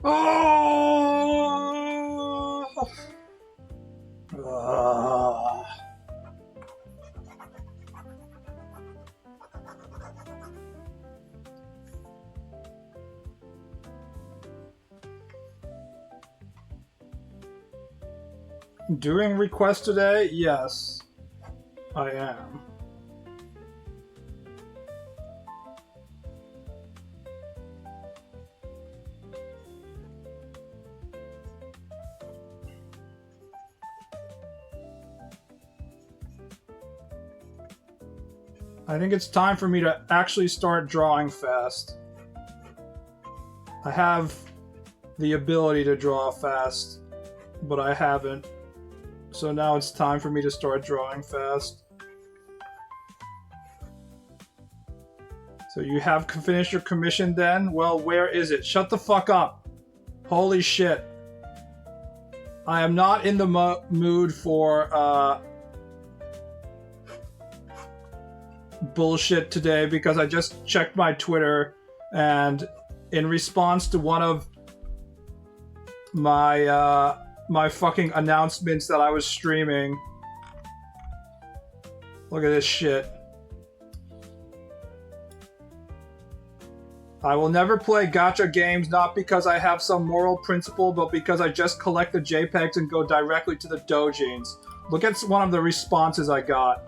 Oh! Doing requests today? Yes, I am. I think it's time for me to actually start drawing fast. I have the ability to draw fast, but I haven't. So now it's time for me to start drawing fast. So you have finished your commission then? Well, where is it? Shut the fuck up. Holy shit. I am not in the mood for bullshit today because I just checked my Twitter, and in response to one of my my fucking announcements that I was streaming, look at this shit. I will never play gacha games, not because I have some moral principle, but because I just collect the JPEGs and go directly to the doujins. Look at one of the responses I got.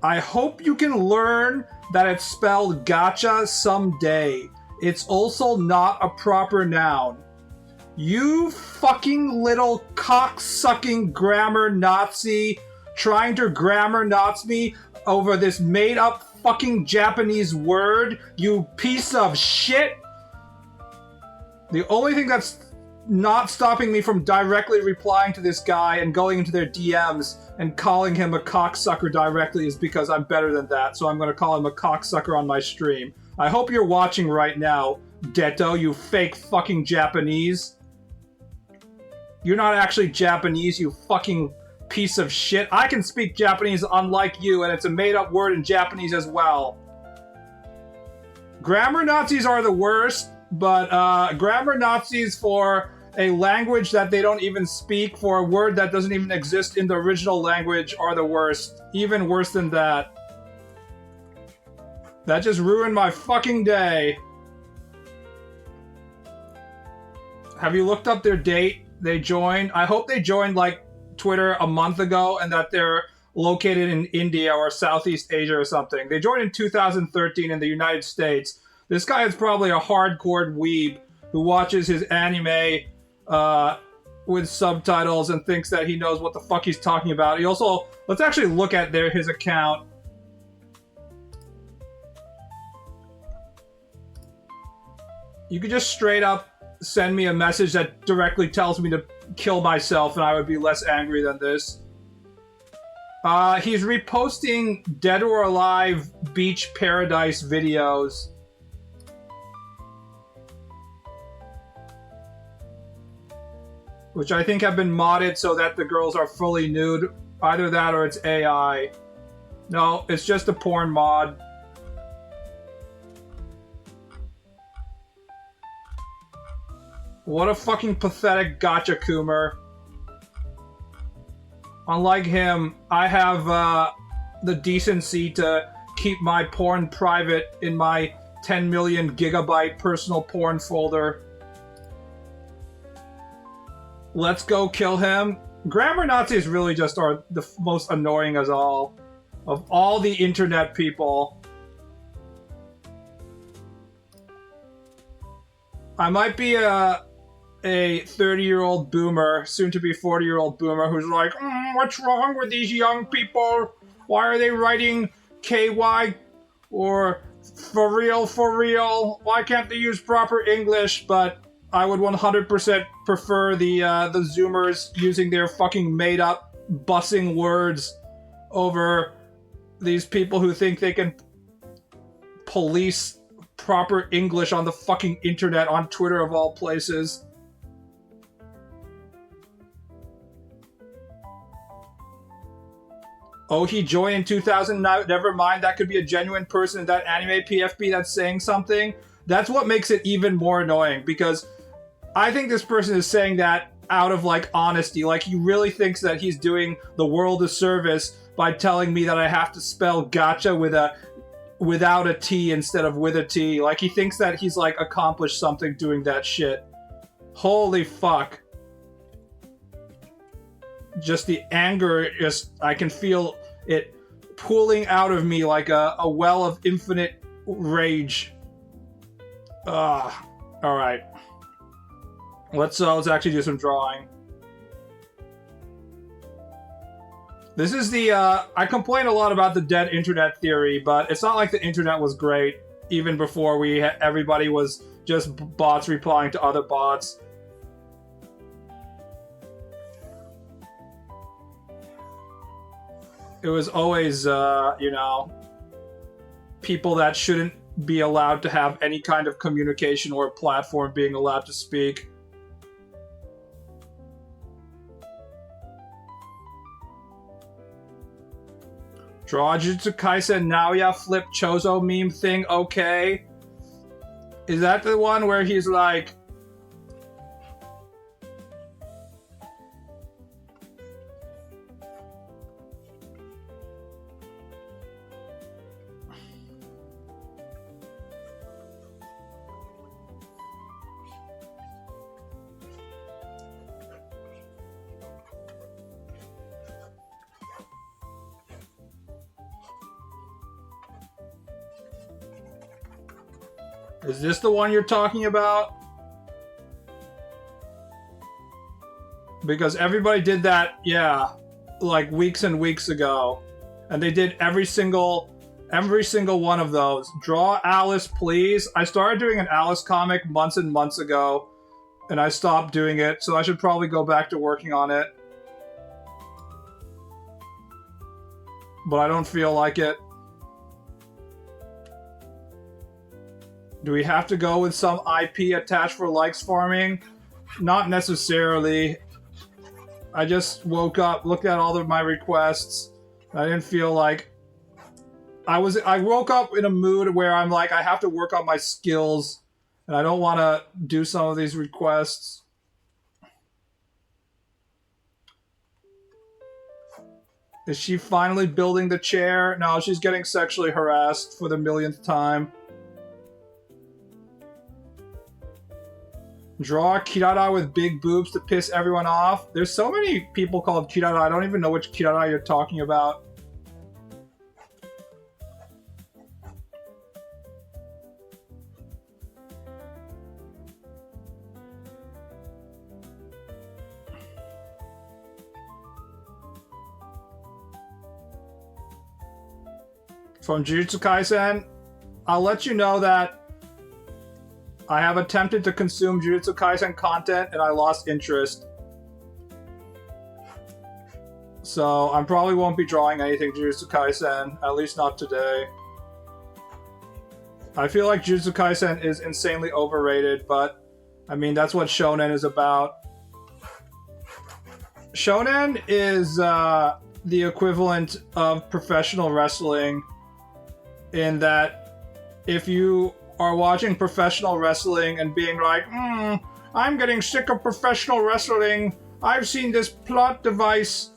I hope you can learn that it's spelled gacha someday. It's also not a proper noun. You fucking little cock-sucking grammar Nazi trying to grammar Nazi me over this made-up fucking Japanese word, you piece of shit! The only thing that's not stopping me from directly replying to this guy and going into their DMs and calling him a cocksucker directly is because I'm better than that, so I'm gonna call him a cocksucker on my stream. I hope you're watching right now, Detto, you fake fucking Japanese. You're not actually Japanese, you fucking piece of shit. I can speak Japanese unlike you, and it's a made-up word in Japanese as well. Grammar Nazis are the worst, but grammar Nazis for a language that they don't even speak, for a word that doesn't even exist in the original language, are the worst. Even worse than that. That just ruined my fucking day. Have you looked up their date? They joined. I hope they joined like Twitter a month ago and that they're located in India or Southeast Asia or something. They joined in 2013 in the United States. This guy is probably a hardcore weeb who watches his anime with subtitles and thinks that he knows what the fuck he's talking about. He also, let's actually look at his account. You could just straight up send me a message that directly tells me to kill myself and I would be less angry than this. He's reposting Dead or Alive Beach Paradise videos. Which I think have been modded so that the girls are fully nude. Either that or it's AI. No, it's just a porn mod. What a fucking pathetic gotcha Coomer. Unlike him, I have the decency to keep my porn private in my 10 million gigabyte personal porn folder. Let's go kill him. Grammar Nazis really just are the most annoying as all. Of all the internet people. I might be a 30-year-old boomer, soon to be 40-year-old boomer, who's like, what's wrong with these young people? Why are they writing KY or for real? Why can't they use proper English? But I would 100% prefer the Zoomers using their fucking made-up bussing words over these people who think they can police proper English on the fucking internet, on Twitter of all places. Oh, he joined in 2000. Never mind, that could be a genuine person in that anime PFP that's saying something. That's what makes it even more annoying, because I think this person is saying that out of, like, honesty. Like, he really thinks that he's doing the world a service by telling me that I have to spell gotcha without a T instead of with a T. Like, he thinks that he's, like, accomplished something doing that shit. Holy fuck. Just the anger, I can feel it pooling out of me like a well of infinite rage. Alright. Let's actually do some drawing. This is the, I complain a lot about the dead internet theory, but it's not like the internet was great even before everybody was just bots replying to other bots. It was always, you know, people that shouldn't be allowed to have any kind of communication or platform being allowed to speak. Draw Jujutsu Kaisen Naoya flip Chozo meme thing, okay. Is that the one where he's like... Is this the one you're talking about? Because everybody did that, yeah, like weeks and weeks ago. And they did every single one of those. Draw Alice, please. I started doing an Alice comic months and months ago, and I stopped doing it, so I should probably go back to working on it. But I don't feel like it. Do we have to go with some IP attached for likes farming? Not necessarily. I just woke up, looked at all of my requests. I didn't feel like... I woke up in a mood where I'm like, I have to work on my skills, and I don't want to do some of these requests. Is she finally building the chair? No, she's getting sexually harassed for the millionth time. Draw Kirara with big boobs to piss everyone off. There's so many people called Kirara, I don't even know which Kirara you're talking about. From Jujutsu Kaisen, I'll let you know that I have attempted to consume Jujutsu Kaisen content and I lost interest. So I probably won't be drawing anything Jujutsu Kaisen, at least not today. I feel like Jujutsu Kaisen is insanely overrated, but I mean, that's what shonen is about. Shonen is the equivalent of professional wrestling in that if you are watching professional wrestling and being like, I'm getting sick of professional wrestling. I've seen this plot device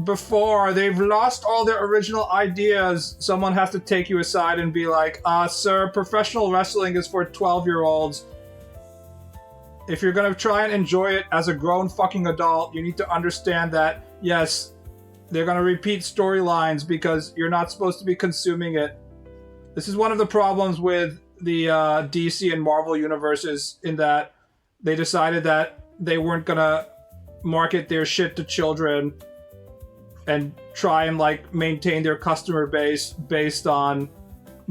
before. They've lost all their original ideas. Someone has to take you aside and be like, sir, professional wrestling is for 12-year-olds. if you're gonna try and enjoy it as a grown fucking adult, you need to understand that, yes, they're gonna repeat storylines because you're not supposed to be consuming it. This is one of the problems with the DC and Marvel universes, in that they decided that they weren't gonna market their shit to children and try and like maintain their customer base based on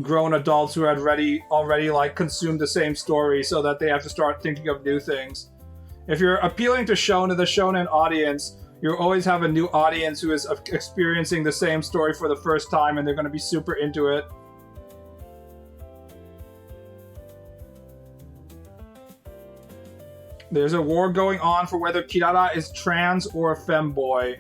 grown adults who had already like consumed the same story, so that they have to start thinking of new things. If you're appealing to the shonen audience, you always have a new audience who is experiencing the same story for the first time, and they're going to be super into it. There's a war going on for whether Kirara is trans or a femboy.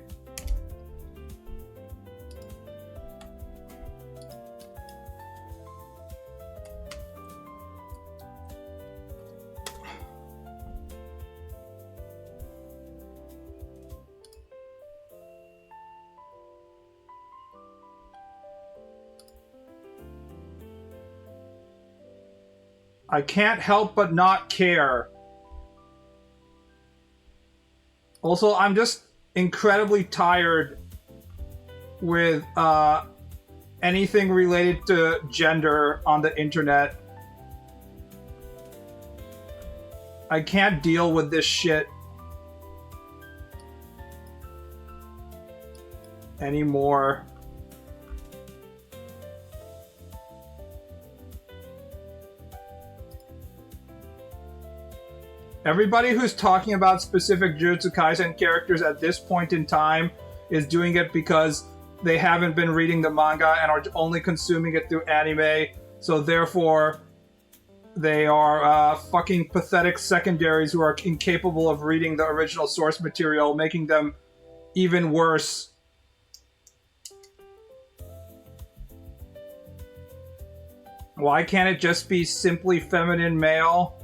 I can't help but not care. Also, I'm just incredibly tired with anything related to gender on the internet. I can't deal with this shit anymore. Everybody who's talking about specific Jujutsu Kaisen characters at this point in time is doing it because they haven't been reading the manga and are only consuming it through anime, so therefore they are fucking pathetic secondaries who are incapable of reading the original source material, making them even worse. Why can't it just be simply feminine male?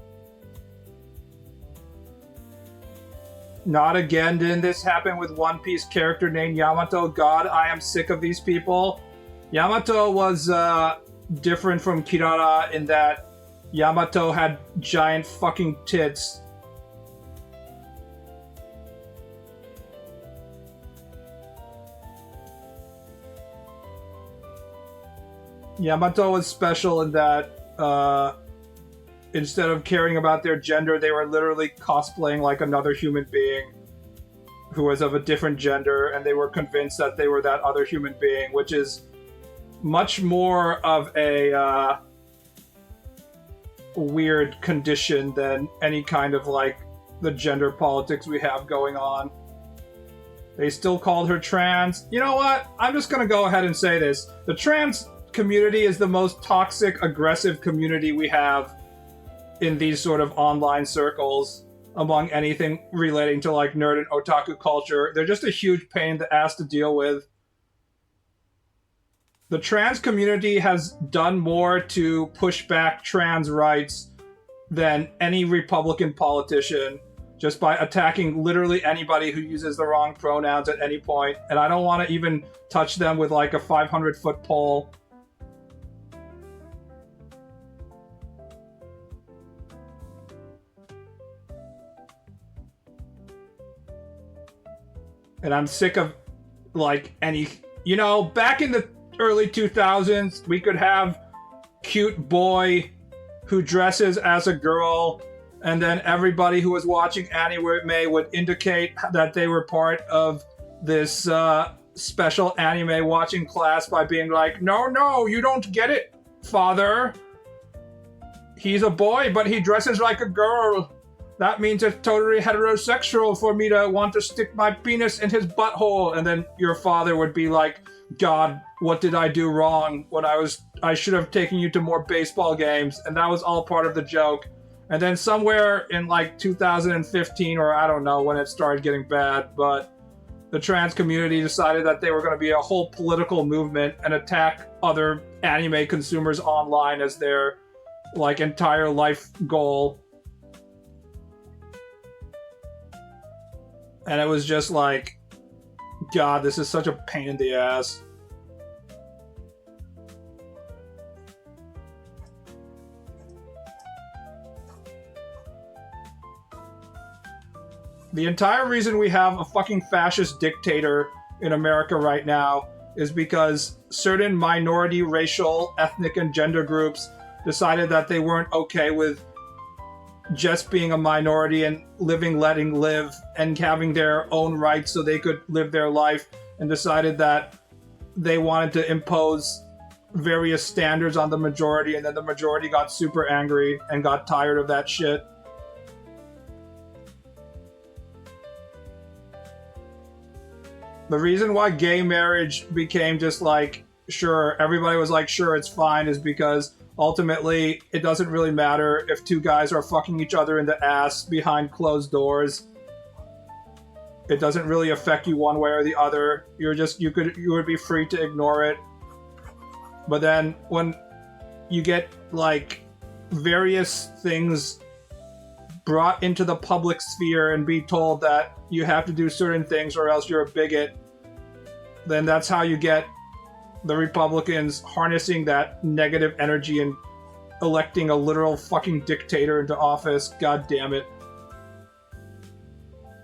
Not again. Didn't this happen with One Piece character named Yamato? God, I am sick of these people. Yamato was different from Kirara in that Yamato had giant fucking tits. Yamato was special in that instead of caring about their gender, they were literally cosplaying like another human being who was of a different gender, and they were convinced that they were that other human being, which is much more of a weird condition than any kind of like the gender politics we have going on. They still called her trans. You know what? I'm just gonna go ahead and say this. The trans community is the most toxic, aggressive community we have in these sort of online circles among anything relating to like nerd and otaku culture. They're just a huge pain in the ass to deal with. The trans community has done more to push back trans rights than any Republican politician, just by attacking literally anybody who uses the wrong pronouns at any point. And I don't want to even touch them with like a 500-foot pole. And I'm sick of, like, any... You know, back in the early 2000s, we could have cute boy who dresses as a girl, and then everybody who was watching anime would indicate that they were part of this special anime watching class by being like, no, you don't get it, father. He's a boy, but he dresses like a girl. That means it's totally heterosexual for me to want to stick my penis in his butthole. And then your father would be like, God, what did I do wrong when I should have taken you to more baseball games. And that was all part of the joke. And then somewhere in like 2015, or I don't know when it started getting bad, but the trans community decided that they were going to be a whole political movement and attack other anime consumers online as their like entire life goal. And it was just like, God, this is such a pain in the ass. The entire reason we have a fucking fascist dictator in America right now is because certain minority racial, ethnic, and gender groups decided that they weren't okay with just being a minority and letting live, and having their own rights so they could live their life, and decided that they wanted to impose various standards on the majority, and then the majority got super angry and got tired of that shit. The reason why gay marriage became just like, sure, everybody was like, sure, it's fine, is because ultimately it doesn't really matter if two guys are fucking each other in the ass behind closed doors. It doesn't really affect you one way or the other. You would be free to ignore it. But then when you get like various things brought into the public sphere and be told that you have to do certain things or else you're a bigot, then that's how you get the Republicans harnessing that negative energy and electing a literal fucking dictator into office. God damn it.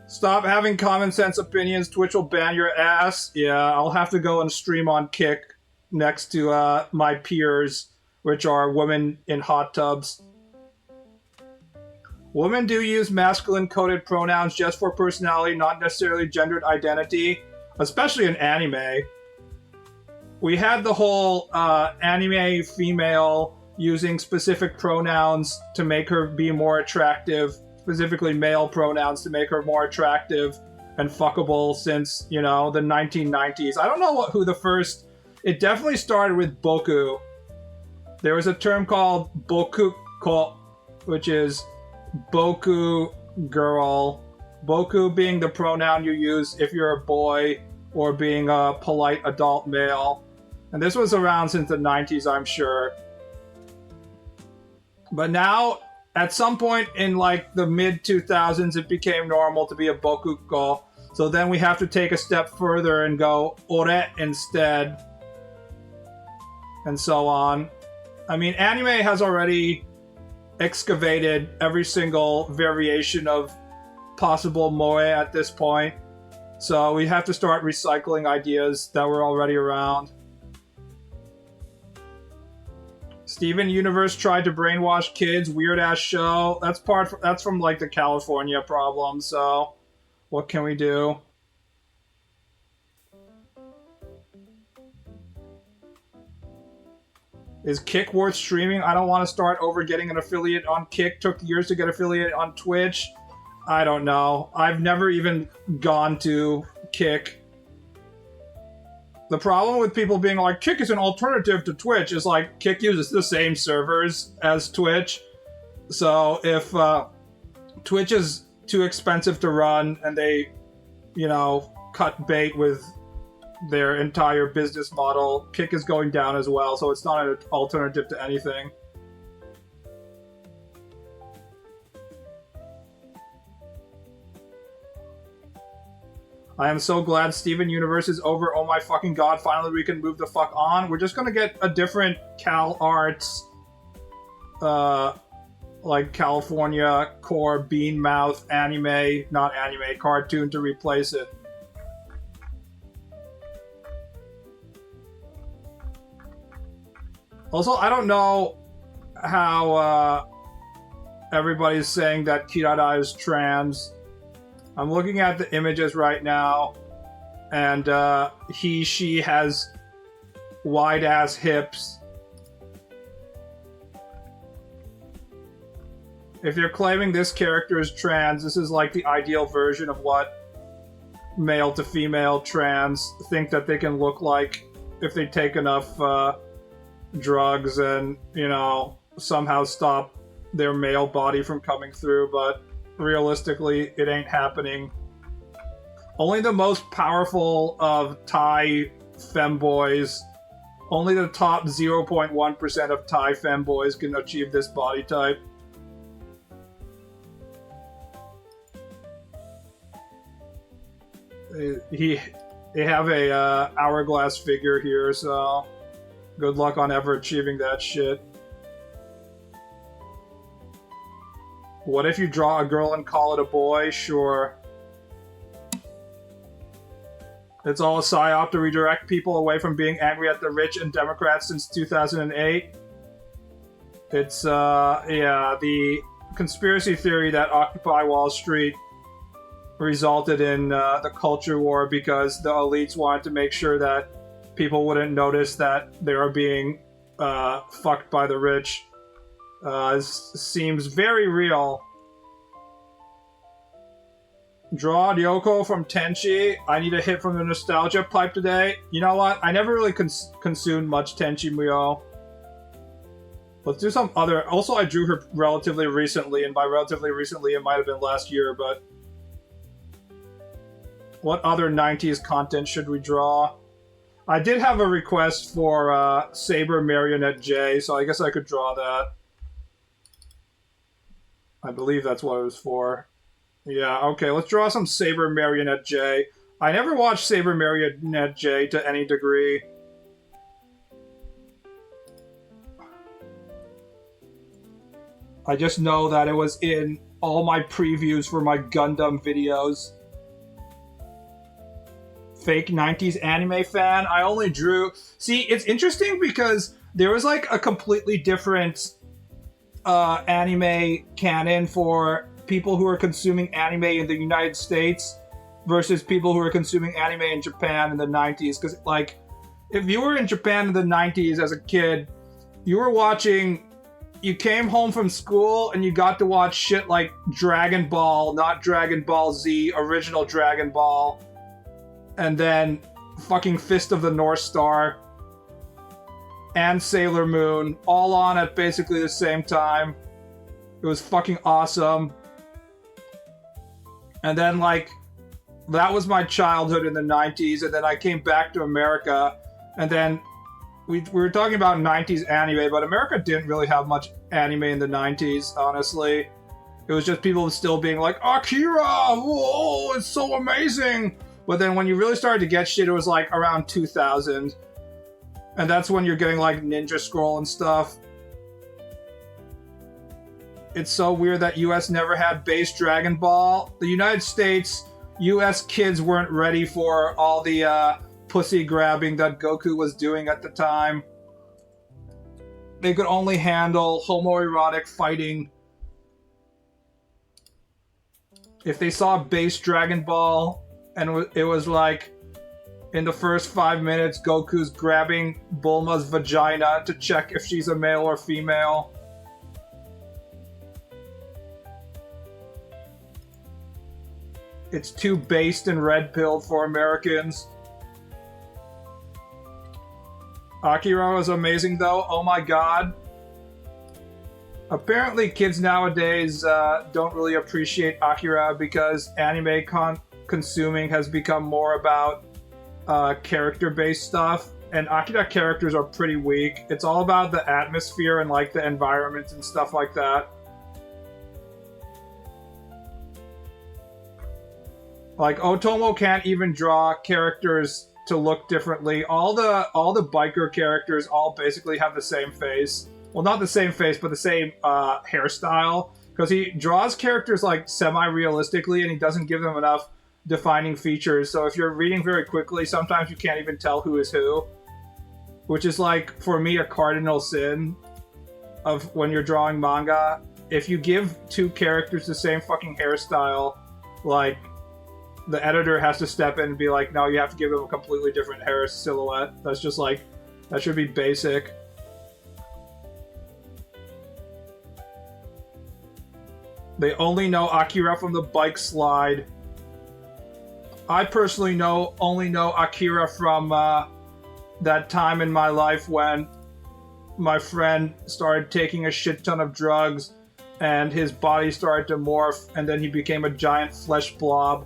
Stop having common sense opinions. Twitch will ban your ass. Yeah, I'll have to go and stream on Kick next to my peers, which are women in hot tubs. Women do use masculine coded pronouns just for personality, not necessarily gendered identity, especially in anime. We had the whole anime female using specific pronouns to make her be more attractive, specifically male pronouns to make her more attractive and fuckable since, you know, the 1990s. I don't know who the first... It definitely started with boku. There was a term called bokuko, which is boku girl. Boku being the pronoun you use if you're a boy or being a polite adult male. And this was around since the 90s, I'm sure. But now, at some point in like the mid-2000s, it became normal to be a bokuko. So then we have to take a step further and go ore instead. And so on. I mean, anime has already excavated every single variation of possible moe at this point. So we have to start recycling ideas that were already around. Steven Universe tried to brainwash kids. Weird ass show. That's from like the California problem. So what can we do? Is Kick worth streaming? I don't want to start over getting an affiliate on Kick. Took years to get affiliate on Twitch. I don't know. I've never even gone to Kick. The problem with people being like, Kick is an alternative to Twitch is like, Kick uses the same servers as Twitch. So if Twitch is too expensive to run and they, you know, cut bait with their entire business model, Kick is going down as well, so it's not an alternative to anything. I am so glad Steven Universe is over. Oh my fucking god, finally we can move the fuck on. We're just gonna get a different Cal Arts, like California core bean mouth cartoon to replace it. Also, I don't know how everybody's saying that Kirara is trans. I'm looking at the images right now, and she has wide-ass hips. If you're claiming this character is trans, this is like the ideal version of what male to female trans think that they can look like if they take enough drugs and, you know, somehow stop their male body from coming through, but realistically, it ain't happening. Only the most powerful of Thai femboys, only the top 0.1% of Thai femboys can achieve this body type. They have a hourglass figure here, so good luck on ever achieving that shit. What if you draw a girl and call it a boy? Sure. It's all a psyop to redirect people away from being angry at the rich and Democrats since 2008. It's, yeah, the conspiracy theory that Occupy Wall Street resulted in the culture war because the elites wanted to make sure that people wouldn't notice that they were being fucked by the rich. Seems very real. Draw Ryoko from Tenchi. I need a hit from the nostalgia pipe today. You know what? I never really consumed much Tenchi Muyo. Let's do some other... Also, I drew her relatively recently, and by relatively recently, it might have been last year, but... What other 90s content should we draw? I did have a request for Saber Marionette J, so I guess I could draw that. I believe that's what it was for. Yeah, okay, let's draw some Saber Marionette J. I never watched Saber Marionette J to any degree. I just know that it was in all my previews for my Gundam videos. Fake 90s anime fan. I only drew... See, it's interesting because there was like a completely different anime canon for people who are consuming anime in the United States versus people who are consuming anime in Japan in the 90s. Because, like, if you were in Japan in the 90s as a kid, you were watching... You came home from school and you got to watch shit like Dragon Ball, not Dragon Ball Z, original Dragon Ball, and then fucking Fist of the North Star and Sailor Moon, all on at basically the same time. It was fucking awesome. And then, like, that was my childhood in the 90s, and then I came back to America, and then we were talking about 90s anime, but America didn't really have much anime in the 90s, honestly. It was just people still being like, Akira! Whoa, it's so amazing! But then when you really started to get shit, it was like around 2000. And that's when you're getting like Ninja Scroll and stuff. It's so weird that US never had base Dragon Ball. The United States, US kids weren't ready for all the pussy grabbing that Goku was doing at the time. They could only handle homoerotic fighting. If they saw base Dragon Ball and it was like in the first 5 minutes Goku's grabbing Bulma's vagina to check if she's a male or female. It's too based and red-pilled for Americans. Akira was amazing though, oh my god. Apparently kids nowadays don't really appreciate Akira because anime consuming has become more about character-based stuff, and Akira characters are pretty weak. It's all about the atmosphere and like the environment and stuff like that. Like Otomo can't even draw characters to look differently. All the biker characters all basically have the same face. Well, not the same face, but the same hairstyle. Because he draws characters like semi-realistically and he doesn't give them enough defining features. So if you're reading very quickly, sometimes you can't even tell who is who. Which is like, for me, a cardinal sin of when you're drawing manga. If you give two characters the same fucking hairstyle, like, the editor has to step in and be like, no, you have to give them a completely different hair silhouette. That's just like, that should be basic. They only know Akira from the bike slide. I personally only know Akira from that time in my life when my friend started taking a shit ton of drugs and his body started to morph and then he became a giant flesh blob.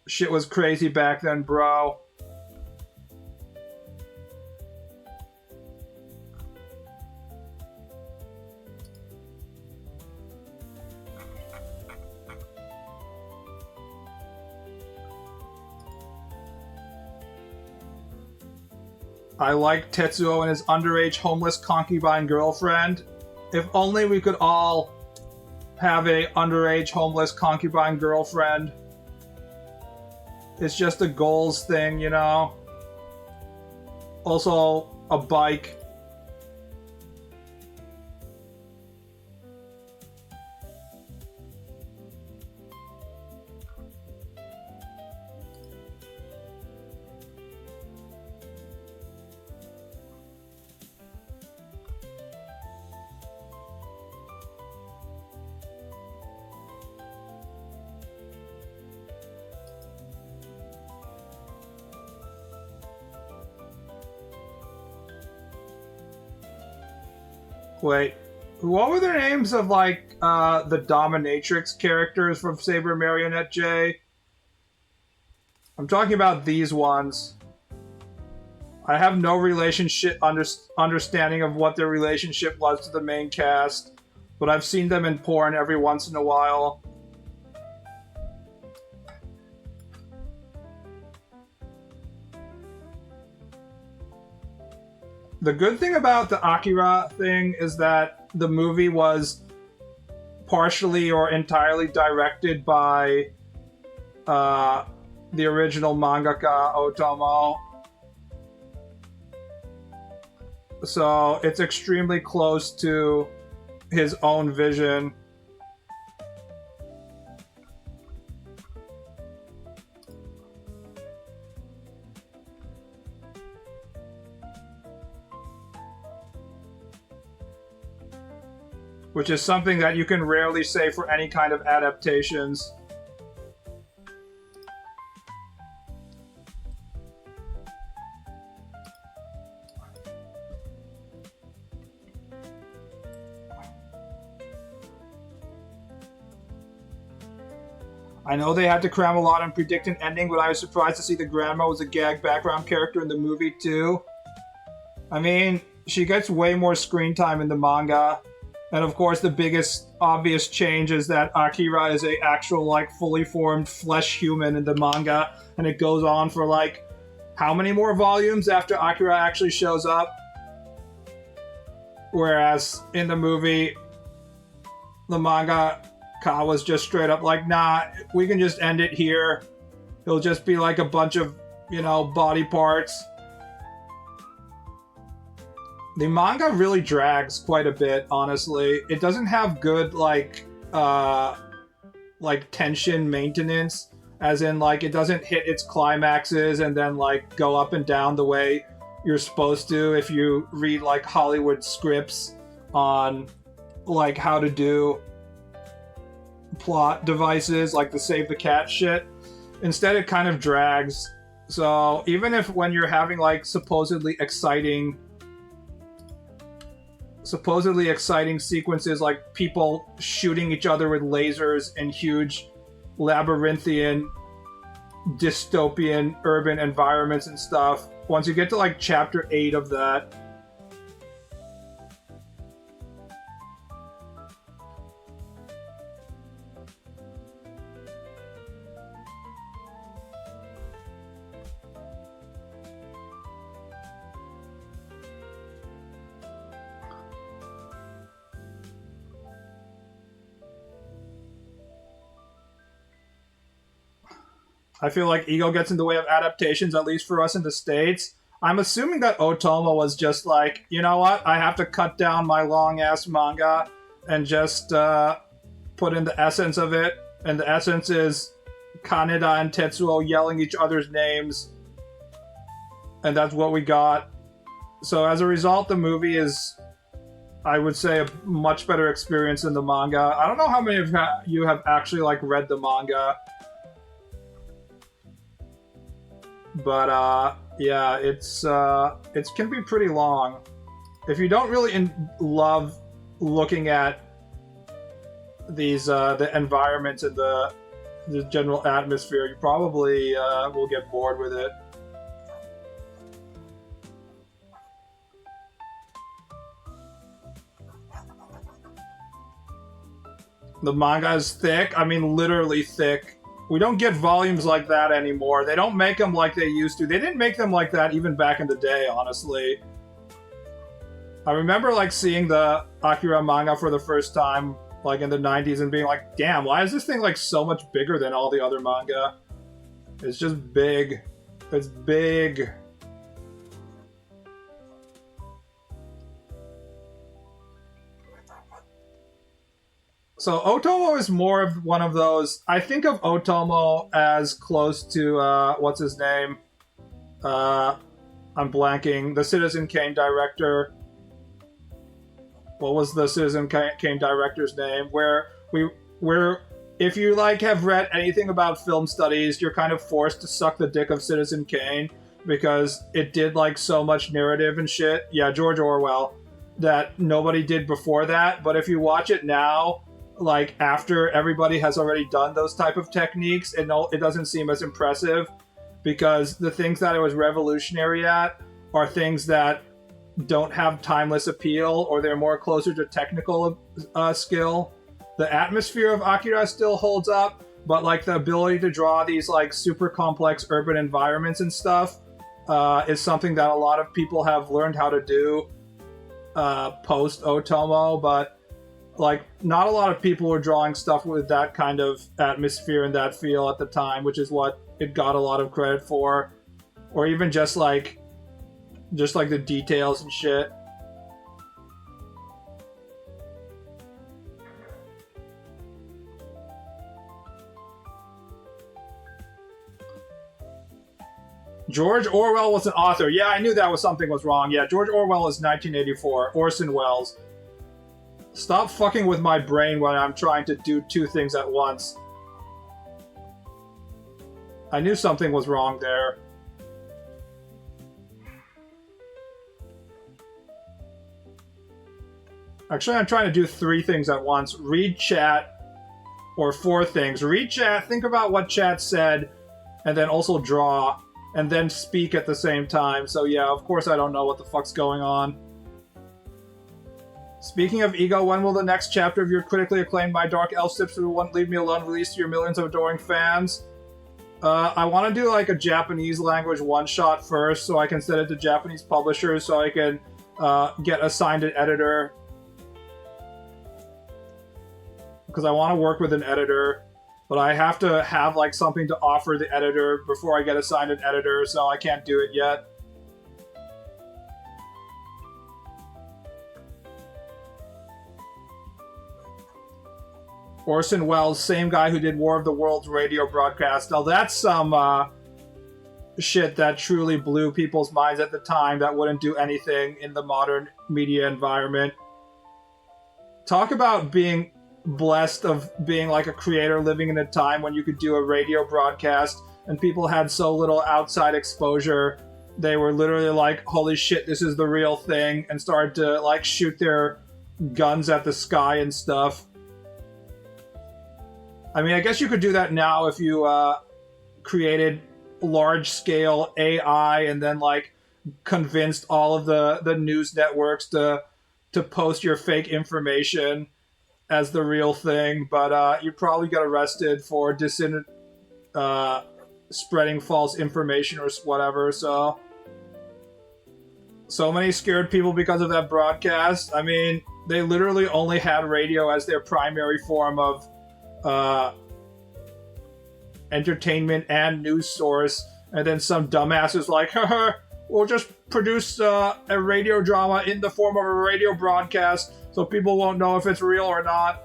Shit was crazy back then, bro. I like Tetsuo and his underage homeless concubine girlfriend. If only we could all have a underage homeless concubine girlfriend. It's just a goals thing, you know? Also, a bike. Wait, what were the names of, like, the dominatrix characters from Saber Marionette J? I'm talking about these ones. I have no understanding of what their relationship was to the main cast, but I've seen them in porn every once in a while. The good thing about the Akira thing is that the movie was partially or entirely directed by the original mangaka Otomo. So it's extremely close to his own vision. Which is something that you can rarely say for any kind of adaptations. I know they had to cram a lot and predict an ending, but I was surprised to see the grandma was a gag background character in the movie too. I mean, she gets way more screen time in the manga. And of course, the biggest obvious change is that Akira is a actual, like, fully formed flesh human in the manga, and it goes on for, like, how many more volumes after Akira actually shows up? Whereas in the movie, the manga was just straight up like, nah, we can just end it here. It'll just be like a bunch of, you know, body parts. The manga really drags quite a bit, honestly. It doesn't have good, like tension maintenance, as in, like, it doesn't hit its climaxes and then, like, go up and down the way you're supposed to if you read, like, Hollywood scripts on, like, how to do plot devices, like the save the cat shit. Instead, it kind of drags. So even if when you're having, like, supposedly exciting sequences, like people shooting each other with lasers in huge labyrinthian dystopian urban environments and stuff, once you get to, like, chapter 8 of that, I feel like ego gets in the way of adaptations, at least for us in the States. I'm assuming that Otomo was just like, you know what, I have to cut down my long-ass manga and just put in the essence of it. And the essence is Kaneda and Tetsuo yelling each other's names. And that's what we got. So as a result, the movie is, I would say, a much better experience than the manga. I don't know how many of you have actually, like, read the manga. But, yeah, it can be pretty long. If you don't really love looking at these, the environments and the general atmosphere, you probably will get bored with it. The manga is thick. I mean, literally thick. We don't get volumes like that anymore. They don't make them like they used to. They didn't make them like that even back in the day, honestly. I remember, like, seeing the Akira manga for the first time, like, in the 90s and being like, damn, why is this thing, like, so much bigger than all the other manga? It's just big. It's big. So Otomo is more of one of those. I think of Otomo as close to what's his name? I'm blanking. The Citizen Kane director. What was the Citizen Kane director's name? Where if you like have read anything about film studies, you're kind of forced to suck the dick of Citizen Kane because it did like so much narrative and shit. Yeah, George Orwell, that nobody did before that. But if you watch it now, like after everybody has already done those type of techniques, it doesn't seem as impressive because the things that it was revolutionary at are things that don't have timeless appeal, or they're more closer to technical skill. The atmosphere of Akira still holds up, but like the ability to draw these like super complex urban environments and stuff is something that a lot of people have learned how to do post Otomo, but like not a lot of people were drawing stuff with that kind of atmosphere and that feel at the time, which is what it got a lot of credit for, or even just like the details and shit. George Orwell was an author. Yeah, I knew that was something was wrong. Yeah, George Orwell is 1984. Orson Welles. Stop fucking with my brain when I'm trying to do two things at once. I knew something was wrong there. Actually, I'm trying to do three things at once. Read chat, or four things. Read chat, think about what chat said, and then also draw, and then speak at the same time. So yeah, of course I don't know what the fuck's going on. Speaking of ego, when will the next chapter of your critically acclaimed My Dark Elf Sips Who Won't Leave Me Alone release to your millions of adoring fans? I want to do like a Japanese language one-shot first, so I can send it to Japanese publishers, so I can get assigned an editor. Because I want to work with an editor, but I have to have like something to offer the editor before I get assigned an editor, so I can't do it yet. Orson Welles, same guy who did War of the Worlds radio broadcast. Now that's some shit that truly blew people's minds at the time that wouldn't do anything in the modern media environment. Talk about being blessed of being like a creator living in a time when you could do a radio broadcast and people had so little outside exposure. They were literally like, holy shit, this is the real thing, and started to like shoot their guns at the sky and stuff. I mean, I guess you could do that now if you created large-scale AI and then like convinced all of the news networks to post your fake information as the real thing, but you'd probably get arrested for spreading false information or whatever. So many scared people because of that broadcast. I mean, they literally only had radio as their primary form of entertainment and news source, and then some dumbass is like, haha, we'll just produce a radio drama in the form of a radio broadcast so people won't know if it's real or not.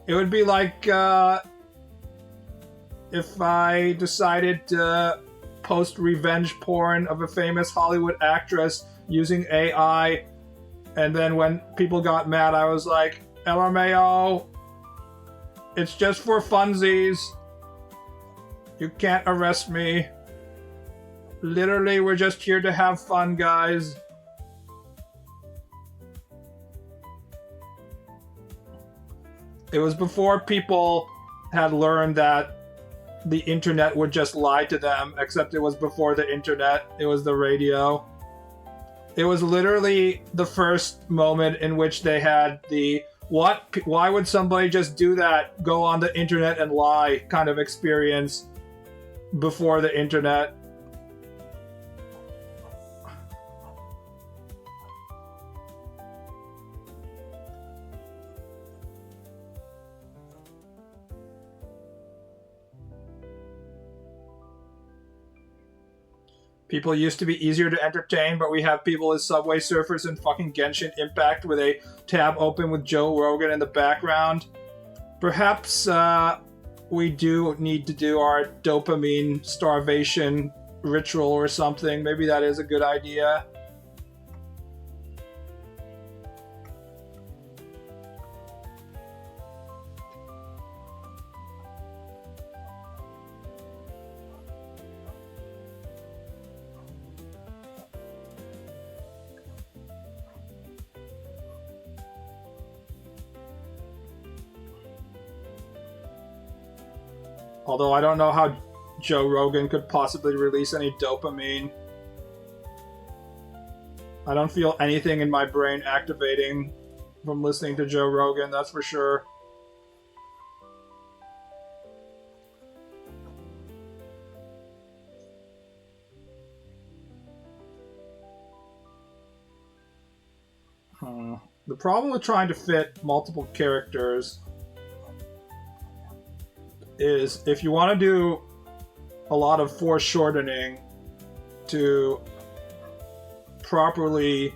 It would be like if I decided to post revenge porn of a famous Hollywood actress using AI, and then when people got mad, I was like, LMAO, it's just for funsies. You can't arrest me. Literally, we're just here to have fun, guys. It was before people had learned that the internet would just lie to them, except it was before the internet. It was the radio. It was literally the first moment in which they had the what? Why would somebody just do that? Go on the internet and lie kind of experience before the internet. People used to be easier to entertain, but we have people as Subway Surfers and fucking Genshin Impact with a tab open with Joe Rogan in the background. Perhaps we do need to do our dopamine starvation ritual or something. Maybe that is a good idea. Although I don't know how Joe Rogan could possibly release any dopamine. I don't feel anything in my brain activating from listening to Joe Rogan, that's for sure. The problem with trying to fit multiple characters is if you want to do a lot of foreshortening to properly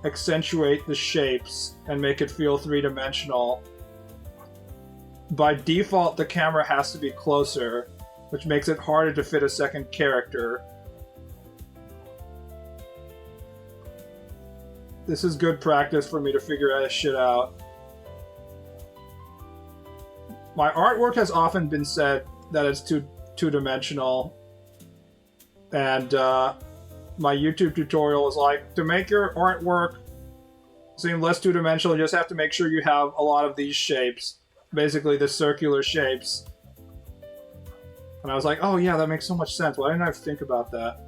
accentuate the shapes and make it feel three-dimensional, by default the camera has to be closer, which makes it harder to fit a second character. This is good practice for me to figure this shit out. My artwork has often been said that it's two-dimensional, and my YouTube tutorial is like, to make your artwork seem less two-dimensional, you just have to make sure you have a lot of these shapes, basically the circular shapes. And I was like, oh yeah, that makes so much sense. Why didn't I think about that?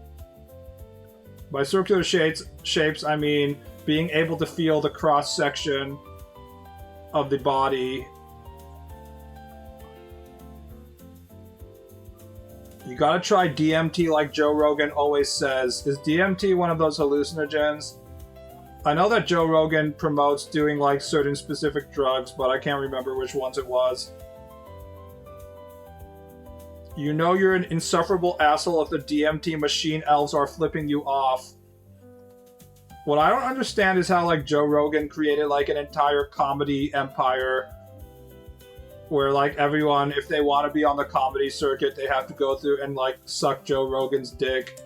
By circular shapes, I mean being able to feel the cross-section of the body. You gotta try DMT like Joe Rogan always says. Is DMT one of those hallucinogens? I know that Joe Rogan promotes doing like certain specific drugs, but I can't remember which ones it was. You know you're an insufferable asshole if the DMT machine elves are flipping you off. What I don't understand is how like Joe Rogan created like an entire comedy empire where like everyone, if they want to be on the comedy circuit, they have to go through and like suck Joe Rogan's dick.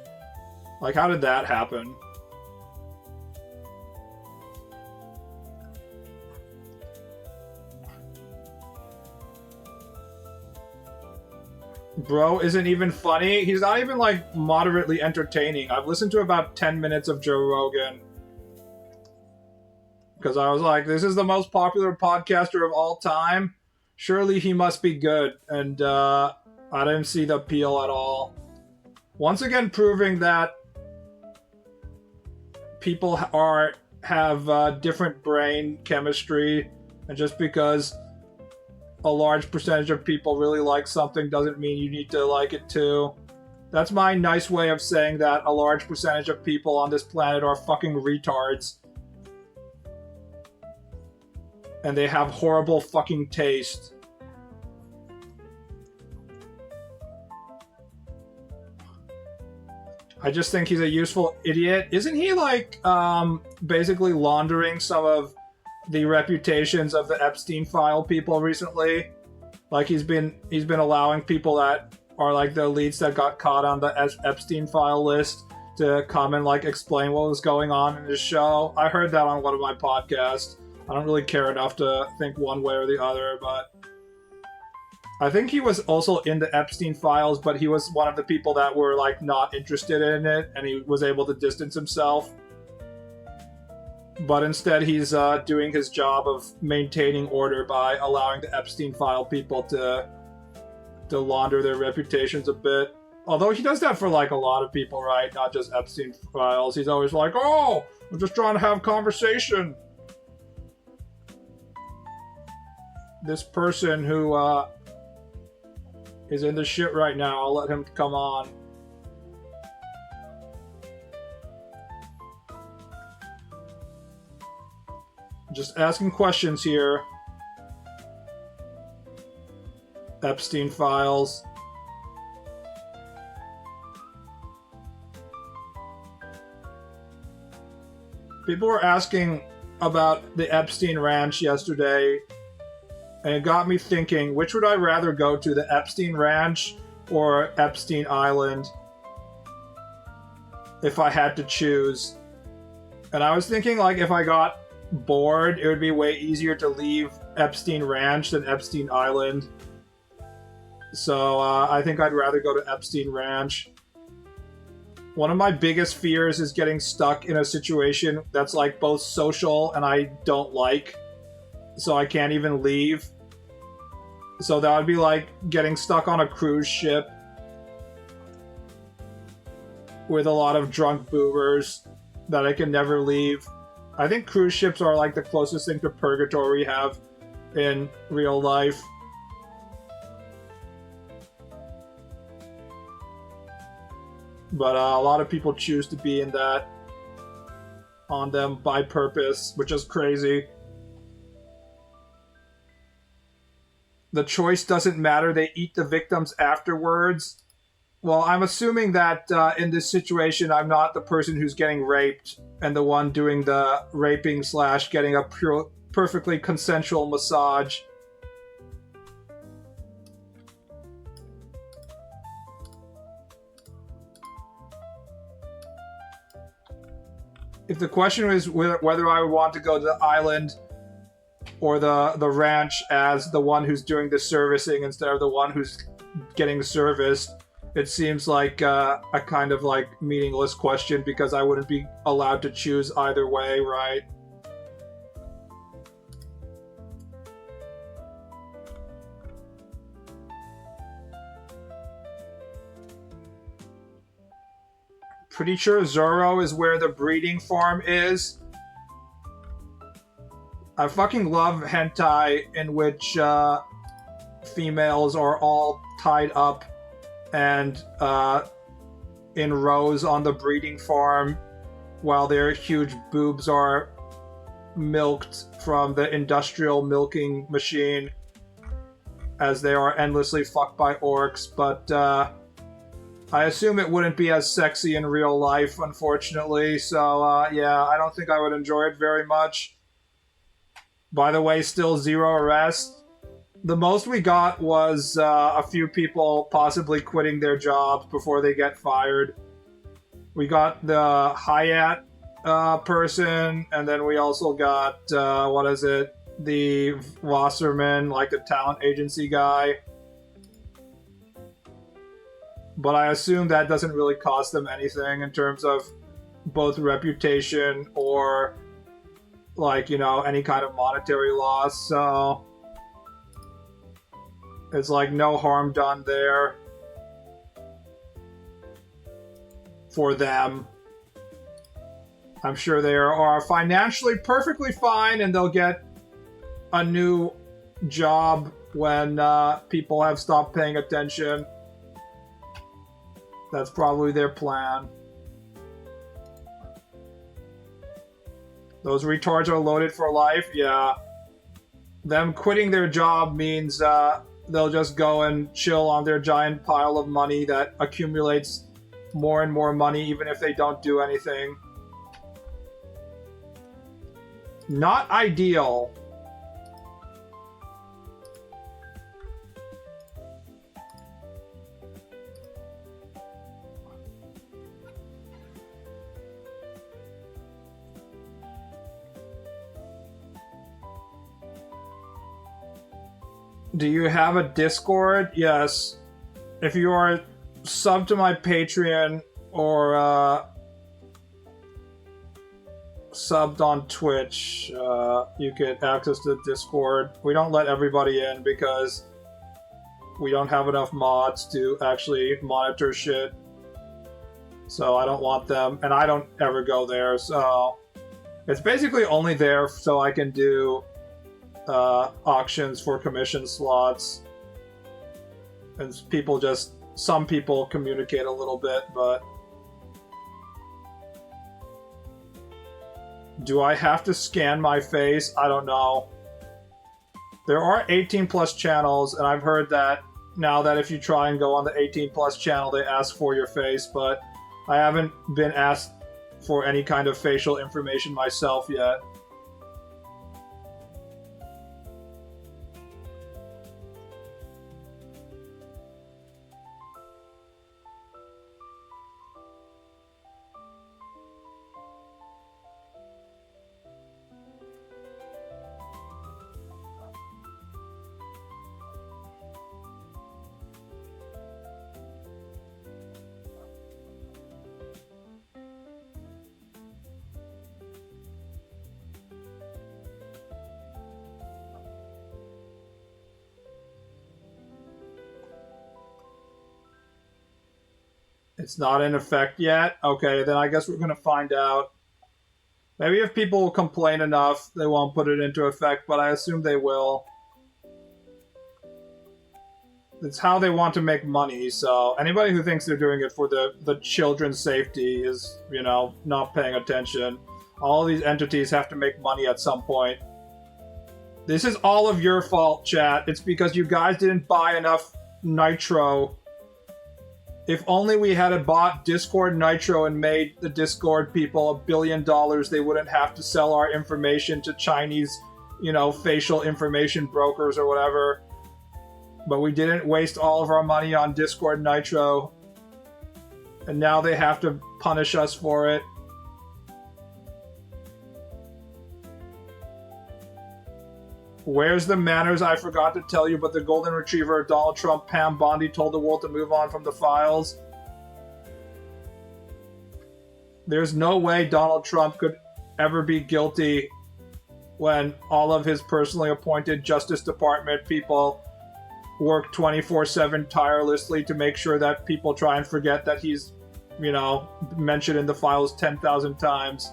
Like, how did that happen? Bro isn't even funny. He's not even like moderately entertaining. I've listened to about 10 minutes of Joe Rogan because I was like, this is the most popular podcaster of all time. Surely he must be good, and I didn't see the appeal at all. Once again, proving that people have different brain chemistry, and just because a large percentage of people really like something doesn't mean you need to like it too. That's my nice way of saying that a large percentage of people on this planet are fucking retards. And they have horrible fucking taste. I just think he's a useful idiot. Isn't he like basically laundering some of the reputations of the Epstein file people recently? Like he's been allowing people that are like the elites that got caught on the Epstein file list to come and like explain what was going on in his show. I heard that on one of my podcasts. I don't really care enough to think one way or the other, but I think he was also in the Epstein files, but he was one of the people that were like not interested in it, and he was able to distance himself. But instead he's doing his job of maintaining order by allowing the Epstein file people to launder their reputations a bit. Although he does that for like a lot of people, right? Not just Epstein files. He's always like, oh, I'm just trying to have conversation. This person who is in the shit right now, I'll let him come on. Just asking questions here. Epstein files. People were asking about the Epstein Ranch yesterday, and it got me thinking, which would I rather go to, the Epstein Ranch or Epstein Island, if I had to choose? And I was thinking, like, if I got bored, it would be way easier to leave Epstein Ranch than Epstein Island. So I think I'd rather go to Epstein Ranch. One of my biggest fears is getting stuck in a situation that's like both social and I don't like, so I can't even leave. So that would be like getting stuck on a cruise ship with a lot of drunk boomers that I can never leave. I think cruise ships are like the closest thing to purgatory we have in real life. But a lot of people choose to be in that on them by purpose, which is crazy. The choice doesn't matter. They eat the victims afterwards. Well, I'm assuming that in this situation, I'm not the person who's getting raped and the one doing the raping / getting a perfectly consensual massage. If the question was whether I would want to go to the island or the ranch as the one who's doing the servicing instead of the one who's getting serviced, it seems like a kind of like meaningless question because I wouldn't be allowed to choose either way, right? Pretty sure Zoro is where the breeding farm is. I fucking love hentai in which females are all tied up and in rows on the breeding farm while their huge boobs are milked from the industrial milking machine as they are endlessly fucked by orcs, but I assume it wouldn't be as sexy in real life, unfortunately, so yeah, I don't think I would enjoy it very much. By the way, still 0 arrests. The most we got was a few people possibly quitting their jobs before they get fired. We got the Hyatt person, and then we also got, what is it? The Wasserman, like the talent agency guy. But I assume that doesn't really cost them anything in terms of both reputation or, like, you know, any kind of monetary loss, so it's like no harm done there for them. I'm sure they are financially perfectly fine and they'll get a new job when people have stopped paying attention. That's probably their plan. Those retards are loaded for life? Yeah. Them quitting their job means they'll just go and chill on their giant pile of money that accumulates more and more money even if they don't do anything. Not ideal. Do you have a Discord? Yes. If you are subbed to my Patreon or subbed on Twitch, you get access to the Discord. We don't let everybody in because we don't have enough mods to actually monitor shit. So I don't want them, and I don't ever go there, so it's basically only there so I can do auctions for commission slots, and some people communicate a little bit, but do I have to scan my face? I don't know. There are 18 plus channels, and I've heard that now that if you try and go on the 18 plus channel, they ask for your face, but I haven't been asked for any kind of facial information myself yet. It's not in effect yet? Okay, then I guess we're going to find out. Maybe if people complain enough, they won't put it into effect, but I assume they will. It's how they want to make money, so anybody who thinks they're doing it for the children's safety is, you know, not paying attention. All these entities have to make money at some point. This is all of your fault, chat. It's because you guys didn't buy enough Nitro. If only we had bought Discord Nitro and made the Discord people $1 billion, they wouldn't have to sell our information to Chinese, you know, facial information brokers or whatever. But we didn't waste all of our money on Discord Nitro. And now they have to punish us for it. Where's the manners? I forgot to tell you, but the golden retriever of Donald Trump, Pam Bondi, told the world to move on from the files. There's no way Donald Trump could ever be guilty when all of his personally appointed Justice Department people work 24/7 tirelessly to make sure that people try and forget that he's, you know, mentioned in the files 10,000 times.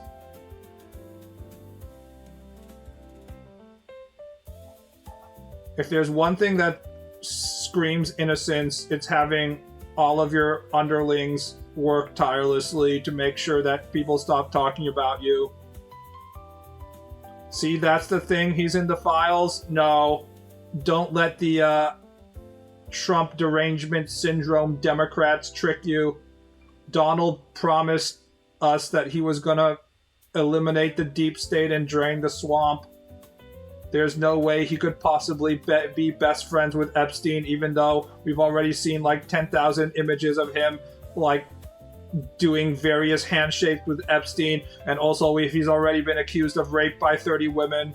If there's one thing that screams innocence, it's having all of your underlings work tirelessly to make sure that people stop talking about you. See, that's the thing. He's in the files. No, don't let the Trump derangement syndrome Democrats trick you. Donald promised us that he was going to eliminate the deep state and drain the swamp. There's no way he could possibly be best friends with Epstein, even though we've already seen like 10,000 images of him like doing various handshakes with Epstein, and also he's already been accused of rape by 30 women.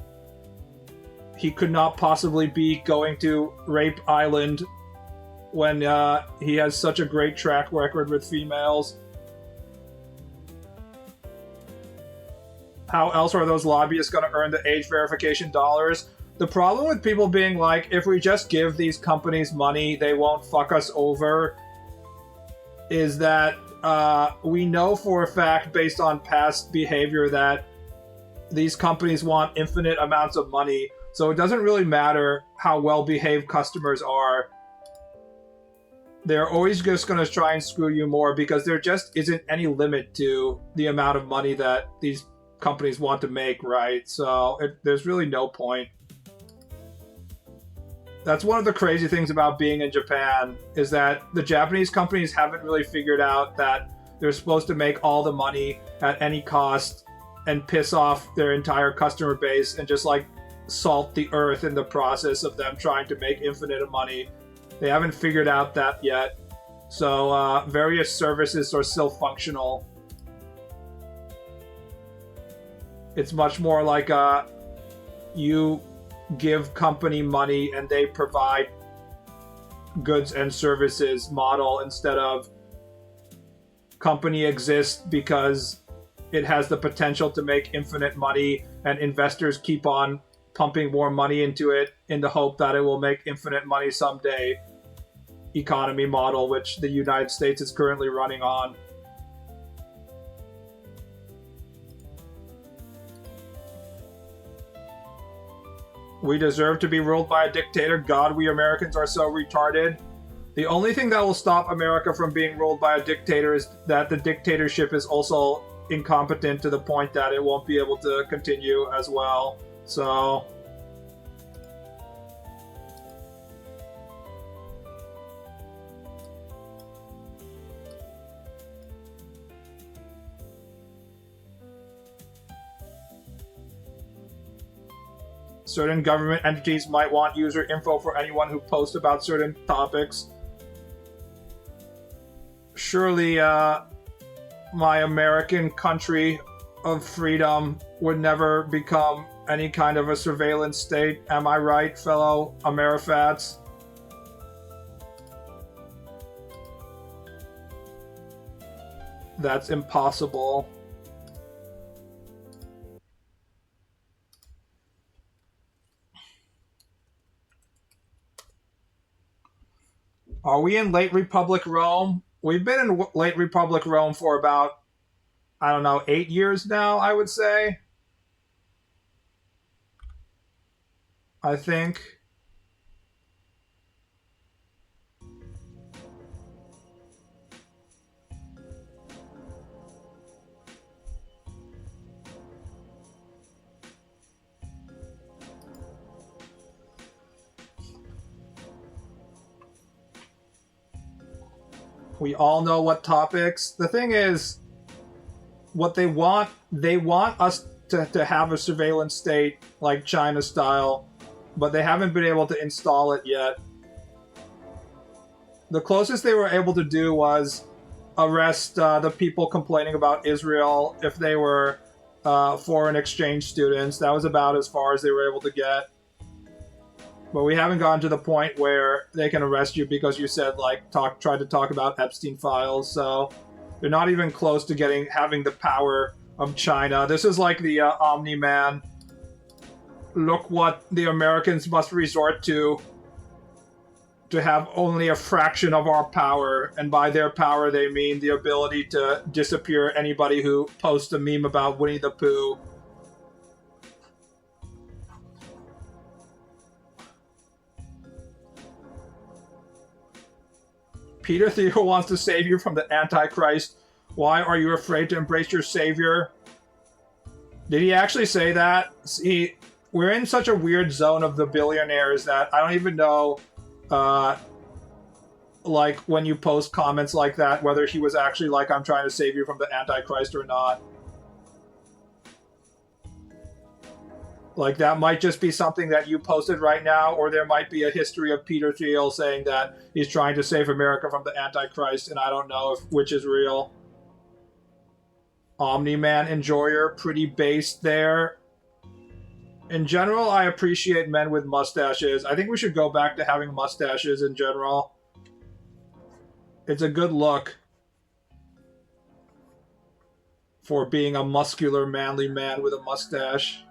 He could not possibly be going to Rape Island when he has such a great track record with females. How else are those lobbyists going to earn the age verification dollars? The problem with people being like, if we just give these companies money, they won't fuck us over, is that we know for a fact, based on past behavior, that these companies want infinite amounts of money. So it doesn't really matter how well-behaved customers are. They're always just going to try and screw you more because there just isn't any limit to the amount of money that these companies want to make, right? So there's really no point. That's one of the crazy things about being in Japan, is that the Japanese companies haven't really figured out that they're supposed to make all the money at any cost and piss off their entire customer base and just like salt the earth in the process of them trying to make infinite money. They haven't figured out that yet. So various services are still functional. It's much more like you give company money and they provide goods and services model, instead of company exists because it has the potential to make infinite money and investors keep on pumping more money into it in the hope that it will make infinite money someday economy model, which the United States is currently running on. We deserve to be ruled by a dictator. God, we Americans are so retarded. The only thing that will stop America from being ruled by a dictator is that the dictatorship is also incompetent to the point that it won't be able to continue as well. So Certain government entities might want user info for anyone who posts about certain topics. Surely, my American country of freedom would never become any kind of a surveillance state. Am I right, fellow Amerifats? That's impossible. Are we in late Republic Rome? We've been in late Republic Rome for about, I don't know, 8 years now, I would say. I think. We all know what topics. The thing is, what they want us to have a surveillance state like China style, but they haven't been able to install it yet. The closest they were able to do was arrest the people complaining about Israel if they were foreign exchange students. That was about as far as they were able to get. But we haven't gotten to the point where they can arrest you because you said, like, tried to talk about Epstein files. So they're not even close to having the power of China. This is like the Omni-Man. Look what the Americans must resort to have only a fraction of our power. And by their power, they mean the ability to disappear anybody who posts a meme about Winnie the Pooh. Peter Thiel wants to save you from the Antichrist. Why are you afraid to embrace your savior? Did he actually say that? See, we're in such a weird zone of the billionaires that I don't even know, like, when you post comments like that, whether he was actually like, I'm trying to save you from the Antichrist or not. Like, that might just be something that you posted right now, or there might be a history of Peter Thiel saying that he's trying to save America from the Antichrist, and I don't know which is real. Omni-Man enjoyer, pretty based there. In general, I appreciate men with mustaches. I think we should go back to having mustaches in general. It's a good look for being a muscular, manly man with a mustache.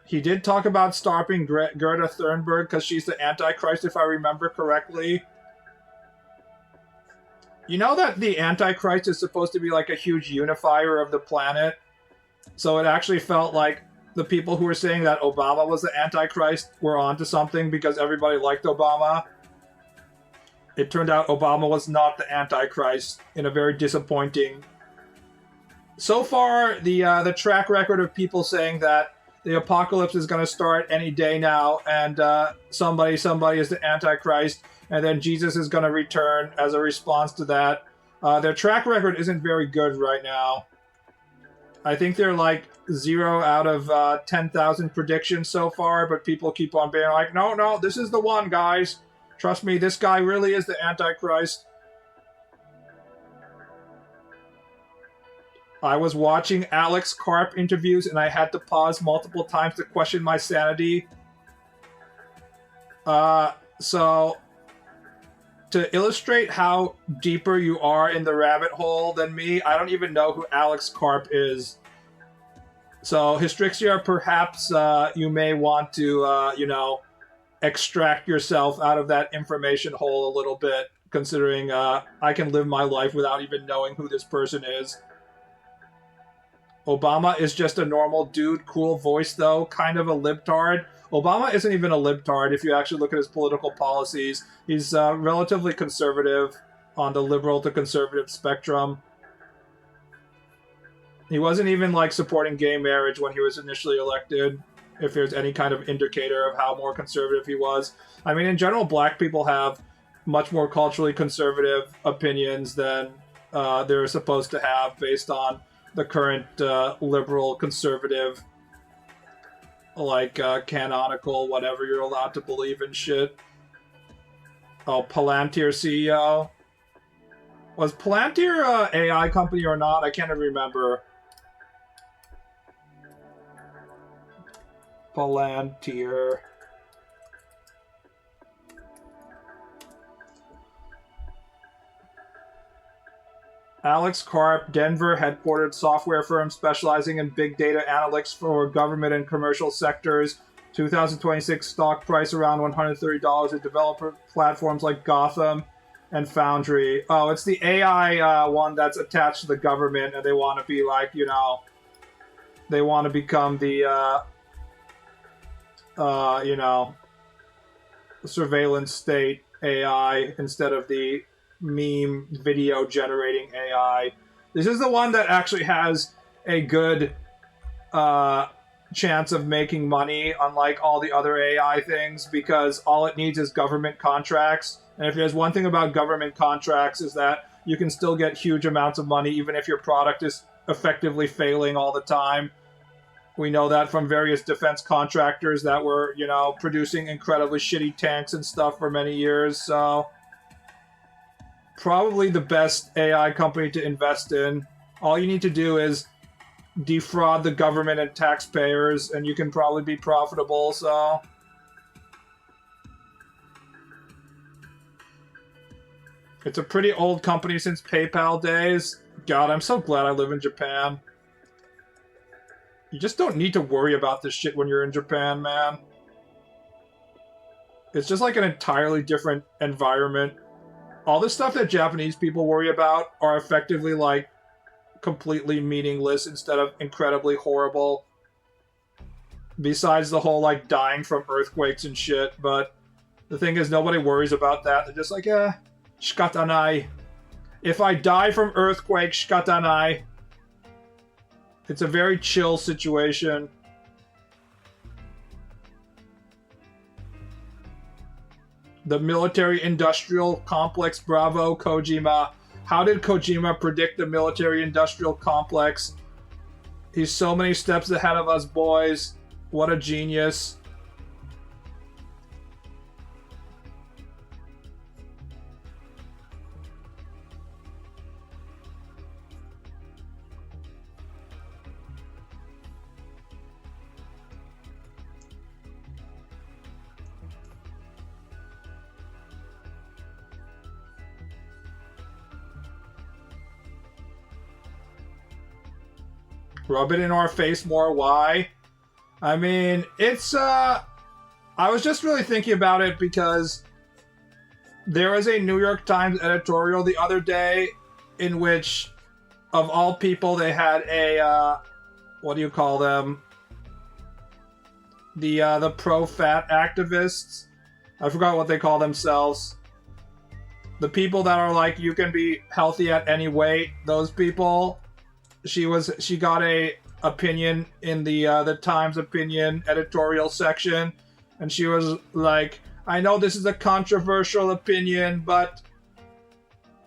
He did talk about stopping Greta Thunberg because she's the Antichrist, if I remember correctly. You know that the Antichrist is supposed to be like a huge unifier of the planet? So it actually felt like the people who were saying that Obama was the Antichrist were onto something because everybody liked Obama. It turned out Obama was not the Antichrist in a very disappointing... So far, the track record of people saying that the apocalypse is going to start any day now, and somebody is the Antichrist, and then Jesus is going to return as a response to that. Their track record isn't very good right now. I think they're like 0 out of 10,000 predictions so far, but people keep on being like, no, this is the one, guys. Trust me, this guy really is the Antichrist. I was watching Alex Karp interviews and I had to pause multiple times to question my sanity. So, to illustrate how deeper you are in the rabbit hole than me, I don't even know who Alex Karp is. So, Hystrixia, perhaps you may want to, extract yourself out of that information hole a little bit, considering I can live my life without even knowing who this person is. Obama is just a normal dude, cool voice though, kind of a libtard. Obama isn't even a libtard if you actually look at his political policies. He's relatively conservative on the liberal to conservative spectrum. He wasn't even like supporting gay marriage when he was initially elected, if there's any kind of indicator of how more conservative he was. I mean, in general, black people have much more culturally conservative opinions than they're supposed to have based on the current liberal conservative, like canonical, whatever you're allowed to believe in shit. Oh, Palantir CEO. Was Palantir a AI company or not? I can't even remember. Palantir. Alex Karp, Denver headquartered software firm specializing in big data analytics for government and commercial sectors. 2026 stock price around $130 at developer platforms like Gotham and Foundry. Oh, it's the AI one that's attached to the government, and they want to be like, you know, they want to become the, you know, surveillance state AI instead of the meme video generating AI. This is the one that actually has a good chance of making money, unlike all the other AI things, because all it needs is government contracts. And if there's one thing about government contracts is that you can still get huge amounts of money even if your product is effectively failing all the time. We know that from various defense contractors that were, you know, producing incredibly shitty tanks and stuff for many years. So probably the best AI company to invest in. All you need to do is defraud the government and taxpayers, and you can probably be profitable, so... It's a pretty old company since PayPal days. God, I'm so glad I live in Japan. You just don't need to worry about this shit when you're in Japan, man. It's just like an entirely different environment. All the stuff that Japanese people worry about are effectively, like, completely meaningless instead of incredibly horrible. Besides the whole, like, dying from earthquakes and shit, but the thing is, nobody worries about that. They're just like, shikatanai. If I die from earthquake, shikatanai. It's a very chill situation. The military-industrial complex, bravo, Kojima. How did Kojima predict the military-industrial complex? He's so many steps ahead of us, boys. What a genius. Rub it in our face more, why? I mean, it's, I was just really thinking about it because there was a New York Times editorial the other day in which, of all people, they had a, what do you call them? The pro-fat activists. I forgot what they call themselves. The people that are like, you can be healthy at any weight, those people. She got a opinion in the Times opinion editorial section, and she was like, I know this is a controversial opinion, but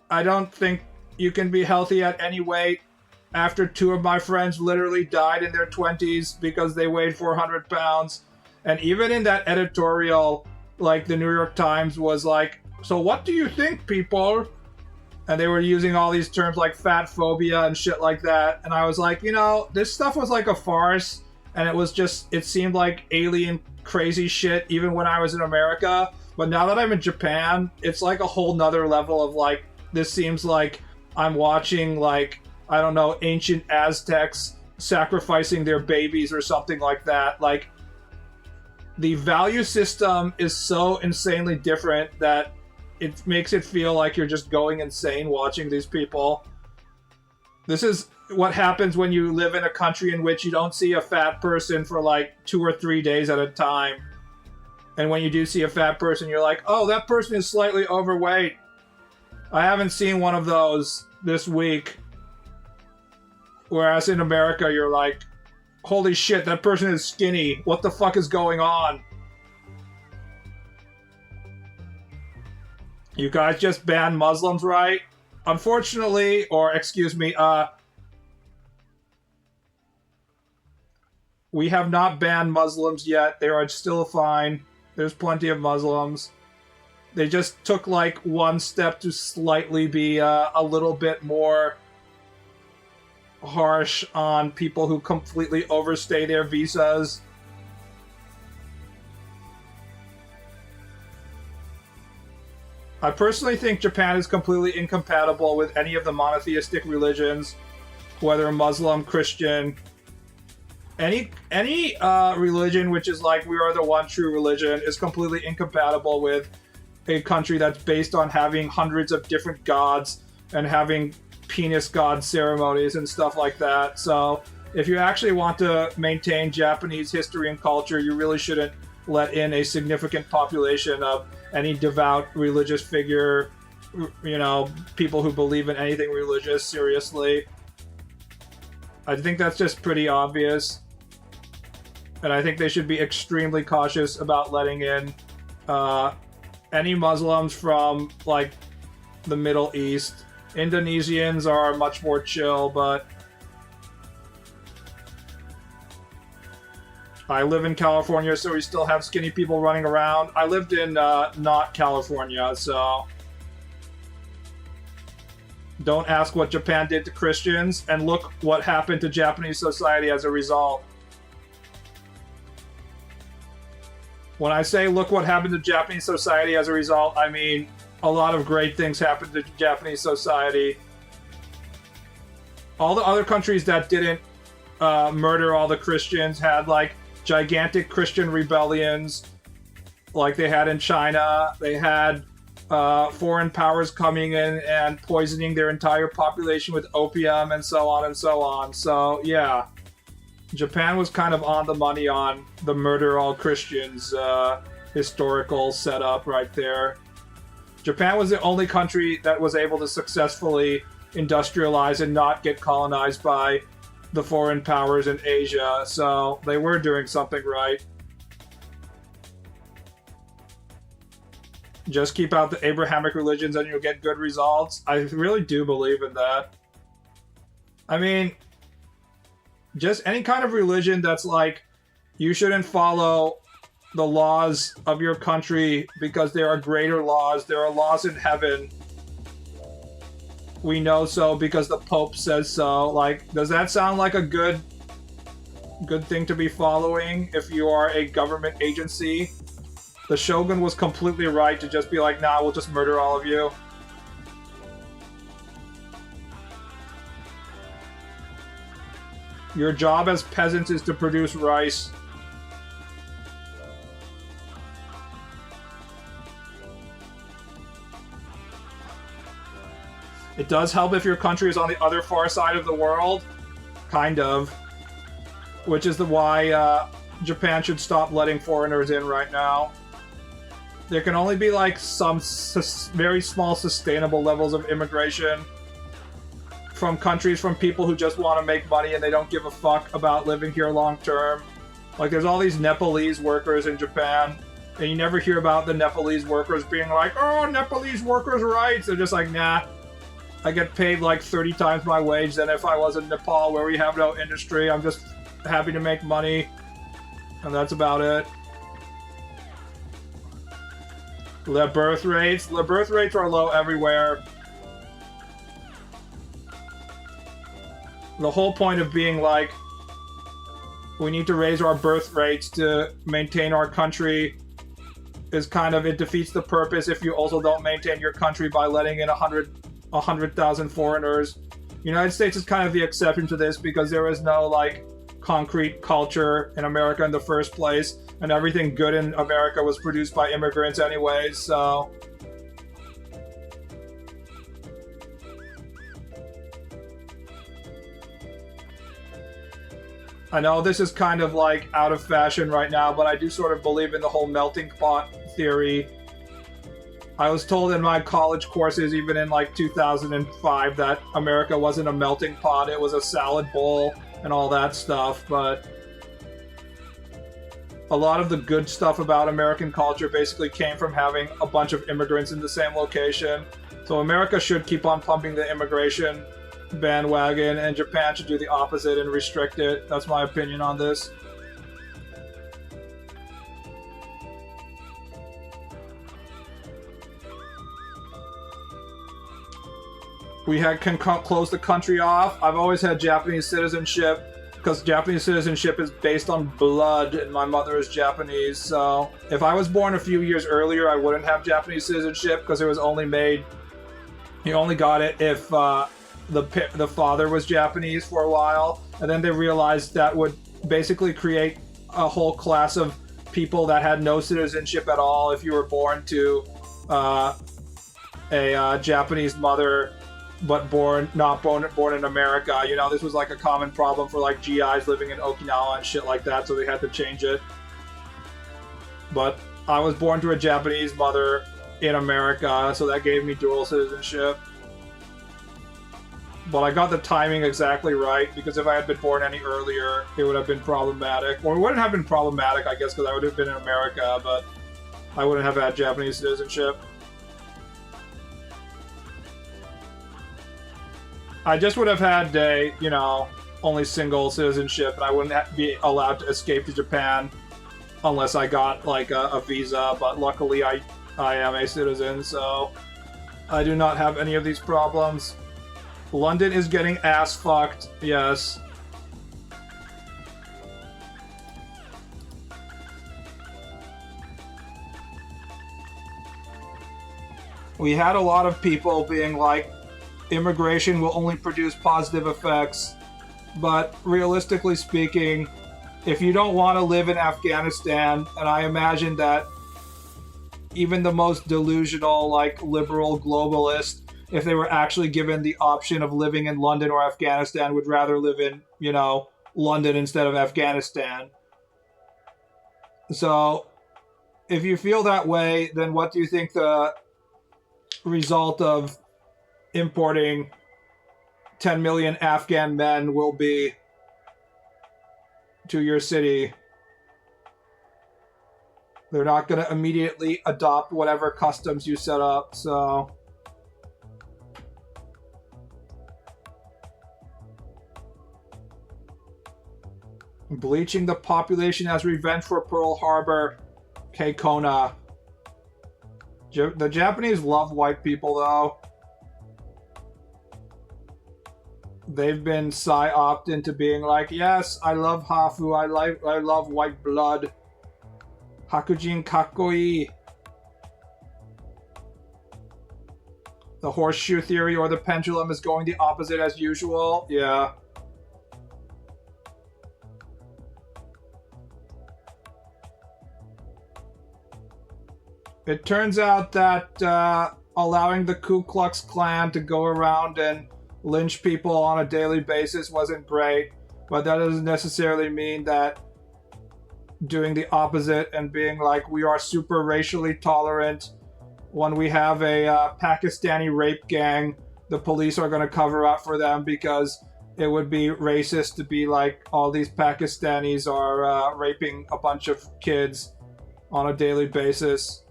I don't think you can be healthy at any weight. After two of my friends literally died in their 20s because they weighed 400 pounds. And even in that editorial, like, the New York Times was like, so what do you think, people? And they were using all these terms like fat phobia and shit like that. And I was like, you know, this stuff was like a farce. And it was just, it seemed like alien crazy shit even when I was in America. But now that I'm in Japan, it's like a whole nother level of like, this seems like I'm watching like, I don't know, ancient Aztecs sacrificing their babies or something like that. Like, the value system is so insanely different that it makes it feel like you're just going insane watching these people. This is what happens when you live in a country in which you don't see a fat person for like 2 or 3 days at a time. And when you do see a fat person, you're like, oh, that person is slightly overweight. I haven't seen one of those this week. Whereas in America, you're like, holy shit, that person is skinny. What the fuck is going on? You guys just banned Muslims, right? unfortunately, or excuse me, we have not banned Muslims yet. They are still fine. There's plenty of Muslims. They just took like one step to slightly be a little bit more harsh on people who completely overstay their visas. I personally think Japan is completely incompatible with any of the monotheistic religions, whether Muslim, Christian, any religion which is like we are the one true religion is completely incompatible with a country that's based on having hundreds of different gods and having penis god ceremonies and stuff like that. So if you actually want to maintain Japanese history and culture, you really shouldn't let in a significant population of any devout religious figure, you know, people who believe in anything religious, seriously. I think that's just pretty obvious. And I think they should be extremely cautious about letting in any Muslims from, like, the Middle East. Indonesians are much more chill, but I live in California, so we still have skinny people running around. I lived in not California, so don't ask what Japan did to Christians, and look what happened to Japanese society as a result. When I say look what happened to Japanese society as a result, I mean a lot of great things happened to Japanese society. All the other countries that didn't murder all the Christians had like gigantic Christian rebellions, like they had in China. They had foreign powers coming in and poisoning their entire population with opium and so on and so on. So yeah, Japan was kind of on the money on the murder all Christians historical setup right there. Japan was the only country that was able to successfully industrialize and not get colonized by the foreign powers in Asia, so they were doing something right. Just keep out the Abrahamic religions and you'll get good results. I really do believe in that. I mean, just any kind of religion that's like, you shouldn't follow the laws of your country because there are greater laws. There are laws in heaven. We know so because the Pope says so. Like, does that sound like a good thing to be following if you are a government agency? The Shogun was completely right to just be like, nah, we'll just murder all of you. Your job as peasants is to produce rice. It does help if your country is on the other far side of the world. Kind of. Which is why Japan should stop letting foreigners in right now. There can only be like some very small sustainable levels of immigration from countries, from people who just want to make money and they don't give a fuck about living here long term. Like, there's all these Nepalese workers in Japan, and you never hear about the Nepalese workers being like, oh, Nepalese workers' rights. They're just like, nah, I get paid like 30 times my wage than if I was in Nepal where we have no industry. I'm just happy to make money, and that's about it. The birth rates are low everywhere. The whole point of being like, we need to raise our birth rates to maintain our country is kind of, it defeats the purpose if you also don't maintain your country by letting in 100,000 foreigners. United States is kind of the exception to this because there is no like concrete culture in America in the first place, and everything good in America was produced by immigrants anyways, so I know this is kind of like out of fashion right now, but I do sort of believe in the whole melting pot theory. I was told in my college courses, even in like 2005, that America wasn't a melting pot, it was a salad bowl and all that stuff, but a lot of the good stuff about American culture basically came from having a bunch of immigrants in the same location. So America should keep on pumping the immigration bandwagon, and Japan should do the opposite and restrict it. That's my opinion on this. We can close the country off. I've always had Japanese citizenship because Japanese citizenship is based on blood, and my mother is Japanese. So if I was born a few years earlier, I wouldn't have Japanese citizenship because it was only made. You only got it if the father was Japanese for a while, and then they realized that would basically create a whole class of people that had no citizenship at all if you were born to a Japanese mother but not born in America. You know, this was like a common problem for like GIs living in Okinawa and shit like that, so they had to change it. But I was born to a Japanese mother in America, so that gave me dual citizenship. But I got the timing exactly right, because if I had been born any earlier, it would have been problematic. Or it wouldn't have been problematic, I guess, because I would have been in America, but I wouldn't have had Japanese citizenship. I just would have had you know, only single citizenship, and I wouldn't be allowed to escape to Japan unless I got, like, a visa. But luckily, I am a citizen, so I do not have any of these problems. London is getting ass fucked, yes. We had a lot of people being like, immigration will only produce positive effects, but realistically speaking, if you don't want to live in Afghanistan, and I imagine that even the most delusional, like, liberal globalist, if they were actually given the option of living in London or Afghanistan, would rather live in, you know, London instead of Afghanistan. So, if you feel that way, then what do you think the result of importing 10 million Afghan men will be to your city? They're not going to immediately adopt whatever customs you set up, so... Bleaching the population as revenge for Pearl Harbor. Keikona. The Japanese love white people, though. They've been psyoped into being like, yes, I love Hafu, I love white blood. Hakujin kakkoi. The horseshoe theory or the pendulum is going the opposite as usual. Yeah. It turns out that allowing the Ku Klux Klan to go around and lynch people on a daily basis wasn't great, but that doesn't necessarily mean that doing the opposite and being like, we are super racially tolerant. When we have a Pakistani rape gang, the police are going to cover up for them because it would be racist to be like, all these Pakistanis are raping a bunch of kids on a daily basis.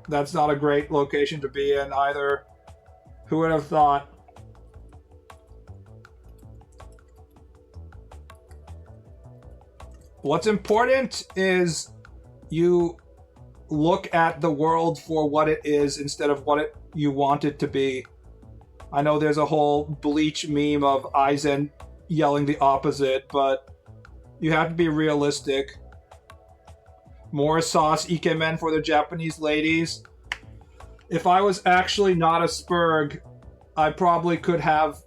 That's not a great location to be in either. Who would have thought? What's important is you look at the world for what it is instead of what you want it to be. I know there's a whole Bleach meme of Aizen yelling the opposite, but you have to be realistic. More sauce ikemen for the Japanese ladies. If I was actually not a spurg, I probably could have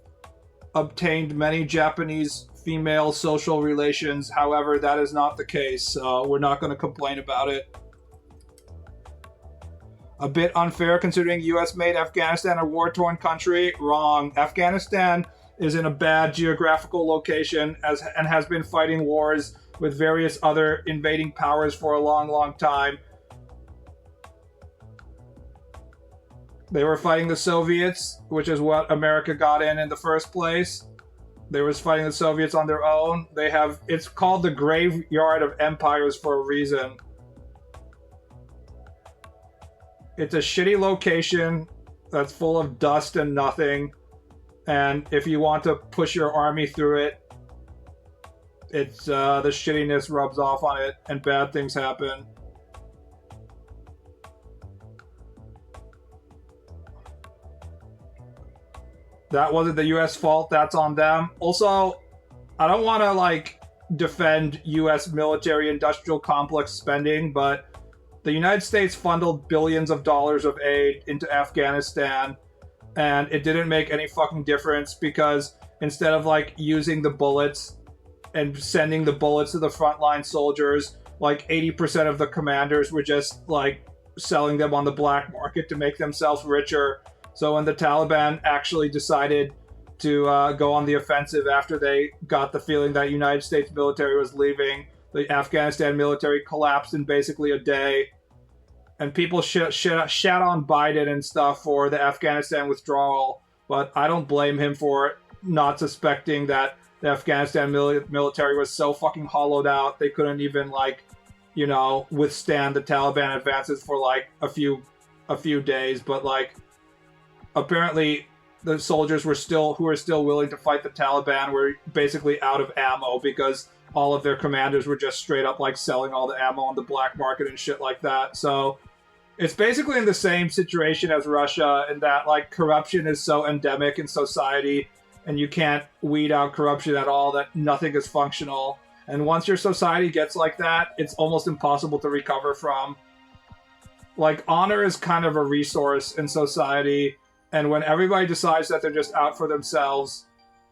obtained many Japanese female social relations. However, that is not the case, so we're not going to complain about it. A bit unfair considering US made Afghanistan a war-torn country. Wrong. Afghanistan is in a bad geographical location and has been fighting wars with various other invading powers for a long, long time. They were fighting the Soviets, which is what America got in the first place. They were fighting the Soviets on their own. It's called the graveyard of empires for a reason. It's a shitty location. that's full of dust and nothing. And if you want to push your army through it, it's the shittiness rubs off on it and bad things happen. That wasn't the US fault, that's on them. Also, I don't want to like defend US military industrial complex spending, but the United States funneled billions of dollars of aid into Afghanistan, and it didn't make any fucking difference because instead of like using the bullets and sending the bullets to the frontline soldiers, like 80% of the commanders were just like selling them on the black market to make themselves richer. So when the Taliban actually decided to go on the offensive after they got the feeling that United States military was leaving, the Afghanistan military collapsed in basically a day. And people shat on Biden and stuff for the Afghanistan withdrawal, but I don't blame him for not suspecting that the Afghanistan military was so fucking hollowed out they couldn't even like, you know, withstand the Taliban advances for like a few days. But like, apparently the soldiers were still willing to fight the Taliban were basically out of ammo because all of their commanders were just straight up like selling all the ammo on the black market and shit like that. So it's basically in the same situation as Russia in that like corruption is so endemic in society and you can't weed out corruption at all that nothing is functional. And once your society gets like that, it's almost impossible to recover from. Like, honor is kind of a resource in society, and when everybody decides that they're just out for themselves,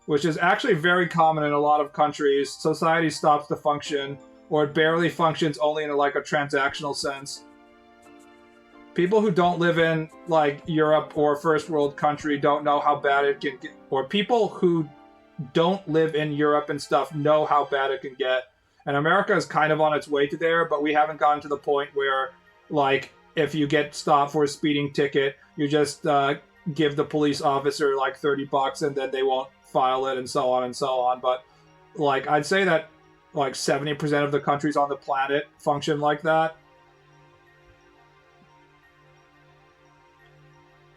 which is actually very common in a lot of countries, society stops to function, or it barely functions only in like a transactional sense. People who don't live in like Europe or a first world country don't know how bad it can get, or people who don't live in Europe and stuff know how bad it can get. And America is kind of on its way to there, but we haven't gotten to the point where like if you get stopped for a speeding ticket, you just give the police officer like $30 and then they won't file it and so on and so on. But like I'd say that like 70% of the countries on the planet function like that.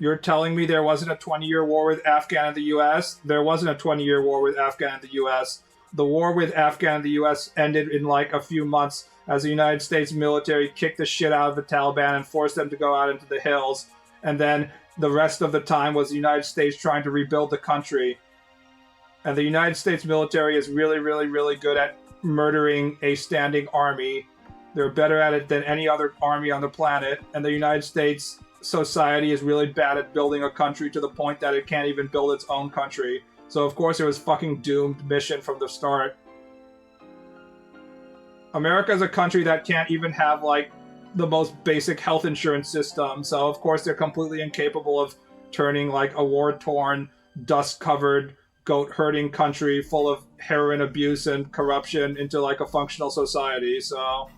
You're telling me there wasn't a 20-year war with Afghan and the US? There wasn't a 20-year war with Afghan and the US. The war with Afghan and the US ended in like a few months as the United States military kicked the shit out of the Taliban and forced them to go out into the hills. And then the rest of the time was the United States trying to rebuild the country. And the United States military is really, really, really good at murdering a standing army. They're better at it than any other army on the planet. And the United States society is really bad at building a country to the point that it can't even build its own country. So of course it was fucking doomed mission from the start. America is a country that can't even have like the most basic health insurance system. So of course they're completely incapable of turning like a war-torn, dust-covered, goat-herding country full of heroin abuse and corruption into like a functional society. So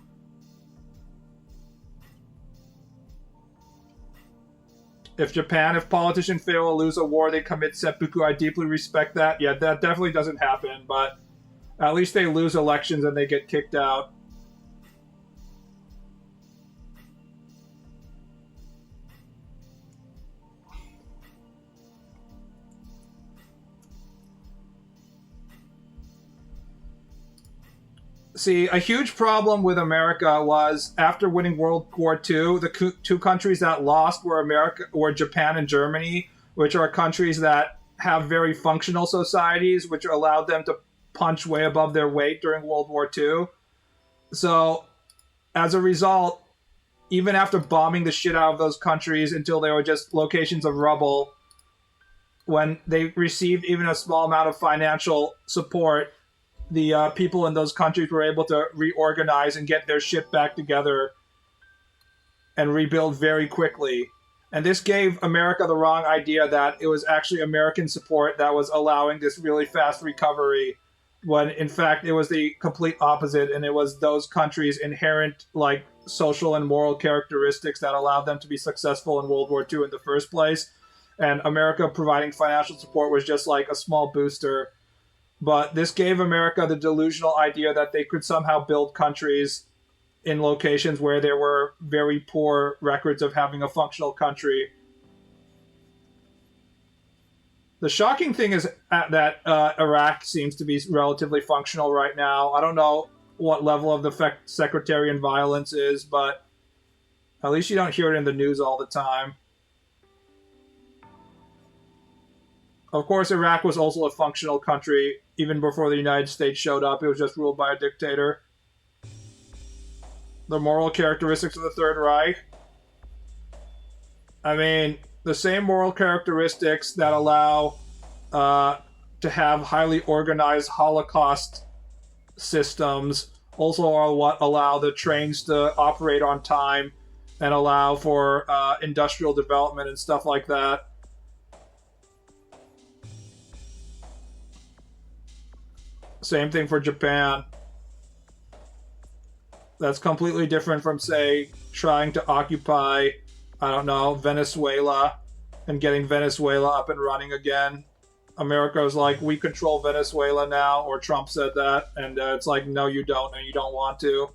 if politicians fail to lose a war, they commit seppuku. I deeply respect that. Yeah, that definitely doesn't happen, but at least they lose elections and they get kicked out. See, a huge problem with America was after winning World War II, the two countries that lost were Japan and Germany, which are countries that have very functional societies, which allowed them to punch way above their weight during World War II. So, as a result, even after bombing the shit out of those countries until they were just locations of rubble, when they received even a small amount of financial support, the people in those countries were able to reorganize and get their shit back together and rebuild very quickly. And this gave America the wrong idea that it was actually American support that was allowing this really fast recovery, when in fact it was the complete opposite, and it was those countries' inherent like social and moral characteristics that allowed them to be successful in World War II in the first place. And America providing financial support was just like a small booster. But this gave America the delusional idea that they could somehow build countries in locations where there were very poor records of having a functional country. The shocking thing is that Iraq seems to be relatively functional right now. I don't know what level of the sectarian violence is, but at least you don't hear it in the news all the time. Of course, Iraq was also a functional country even before the United States showed up. It was just ruled by a dictator. The moral characteristics of the Third Reich. I mean, the same moral characteristics that allow to have highly organized Holocaust systems also are what allow the trains to operate on time and allow for industrial development and stuff like that. Same thing for Japan. That's completely different from, say, trying to occupy, I don't know, Venezuela and getting Venezuela up and running again. America's like, we control Venezuela now, or Trump said that, and it's like, no, you don't, and you don't want to.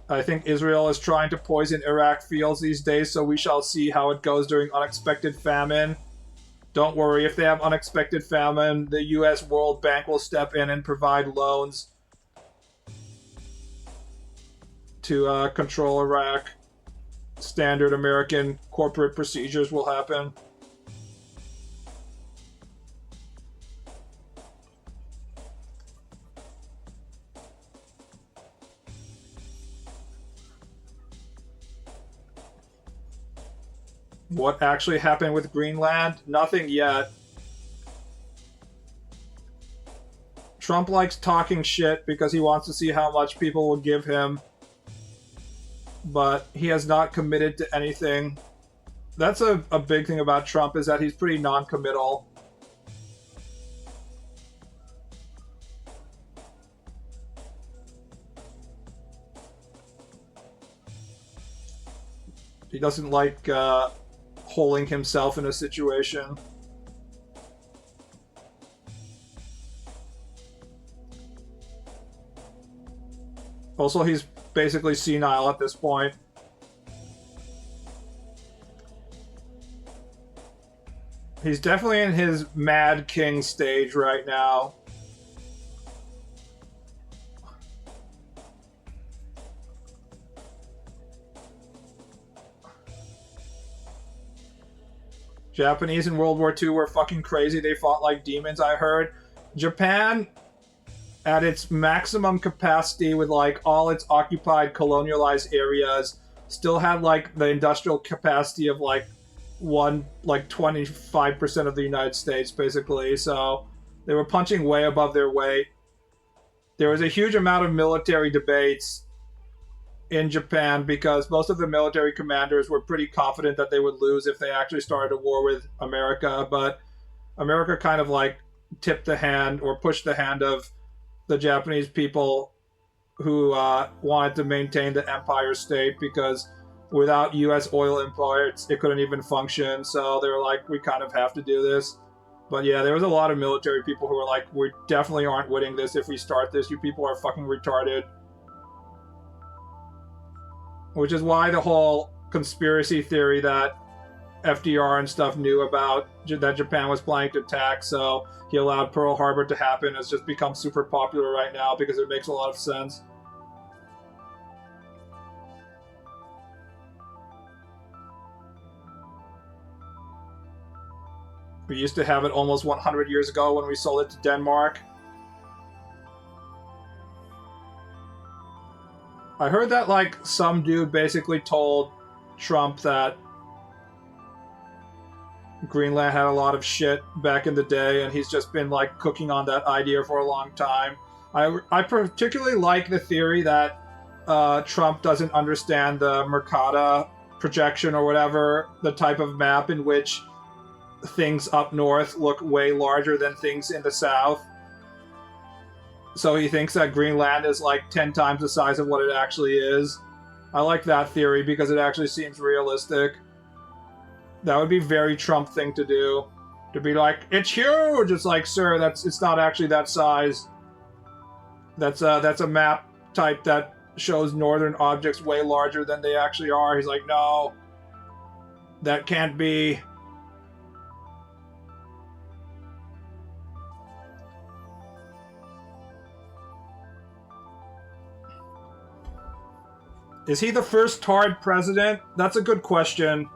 I think Israel is trying to poison Iraq fields these days, so we shall see how it goes during unexpected famine. Don't worry, if they have unexpected famine, the U.S. World Bank will step in and provide loans to control Iraq. Standard American corporate procedures will happen. What actually happened with Greenland? Nothing yet. Trump likes talking shit because he wants to see how much people will give him. But he has not committed to anything. That's a big thing about Trump, is that he's pretty non-committal. He doesn't like holding himself in a situation. Also, he's basically senile at this point. He's definitely in his Mad King stage right now. Japanese in World War II were fucking crazy. They fought like demons, I heard. Japan, at its maximum capacity with like all its occupied colonialized areas, still had like the industrial capacity of like 25% of the United States, basically. So they were punching way above their weight. There was a huge amount of military debates in Japan because most of the military commanders were pretty confident that they would lose if they actually started a war with America, but America kind of like tipped the hand or pushed the hand of the Japanese people who wanted to maintain the empire state, because without US oil imports it couldn't even function. So they were like, we kind of have to do this. But yeah, there was a lot of military people who were like, we definitely aren't winning this if we start this. You people are fucking retarded. Which is why the whole conspiracy theory that FDR and stuff knew about that Japan was planning to attack, so he allowed Pearl Harbor to happen, has just become super popular right now because it makes a lot of sense. We used to have it almost 100 years ago when we sold it to Denmark. I heard that, like, some dude basically told Trump that Greenland had a lot of shit back in the day, and he's just been, like, cooking on that idea for a long time. I particularly like the theory that Trump doesn't understand the Mercator projection or whatever, the type of map in which things up north look way larger than things in the south. So he thinks that Greenland is like 10 times the size of what it actually is. I like that theory because it actually seems realistic. That would be a very Trump thing to do. To be like, it's huge! It's like, sir, it's not actually that size. That's a map type that shows northern objects way larger than they actually are. He's like, no, that can't be. Is he the first Tard president? That's a good question.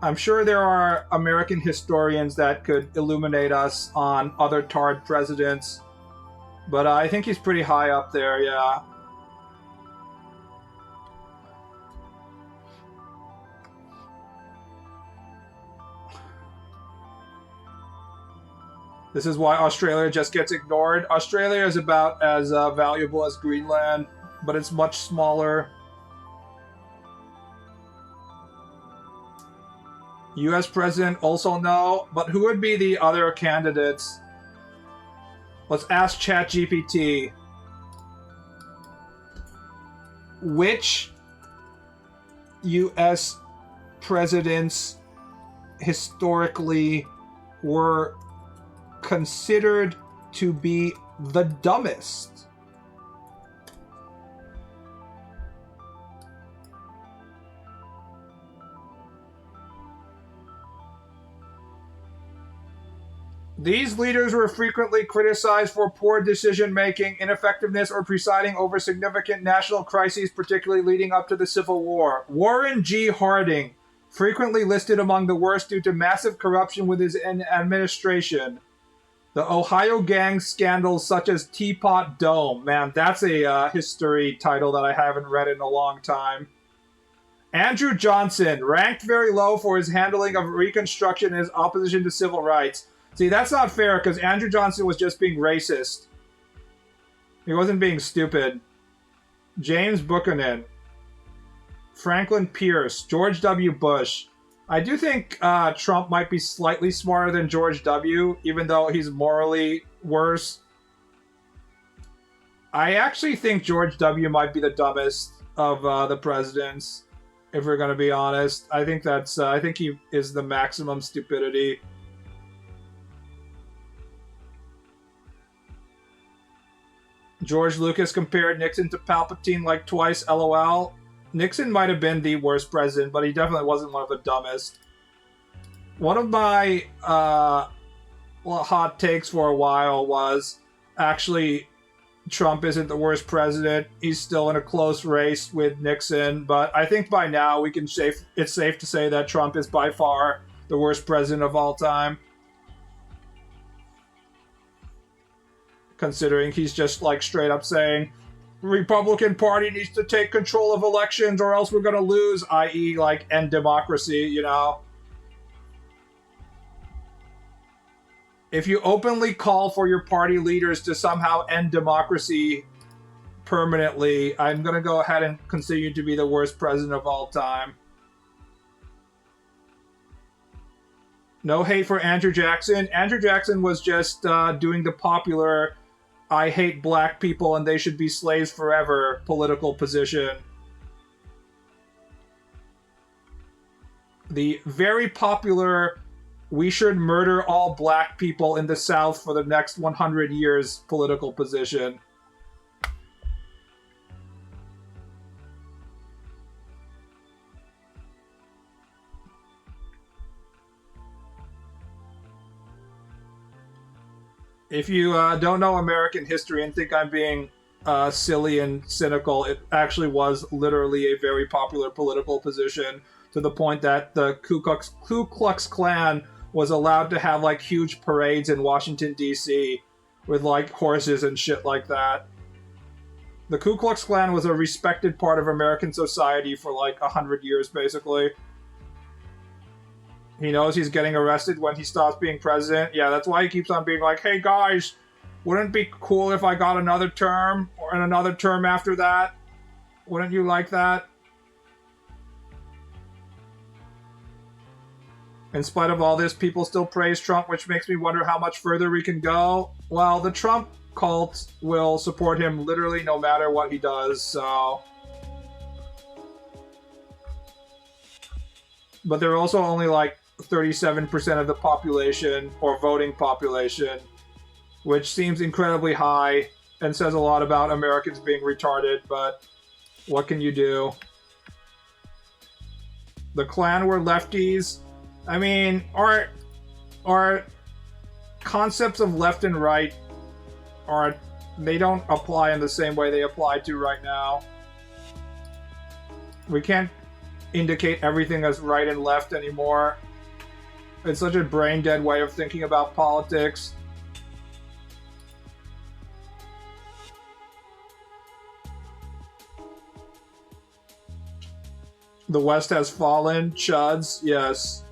I'm sure there are American historians that could illuminate us on other Tard presidents, but I think he's pretty high up there, yeah. This is why Australia just gets ignored. Australia is about as valuable as Greenland, but it's much smaller. US president, also no. But who would be the other candidates? Let's ask ChatGPT. Which US presidents historically were considered to be the dumbest? These leaders were frequently criticized for poor decision-making, ineffectiveness, or presiding over significant national crises, particularly leading up to the Civil War. Warren G. Harding, frequently listed among the worst due to massive corruption with his administration. The Ohio gang scandals such as Teapot Dome. Man, that's a history title that I haven't read in a long time. Andrew Johnson, ranked very low for his handling of Reconstruction and his opposition to civil rights. See, that's not fair, because Andrew Johnson was just being racist. He wasn't being stupid. James Buchanan. Franklin Pierce. George W. Bush. I do think Trump might be slightly smarter than George W., even though he's morally worse. I actually think George W. might be the dumbest of the presidents, if we're going to be honest. I think that's. I think he is the maximum stupidity. George Lucas compared Nixon to Palpatine like twice, LOL. Nixon might have been the worst president, but he definitely wasn't one of the dumbest. One of my hot takes for a while was actually Trump isn't the worst president. He's still in a close race with Nixon, but I think by now it's safe to say that Trump is by far the worst president of all time. Considering he's just like straight up saying, Republican Party needs to take control of elections or else we're going to lose, i.e. like end democracy, you know. If you openly call for your party leaders to somehow end democracy permanently, I'm going to go ahead and consider you to be the worst president of all time. No hate for Andrew Jackson. Andrew Jackson was just doing the popular I hate black people and they should be slaves forever political position. The very popular we should murder all black people in the South for the next 100 years political position. If you don't know American history and think I'm being silly and cynical, it actually was literally a very popular political position to the point that the Ku Klux Klan was allowed to have like huge parades in Washington, D.C. with like horses and shit like that. The Ku Klux Klan was a respected part of American society for like 100 years, basically. He knows he's getting arrested when he stops being president. Yeah, that's why he keeps on being like, hey guys, wouldn't it be cool if I got another term or another term after that? Wouldn't you like that? In spite of all this, people still praise Trump, which makes me wonder how much further we can go. Well, the Trump cult will support him literally no matter what he does, so... But there are also only like 37% of the population or voting population, which seems incredibly high and says a lot about Americans being retarded, but what can you do? The Klan were lefties. I mean, our concepts of left and right they don't apply in the same way they apply to right now. We can't indicate everything as right and left anymore. It's such a brain-dead way of thinking about politics. The West has fallen. Chuds, yes.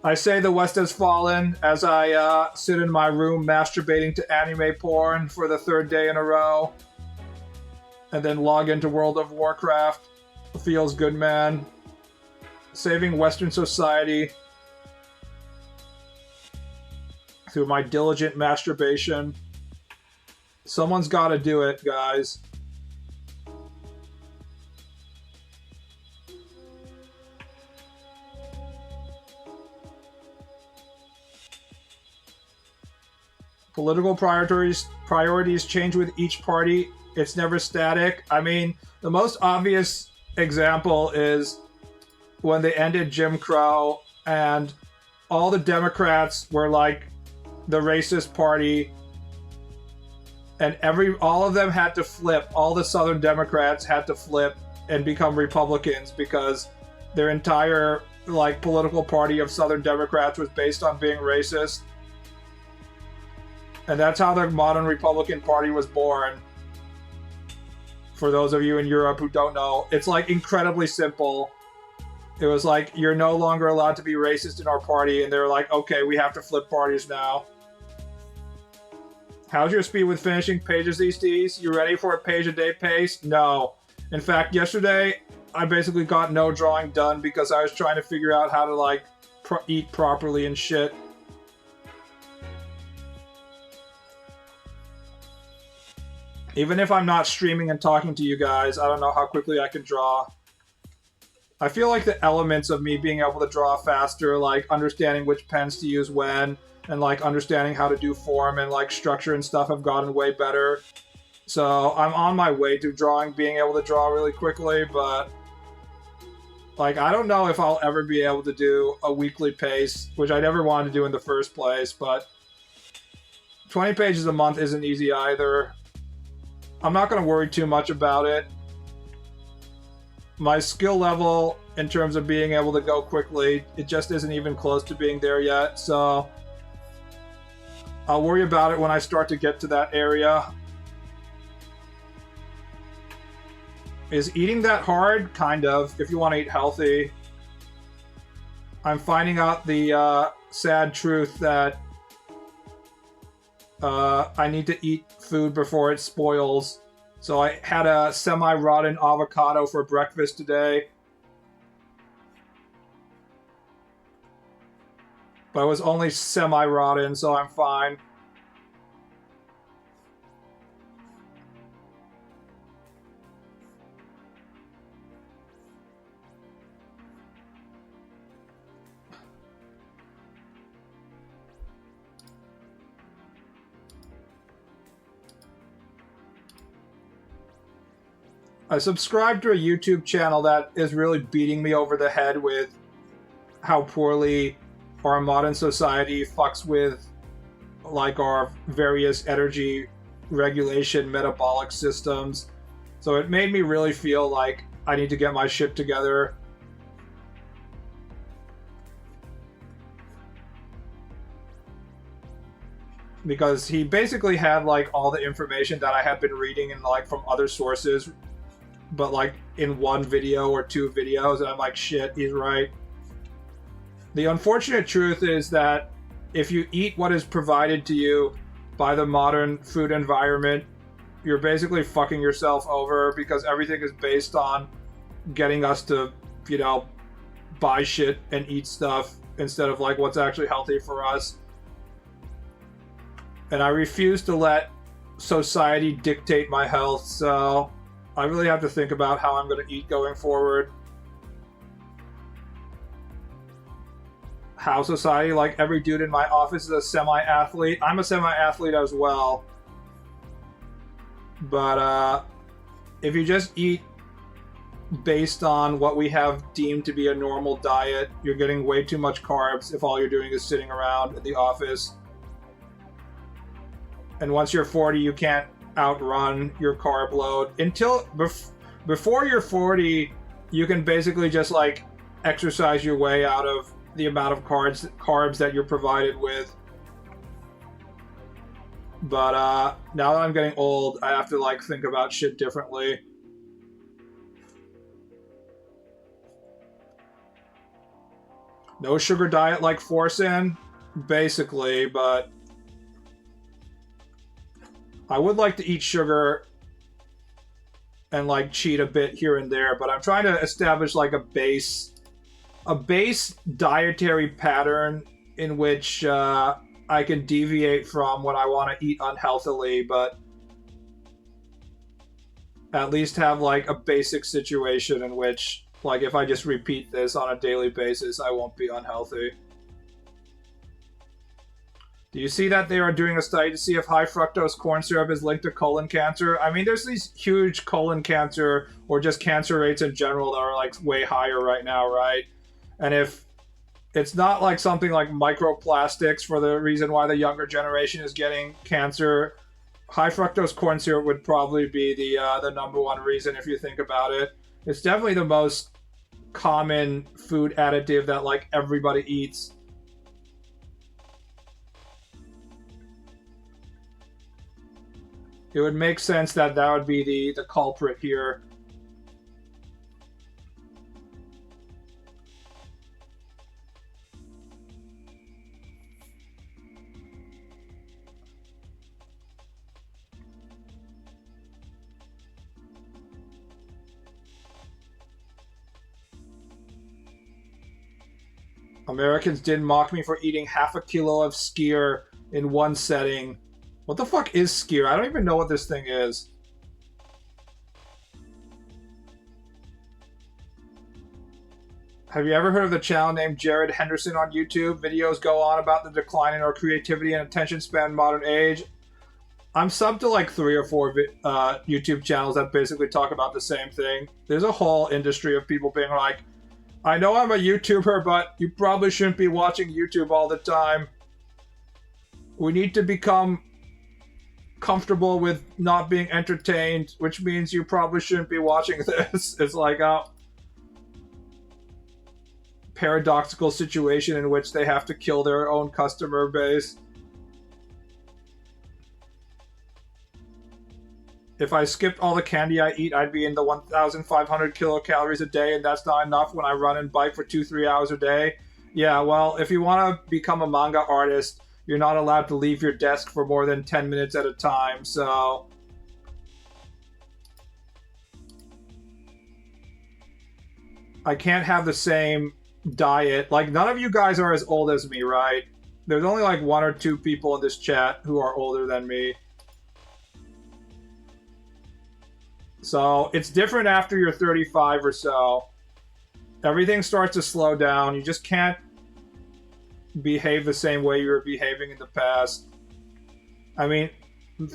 I say the West has fallen as I sit in my room masturbating to anime porn for the 3rd day in a row. And then log into World of Warcraft. Feels good, man. Saving Western society through my diligent masturbation. Someone's gotta do it, guys. Political priorities change with each party. It's never static. I mean, the most obvious example is when they ended Jim Crow and all the Democrats were like the racist party, and all of them had to flip. All the Southern Democrats had to flip and become Republicans because their entire like political party of Southern Democrats was based on being racist. And that's how the modern Republican Party was born. For those of you in Europe who don't know, it's like incredibly simple. It was like, you're no longer allowed to be racist in our party, and they're like, okay, we have to flip parties now. How's your speed with finishing pages these days? You ready for a page-a-day pace? No. In fact, yesterday, I basically got no drawing done because I was trying to figure out how to, like, eat properly and shit. Even if I'm not streaming and talking to you guys, I don't know how quickly I can draw. I feel like the elements of me being able to draw faster, like understanding which pens to use when, and like understanding how to do form and like structure and stuff have gotten way better. So I'm on my way to being able to draw really quickly, but like I don't know if I'll ever be able to do a weekly pace, which I never wanted to do in the first place, but 20 pages a month isn't easy either. I'm not going to worry too much about it. My skill level in terms of being able to go quickly, it just isn't even close to being there yet, so I'll worry about it when I start to get to that area. Is eating that hard? Kind of, if you want to eat healthy. I'm finding out the sad truth that I need to eat food before it spoils. So I had a semi-rotten avocado for breakfast today. But it was only semi-rotten, so I'm fine. I subscribe to a YouTube channel that is really beating me over the head with how poorly our modern society fucks with like our various energy regulation metabolic systems. So it made me really feel like I need to get my shit together. Because he basically had like all the information that I had been reading and like from other sources, but like in one video or two videos, and I'm like, shit, he's right. The unfortunate truth is that if you eat what is provided to you by the modern food environment, you're basically fucking yourself over because everything is based on getting us to, you know, buy shit and eat stuff instead of like what's actually healthy for us. And I refuse to let society dictate my health, so I really have to think about how I'm going to eat going forward. how society, like every dude in my office is a semi-athlete. I'm a semi-athlete as well. But if you just eat based on what we have deemed to be a normal diet, you're getting way too much carbs if all you're doing is sitting around in the office. And once you're 40, you can't outrun your carb load. Before you're 40, you can basically just like exercise your way out of the amount of carbs that you're provided with. But now that I'm getting old, I have to like think about shit differently. No sugar diet like Forsen, basically, but I would like to eat sugar and like cheat a bit here and there, but I'm trying to establish like a base dietary pattern in which I can deviate from when I want to eat unhealthily, but at least have like a basic situation in which, like, if I just repeat this on a daily basis, I won't be unhealthy. Do you see that they are doing a study to see if high fructose corn syrup is linked to colon cancer? I mean, there's these huge colon cancer or just cancer rates in general that are like way higher right now, right? And if it's not like something like microplastics for the reason why the younger generation is getting cancer, high fructose corn syrup would probably be the number one reason if you think about it. It's definitely the most common food additive that like everybody eats. It would make sense that that would be the culprit here. Americans did mock me for eating half a kilo of skyr in one setting. What the fuck is skyr? I don't even know what this thing is. Have you ever heard of the channel named Jared Henderson on YouTube? Videos go on about the decline in our creativity and attention span in modern age. I'm subbed to like 3 or 4 YouTube channels that basically talk about the same thing. There's a whole industry of people being like, I know I'm a YouTuber, but you probably shouldn't be watching YouTube all the time. We need to become comfortable with not being entertained, which means you probably shouldn't be watching this. It's like a paradoxical situation in which they have to kill their own customer base. If I skipped all the candy I eat, I'd be in the 1,500 kilocalories a day, and that's not enough when I run and bike for 2-3 hours a day. Yeah, well, if you want to become a manga artist, you're not allowed to leave your desk for more than 10 minutes at a time, so... I can't have the same diet. Like, none of you guys are as old as me, right? There's only like 1 or 2 people in this chat who are older than me. So, it's different after you're 35 or so. Everything starts to slow down. You just can't behave the same way you were behaving in the past. I mean,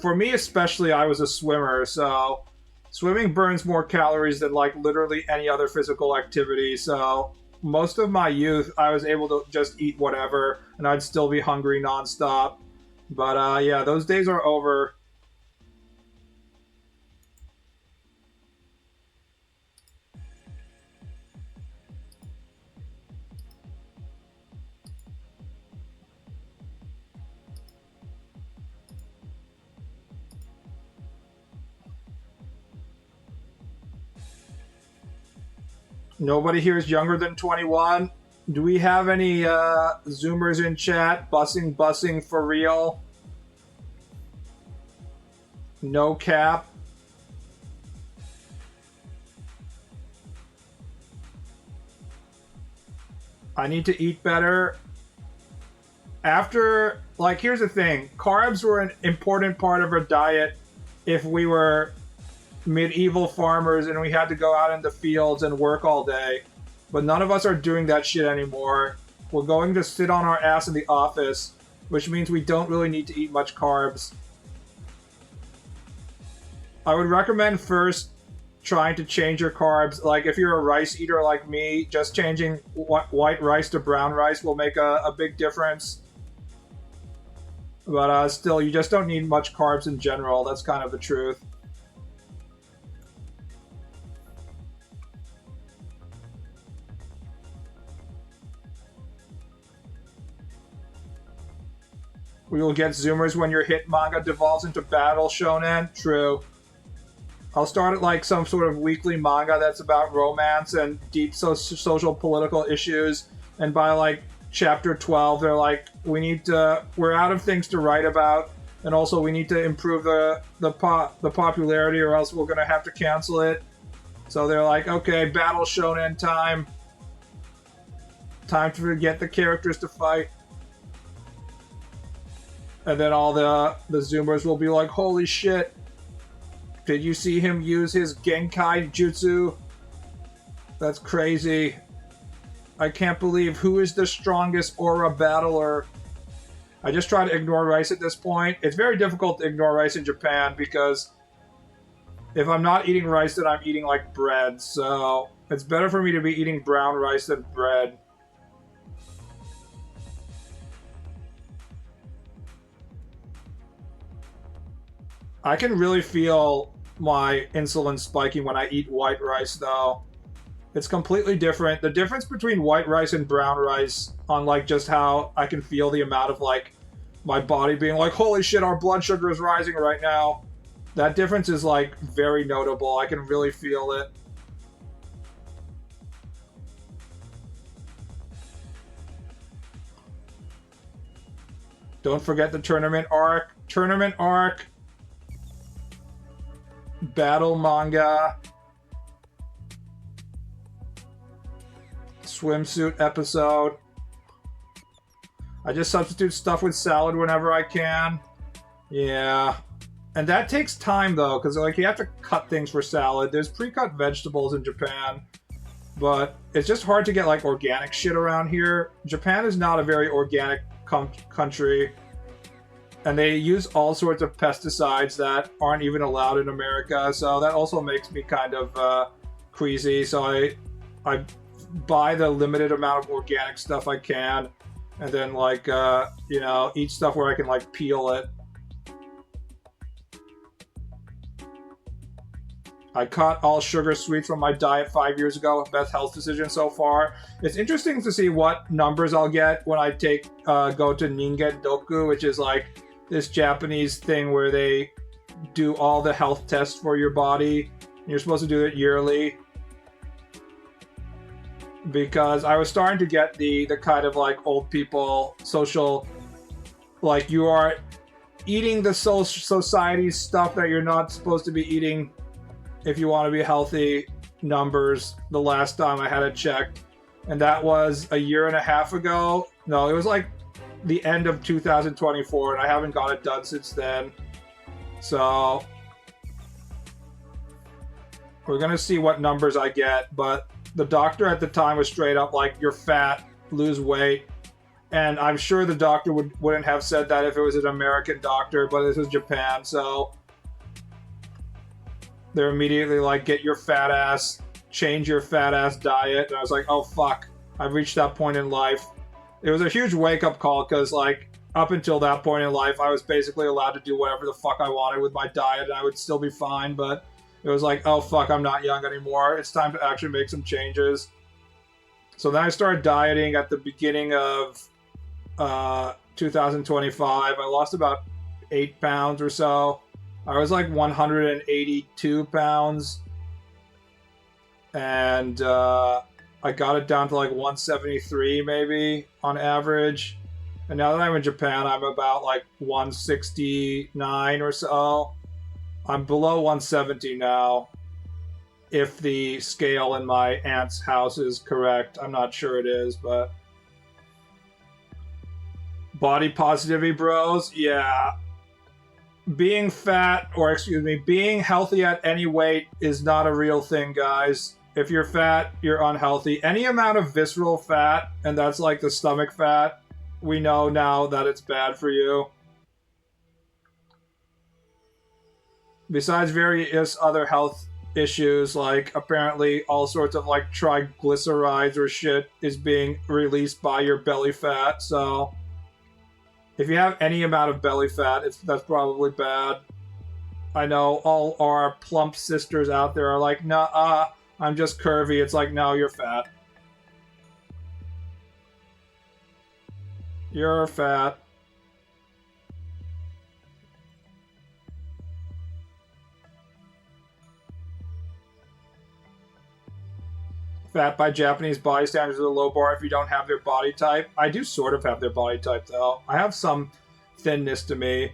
for me especially, I was a swimmer, so swimming burns more calories than like literally any other physical activity. So most of my youth, I was able to just eat whatever, and I'd still be hungry nonstop. But yeah, those days are over. Nobody here is younger than 21. Do we have any Zoomers in chat? Bussing for real? No cap? I need to eat better. After, like, here's the thing. Carbs were an important part of our diet if we were medieval farmers and we had to go out in the fields and work all day, but none of us are doing that shit anymore. We're going to sit on our ass in the office, which means we don't really need to eat much carbs. I would recommend first trying to change your carbs. Like, if you're a rice eater like me, just changing white rice to brown rice will make a big difference. But still, you just don't need much carbs in general. That's kind of the truth. We will get Zoomers when your hit manga devolves into battle shonen. True. I'll start at like some sort of weekly manga that's about romance and deep social political issues. And by like chapter 12, they're like, we're out of things to write about. And also we need to improve the popularity or else we're going to have to cancel it. So they're like, okay, battle shonen time. Time to get the characters to fight. And then all the Zoomers will be like, holy shit. Did you see him use his Genkai Jutsu? That's crazy. I can't believe who is the strongest aura battler. I just try to ignore rice at this point. It's very difficult to ignore rice in Japan because if I'm not eating rice, then I'm eating like bread. So it's better for me to be eating brown rice than bread. I can really feel my insulin spiking when I eat white rice, though. It's completely different. The difference between white rice and brown rice on, like, just how I can feel the amount of, like, my body being like, holy shit, our blood sugar is rising right now. That difference is, like, very notable. I can really feel it. Don't forget the tournament arc. Tournament arc. Battle manga. Swimsuit episode. I just substitute stuff with salad whenever I can. Yeah. And that takes time, though, because, like, you have to cut things for salad. There's pre-cut vegetables in Japan, but it's just hard to get, like, organic shit around here. Japan is not a very organic country. And they use all sorts of pesticides that aren't even allowed in America, so that also makes me kind of queasy. So I buy the limited amount of organic stuff I can, and then like eat stuff where I can like peel it. I cut all sugar sweets from my diet 5 years ago. Best health decision so far. It's interesting to see what numbers I'll get when I go to Ningen Doku, which is like this Japanese thing where they do all the health tests for your body. You're supposed to do it yearly. Because I was starting to get the kind of like old people social, like you are eating the society's stuff that you're not supposed to be eating if you want to be healthy numbers the last time I had it checked. And that was a year and a half ago. No, it was like the end of 2024, and I haven't got it done since then. So we're gonna see what numbers I get, but the doctor at the time was straight up like, you're fat, lose weight. And I'm sure the doctor wouldn't have said that if it was an American doctor, but this was Japan, so they're immediately like, get your fat ass, change your fat ass diet. And I was like, oh fuck, I've reached that point in life. It was a huge wake-up call because, like, up until that point in life, I was basically allowed to do whatever the fuck I wanted with my diet, and I would still be fine, but it was like, oh fuck, I'm not young anymore. It's time to actually make some changes. So then I started dieting at the beginning of 2025. I lost about 8 pounds or so. I was like 182 pounds, and I got it down to like 173 maybe on average. And now that I'm in Japan, I'm about like 169 or so. I'm below 170 now, if the scale in my aunt's house is correct. I'm not sure it is, but body positivity bros, yeah. Being fat, or excuse me, being healthy at any weight is not a real thing, guys. If you're fat, you're unhealthy. Any amount of visceral fat, and that's like the stomach fat, we know now that it's bad for you. Besides various other health issues, like apparently all sorts of like triglycerides or shit is being released by your belly fat. So if you have any amount of belly fat, that's probably bad. I know all our plump sisters out there are like, nah, I'm just curvy. It's like, no, you're fat. You're fat. Fat by Japanese body standards is a low bar if you don't have their body type. I do sort of have their body type, though. I have some thinness to me.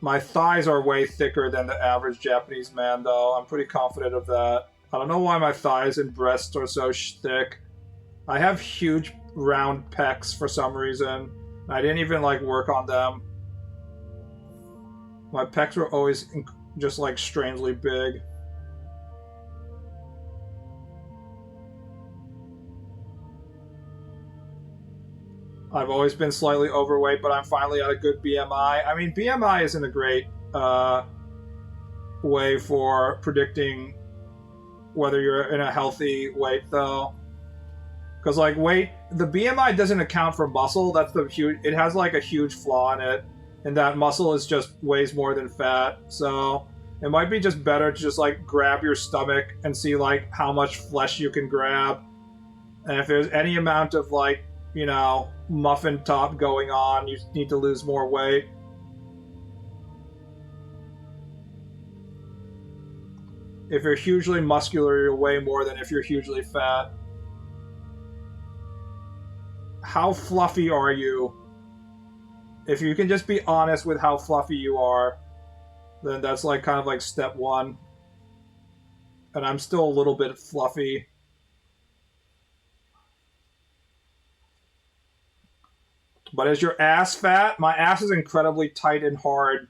My thighs are way thicker than the average Japanese man, though. I'm pretty confident of that. I don't know why my thighs and breasts are so thick. I have huge round pecs for some reason. I didn't even like work on them. My pecs were always just like strangely big. I've always been slightly overweight, but I'm finally at a good BMI. I mean, BMI isn't a great way for predicting whether you're in a healthy weight, though. Because, like, weight, the BMI doesn't account for muscle. That's the huge, it has, like, a huge flaw in it. And that muscle is just weighs more than fat. So it might be just better to just, like, grab your stomach and see, like, how much flesh you can grab. And if there's any amount of, like, you know, muffin top going on, you need to lose more weight. If you're hugely muscular, you'll weigh more than if you're hugely fat. How fluffy are you? If you can just be honest with how fluffy you are, then that's like kind of like step one. And I'm still a little bit fluffy. But is your ass fat? My ass is incredibly tight and hard.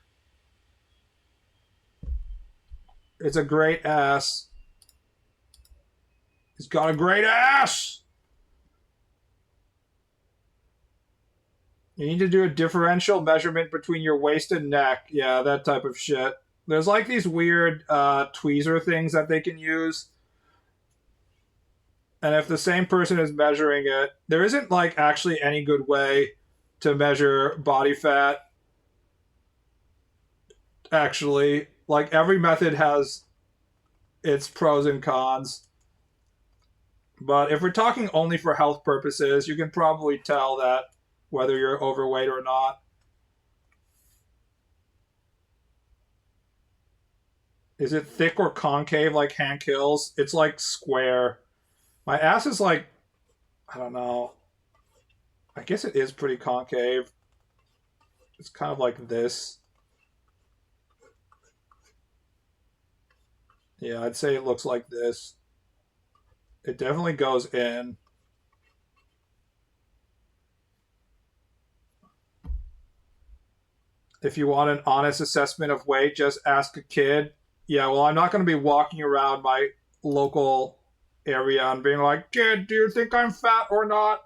It's a great ass. He's got a great ass! You need to do a differential measurement between your waist and neck. Yeah, that type of shit. There's like these weird tweezer things that they can use. And if the same person is measuring it, there isn't like actually any good way to measure body fat. Actually, like every method has its pros and cons. But if we're talking only for health purposes, you can probably tell that whether you're overweight or not. Is it thick or concave like Hank Hill's? It's like square. My ass is like, I don't know. I guess it is pretty concave. It's kind of like this. Yeah, I'd say it looks like this. It definitely goes in. If you want an honest assessment of weight, just ask a kid. Yeah, well, I'm not going to be walking around my local area and being like, kid, do you think I'm fat or not?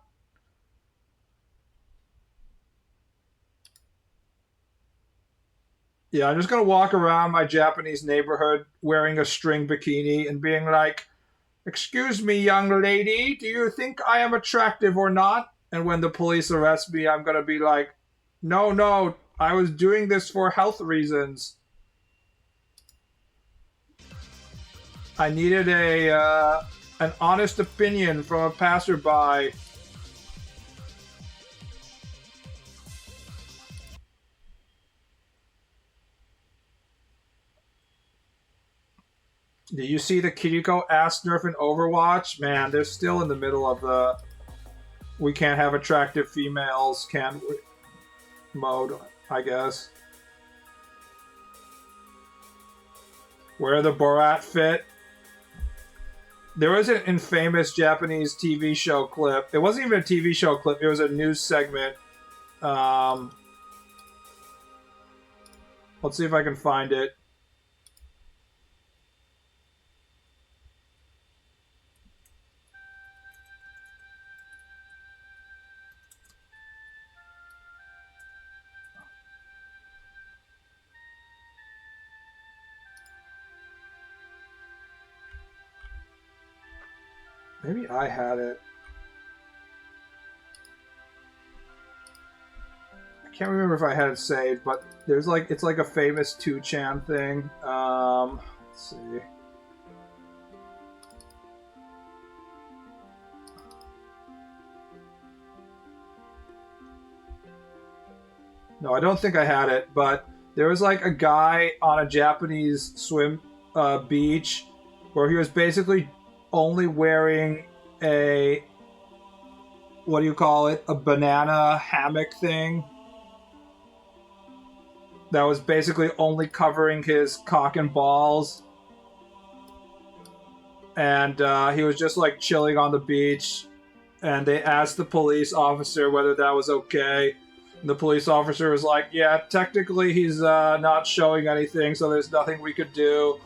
Yeah, I'm just going to walk around my Japanese neighborhood wearing a string bikini and being like, excuse me, young lady, do you think I am attractive or not? And when the police arrest me, I'm going to be like, no, I was doing this for health reasons. I needed an honest opinion from a passerby. Do you see the Kiriko ass nerf in Overwatch? Man, they're still in the middle of the we can't have attractive females can mode, I guess. Wear the Borat fit. There was an infamous Japanese TV show clip. It wasn't even a TV show clip. It was a news segment. Let's see if I can find it. Maybe I had it. I can't remember if I had it saved, but there's like it's like a famous 2chan thing. Let's see. No, I don't think I had it, but there was like a guy on a Japanese swim beach where he was basically only wearing a, what do you call it, a banana hammock thing that was basically only covering his cock and balls. And he was just like chilling on the beach, and they asked the police officer whether that was okay. And the police officer was like, yeah, technically he's not showing anything, so there's nothing we could do.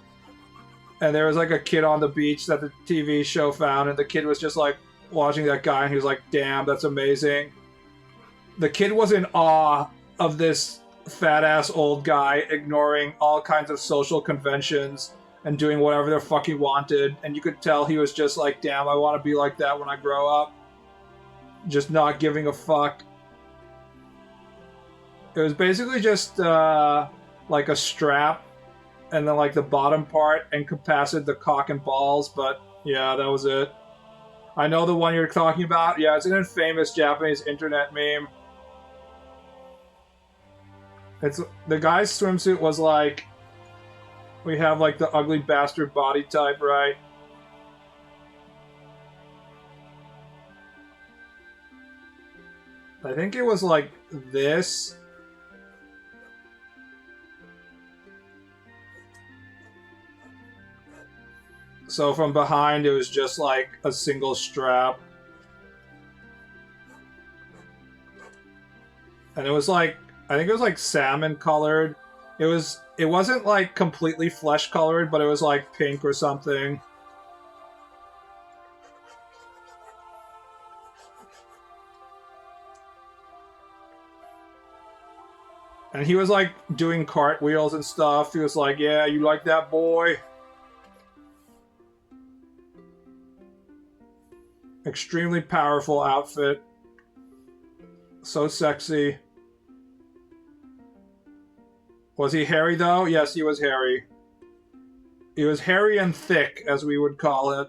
And there was like a kid on the beach that the TV show found, and the kid was just like watching that guy, and he was like, damn, that's amazing. The kid was in awe of this fat ass old guy ignoring all kinds of social conventions and doing whatever the fuck he wanted. And you could tell he was just like, damn, I want to be like that when I grow up. Just not giving a fuck. It was basically just like a strap, and then like the bottom part encompassed the cock and balls, but yeah, that was it. I know the one you're talking about. Yeah, it's an infamous Japanese internet meme. It's the guy's swimsuit was like, we have like the ugly bastard body type, right? I think it was like this. So from behind, it was just like a single strap. And it was like, I think it was like salmon colored. It wasn't like completely flesh colored, but it was like pink or something. And he was like doing cartwheels and stuff. He was like, yeah, you like that, boy? Extremely powerful outfit. So sexy. Was he hairy though? Yes, he was hairy. He was hairy and thick, as we would call it.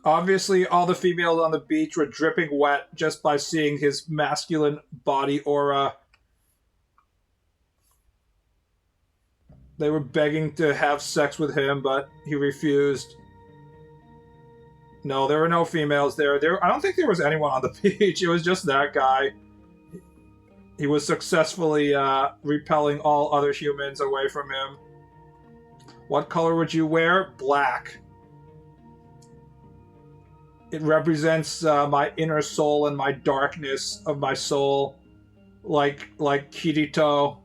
Obviously, all the females on the beach were dripping wet just by seeing his masculine body aura. They were begging to have sex with him, but he refused. No, there were no females there. I don't think there was anyone on the beach. It was just that guy. He was successfully repelling all other humans away from him. What color would you wear? Black. It represents my inner soul and my darkness of my soul, like Kirito.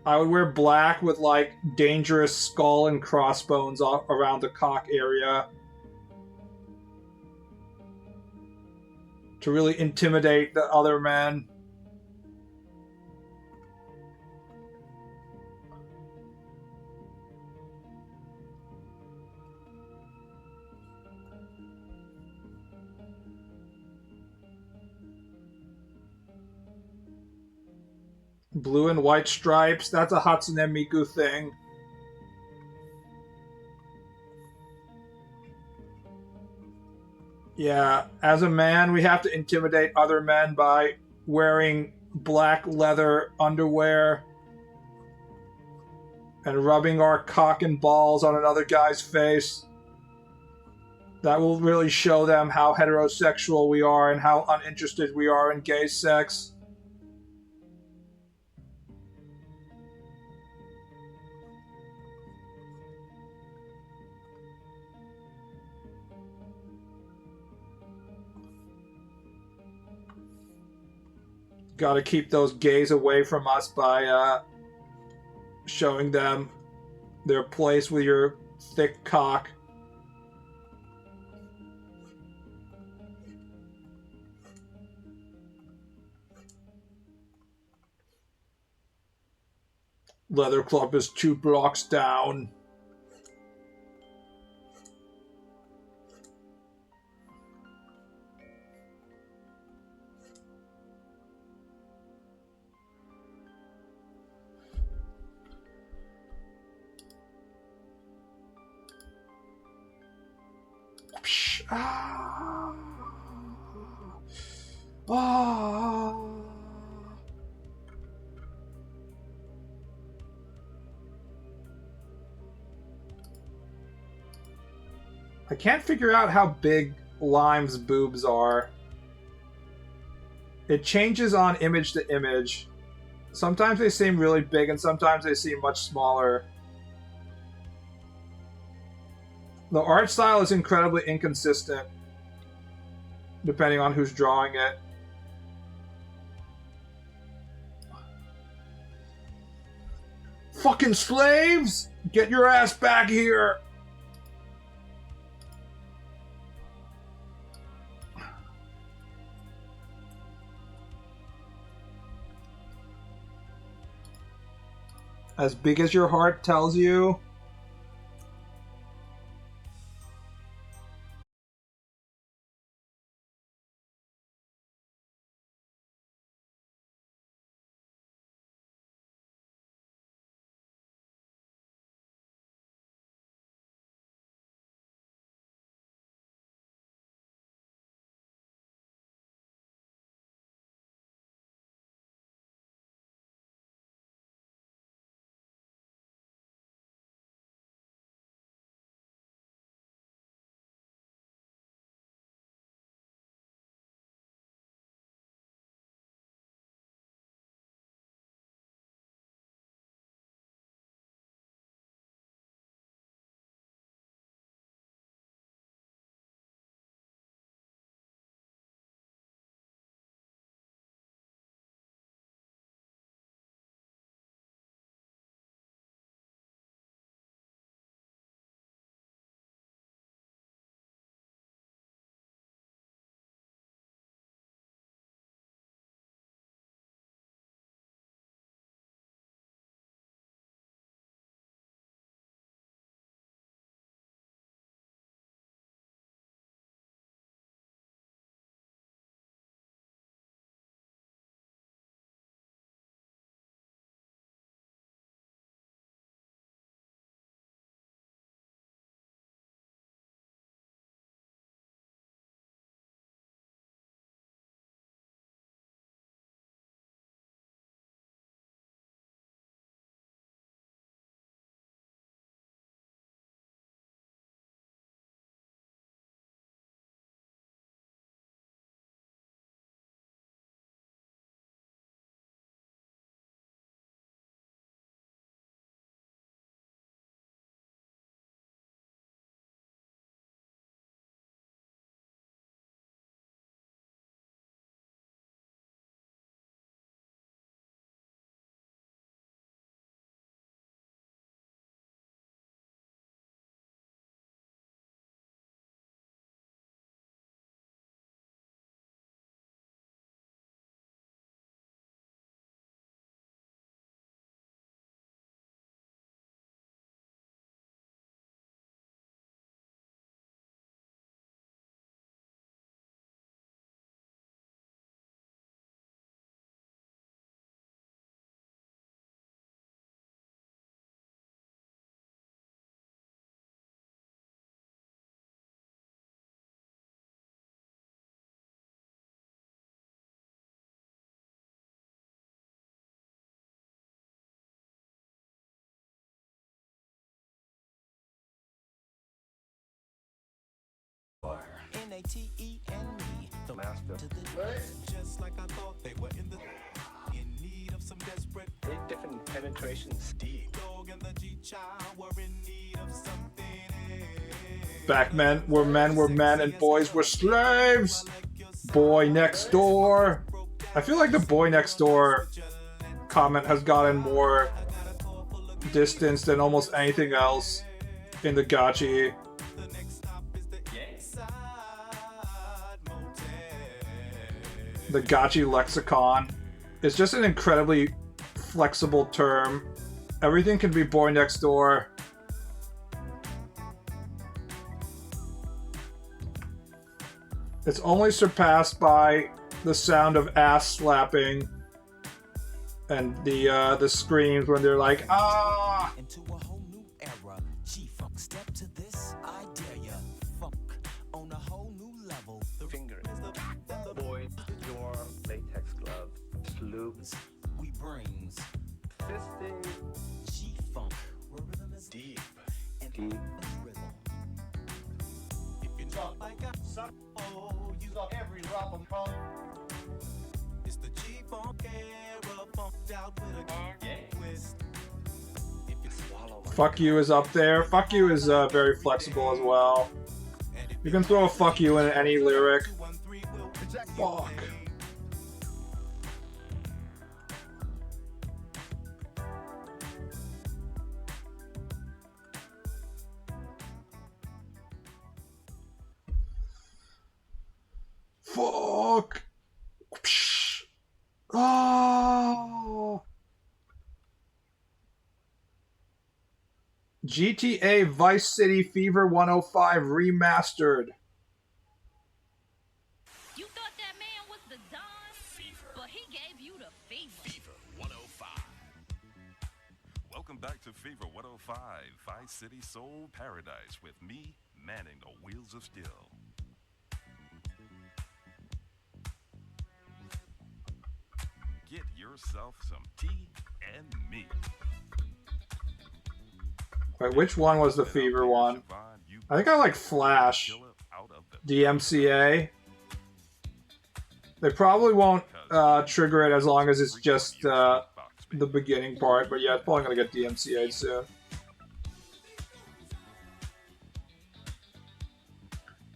I would wear black with like dangerous skull and crossbones around the cock area to really intimidate the other men. Blue and white stripes, that's a Hatsune Miku thing. Yeah, as a man, we have to intimidate other men by wearing black leather underwear and rubbing our cock and balls on another guy's face. That will really show them how heterosexual we are and how uninterested we are in gay sex. Gotta keep those gays away from us by showing them their place with your thick cock. Leather Club is 2 blocks down. Ah. Ah. I can't figure out how big Lime's boobs are. It changes on image to image. Sometimes they seem really big and sometimes they seem much smaller. The art style is incredibly inconsistent, depending on who's drawing it. Fucking slaves! Get your ass back here! As big as your heart tells you. N-A-T-E-N-E, the master to the just like I thought they were in need of some desperate 8 different penetrations deep. Dog and the G-child were in need of something. Back men were men, and boys were slaves. Boy next door. I feel like the boy next door comment has gotten more distance than almost anything else in the gacha. The gacha lexicon is just an incredibly flexible term. Everything can be boy next door. It's only surpassed by the sound of ass slapping and the screams when they're like, ah! Into a whole new era. G-Funk, step to this, I dare ya. Funk on a whole new level. The finger is the boy, your latex glove, loops, we brings fisting. G-Funk, where rhythm is deep and deep rhythm. If you talk like a suck, oh, you saw every drop of funk. It's the G-Funk era, funked out with a twist. If you swallow my Fuck you is up there. Fuck you is very flexible as well. You can throw a fuck you in any lyric. 213 will protect you. Fuck. Fuck. Oh. GTA Vice City Fever 105 remastered. You thought that man was the Don, but he gave you the fever. Fever 105. Welcome back to Fever 105, Vice City Soul Paradise, with me, manning the wheels of steel. Get yourself some tea and me. Wait, which one was the Fever one? I think I like Flash. DMCA. They probably won't trigger it as long as it's just the beginning part, but yeah, it's probably gonna get DMCA'd soon.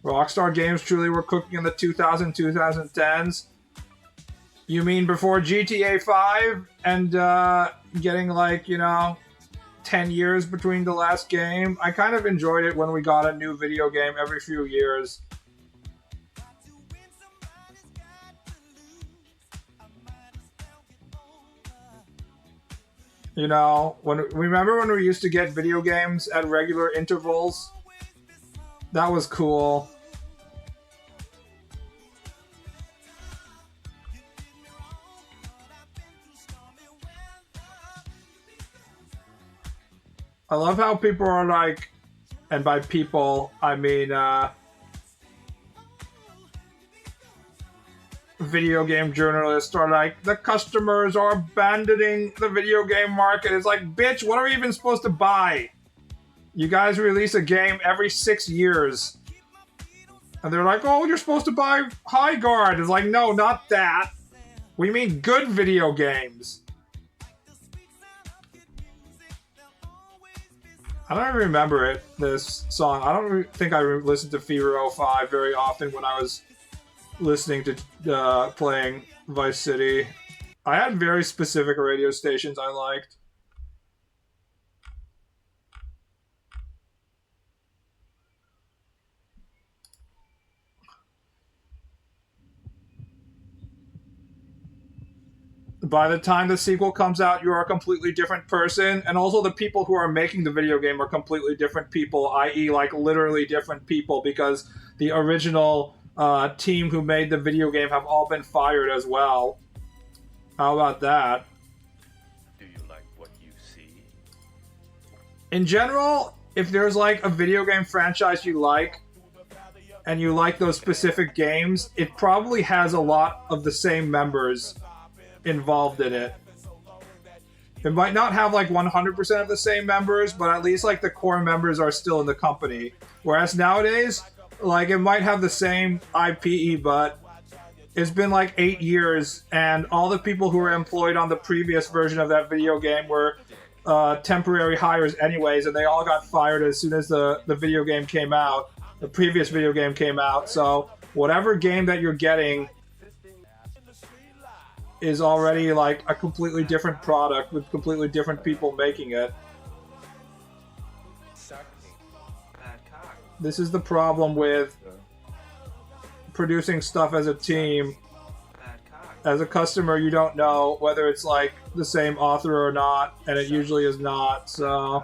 Rockstar Games truly were cooking in the 2010s. You mean before GTA 5 and getting like, you know, 10 years between the last game? I kind of enjoyed it when we got a new video game every few years. You know, remember when we used to get video games at regular intervals? That was cool. I love how people are like, and by people, I mean, video game journalists are like, the customers are abandoning the video game market. It's like, bitch, what are we even supposed to buy? You guys release a game every 6 years. And they're like, oh, you're supposed to buy High Guard. It's like, no, not that. We mean good video games. I don't even remember it, this song. I don't think I listened to Fever 05 very often when I was listening to playing Vice City. I had very specific radio stations I liked. By the time the sequel comes out, you are a completely different person, and also the people who are making the video game are completely different people, i.e. like literally different people, because the original team who made the video game have all been fired as well. How about that? Do you like what you see? In general, if there's like a video game franchise you like, and you like those specific games, it probably has a lot of the same members involved in it. It might not have like 100% of the same members, but at least like the core members are still in the company. Whereas nowadays, like it might have the same IP, but it's been like 8 years, and all the people who were employed on the previous version of that video game were temporary hires anyways, and they all got fired as soon as the video game came out. The previous video game came out, so whatever game that you're getting is already like a completely different product with completely different people making it. This is the problem with producing stuff as a team. As a customer, you don't know whether it's like the same author or not, and it usually is not, so...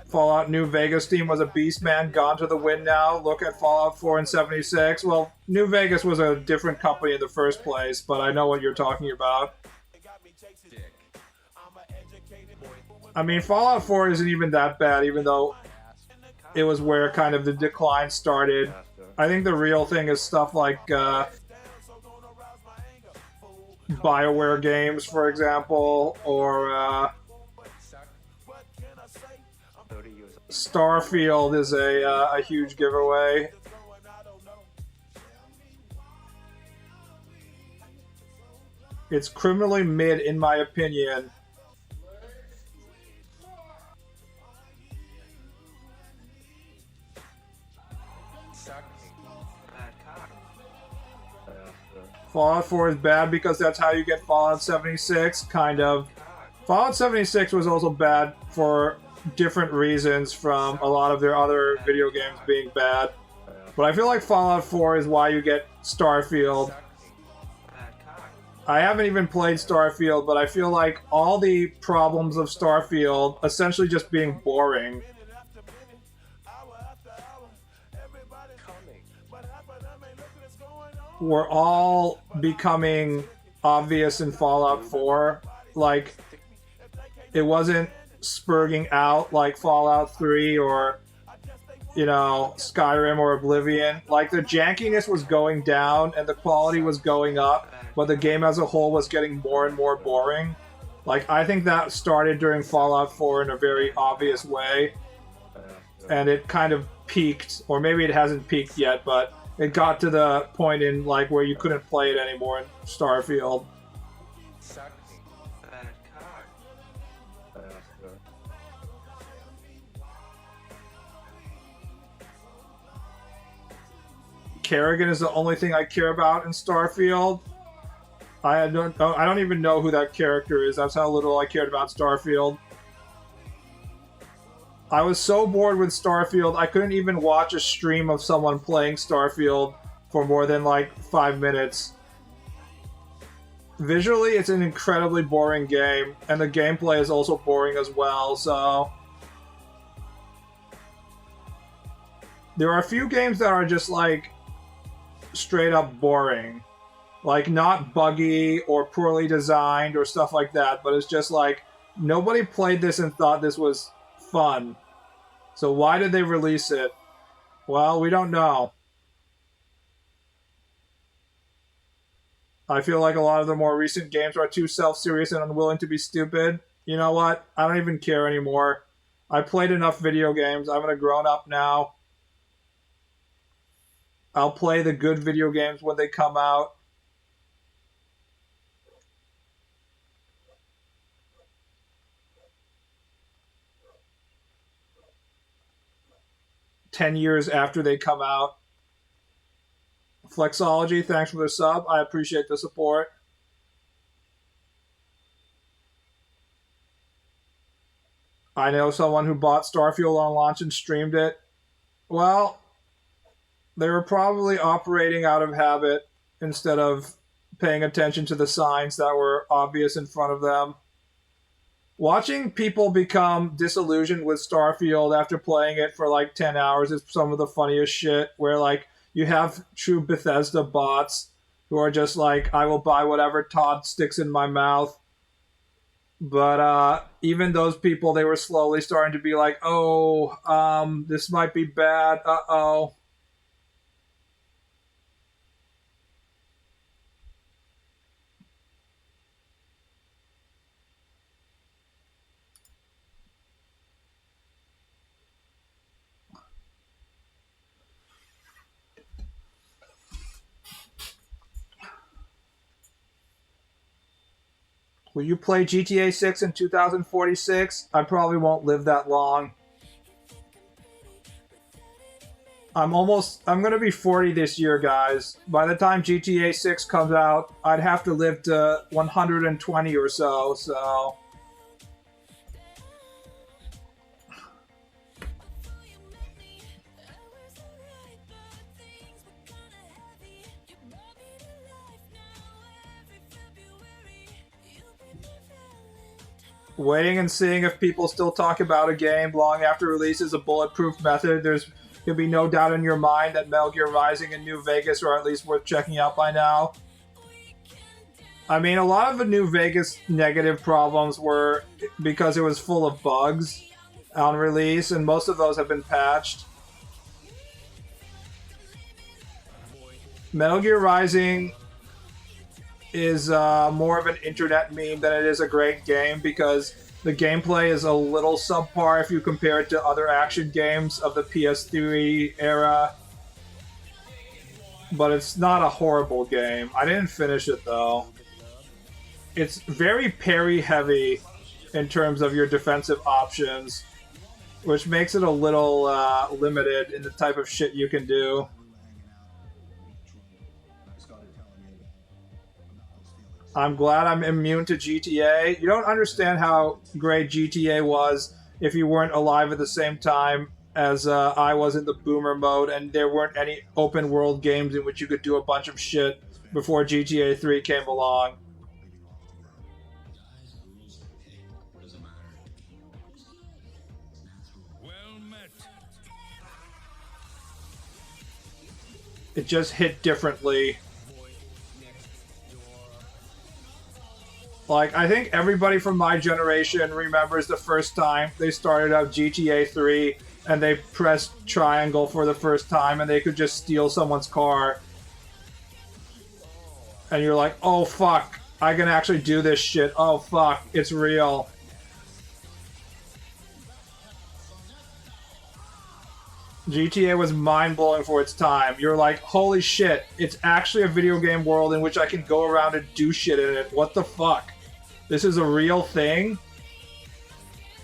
Fallout New Vegas team was a beast, man. Gone to the wind now. Look at Fallout 4 and 76. Well, New Vegas was a different company in the first place, but I know what you're talking about. I mean, Fallout 4 isn't even that bad, even though it was where kind of the decline started. I think the real thing is stuff like BioWare games, for example, or Starfield is a huge giveaway. It's criminally mid, in my opinion. Fallout 4 is bad because that's how you get Fallout 76, kind of. Fallout 76 was also bad for different reasons from a lot of their other video games being bad. But I feel like Fallout 4 is why you get Starfield. I haven't even played Starfield, but I feel like all the problems of Starfield essentially just being boring were all becoming obvious in Fallout 4. Like, it wasn't spurging out like Fallout 3 or, you know, Skyrim or Oblivion. Like, the jankiness was going down and the quality was going up, but the game as a whole was getting more and more boring. Like, I think that started during Fallout 4 in a very obvious way, and it kind of peaked, or maybe it hasn't peaked yet, but it got to the point in, like, where you couldn't play it anymore in Starfield. Kerrigan is the only thing I care about in Starfield. I don't even know who that character is. That's how little I cared about Starfield. I was so bored with Starfield, I couldn't even watch a stream of someone playing Starfield for more than like 5 minutes. Visually, it's an incredibly boring game, and the gameplay is also boring as well, so... There are a few games that are just like straight up boring. Like, not buggy or poorly designed or stuff like that, but it's just like, nobody played this and thought this was fun. So why did they release it? Well, we don't know. I feel like a lot of the more recent games are too self-serious and unwilling to be stupid. You know what? I don't even care anymore. I played enough video games. I'm a grown-up now. I'll play the good video games when they come out. "10 years after they come out." Flexology, thanks for the sub. I appreciate the support. I know someone who bought Starfield on launch and streamed it. Well, they were probably operating out of habit instead of paying attention to the signs that were obvious in front of them. Watching people become disillusioned with Starfield after playing it for like 10 hours is some of the funniest shit, where like you have true Bethesda bots who are just like, I will buy whatever Todd sticks in my mouth. But even those people, they were slowly starting to be like, oh, this might be bad, uh-oh. Will you play GTA 6 in 2046? I probably won't live that long. I'm gonna be 40 this year, guys. By the time GTA 6 comes out, I'd have to live to 120 or so, so... Waiting and seeing if people still talk about a game long after release is a bulletproof method. There's could be no doubt in your mind that Metal Gear Rising in New Vegas are at least worth checking out by now. I mean, a lot of the New Vegas negative problems were because it was full of bugs on release, and most of those have been patched. Metal Gear Rising is more of an internet meme than it is a great game because the gameplay is a little subpar if you compare it to other action games of the PS3 era. But it's not a horrible game. I didn't finish it though. It's very parry heavy in terms of your defensive options, which makes it a little limited in the type of shit you can do. I'm glad I'm immune to GTA. You don't understand how great GTA was if you weren't alive at the same time as I was in the boomer mode, and there weren't any open world games in which you could do a bunch of shit before GTA 3 came along. It just hit differently. Like, I think everybody from my generation remembers the first time they started up GTA 3 and they pressed triangle for the first time and they could just steal someone's car. And you're like, oh fuck, I can actually do this shit. Oh fuck, it's real. GTA was mind-blowing for its time. You're like, holy shit, it's actually a video game world in which I can go around and do shit in it. What the fuck? This is a real thing?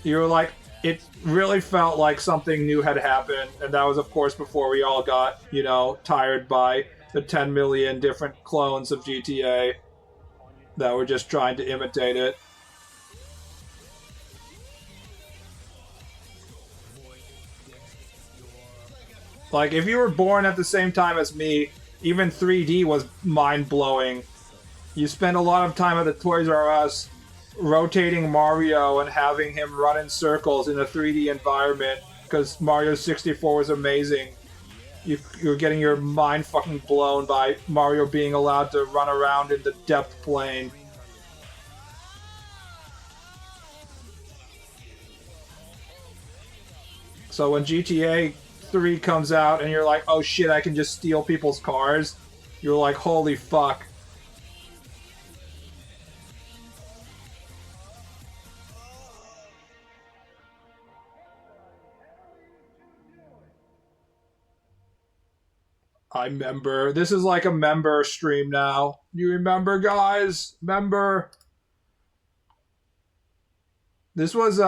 You were like, it really felt like something new had happened, and that was, of course, before we all got, you know, tired by the 10 million different clones of GTA that were just trying to imitate it. Like, if you were born at the same time as me, even 3D was mind-blowing. You spend a lot of time at the Toys R Us rotating Mario and having him run in circles in a 3D environment because Mario 64 was amazing. You're getting your mind fucking blown by Mario being allowed to run around in the depth plane. So when GTA 3 comes out and you're like, oh shit, I can just steal people's cars, you're like, holy fuck. I remember. This is like a member stream now. You remember, guys? Member. This was,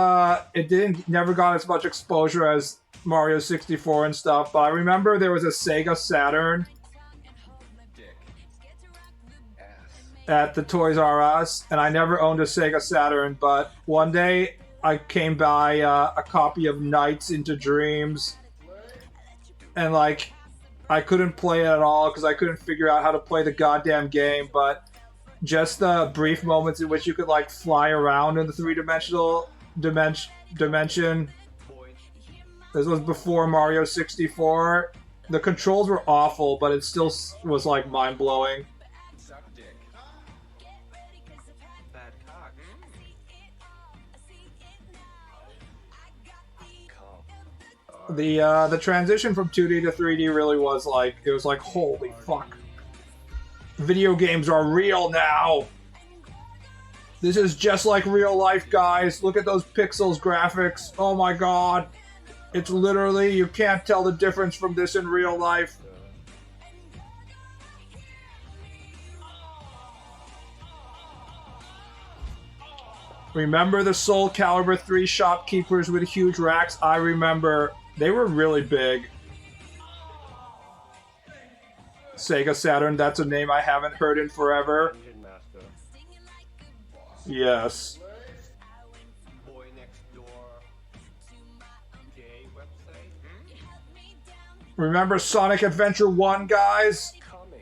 it never got as much exposure as Mario 64 and stuff, but I remember there was a Sega Saturn at the Toys R Us, and I never owned a Sega Saturn, but one day I came by a copy of Nights into Dreams, and like, I couldn't play it at all because I couldn't figure out how to play the goddamn game, but just the brief moments in which you could like fly around in the three-dimensional dimension. This was before Mario 64. The controls were awful, but it still was like mind-blowing. The transition from 2D to 3D really was like, it was like, holy fuck. Video games are real now! This is just like real life, guys. Look at those pixels graphics. Oh my god. It's literally, you can't tell the difference from this in real life. Remember the Soul Calibur 3 shopkeepers with huge racks? I remember. They were really big. Sega Saturn, that's a name I haven't heard in forever. Dungeon Master. Yes. Boy Next Door. Gay website. Remember Sonic Adventure 1, guys? Coming.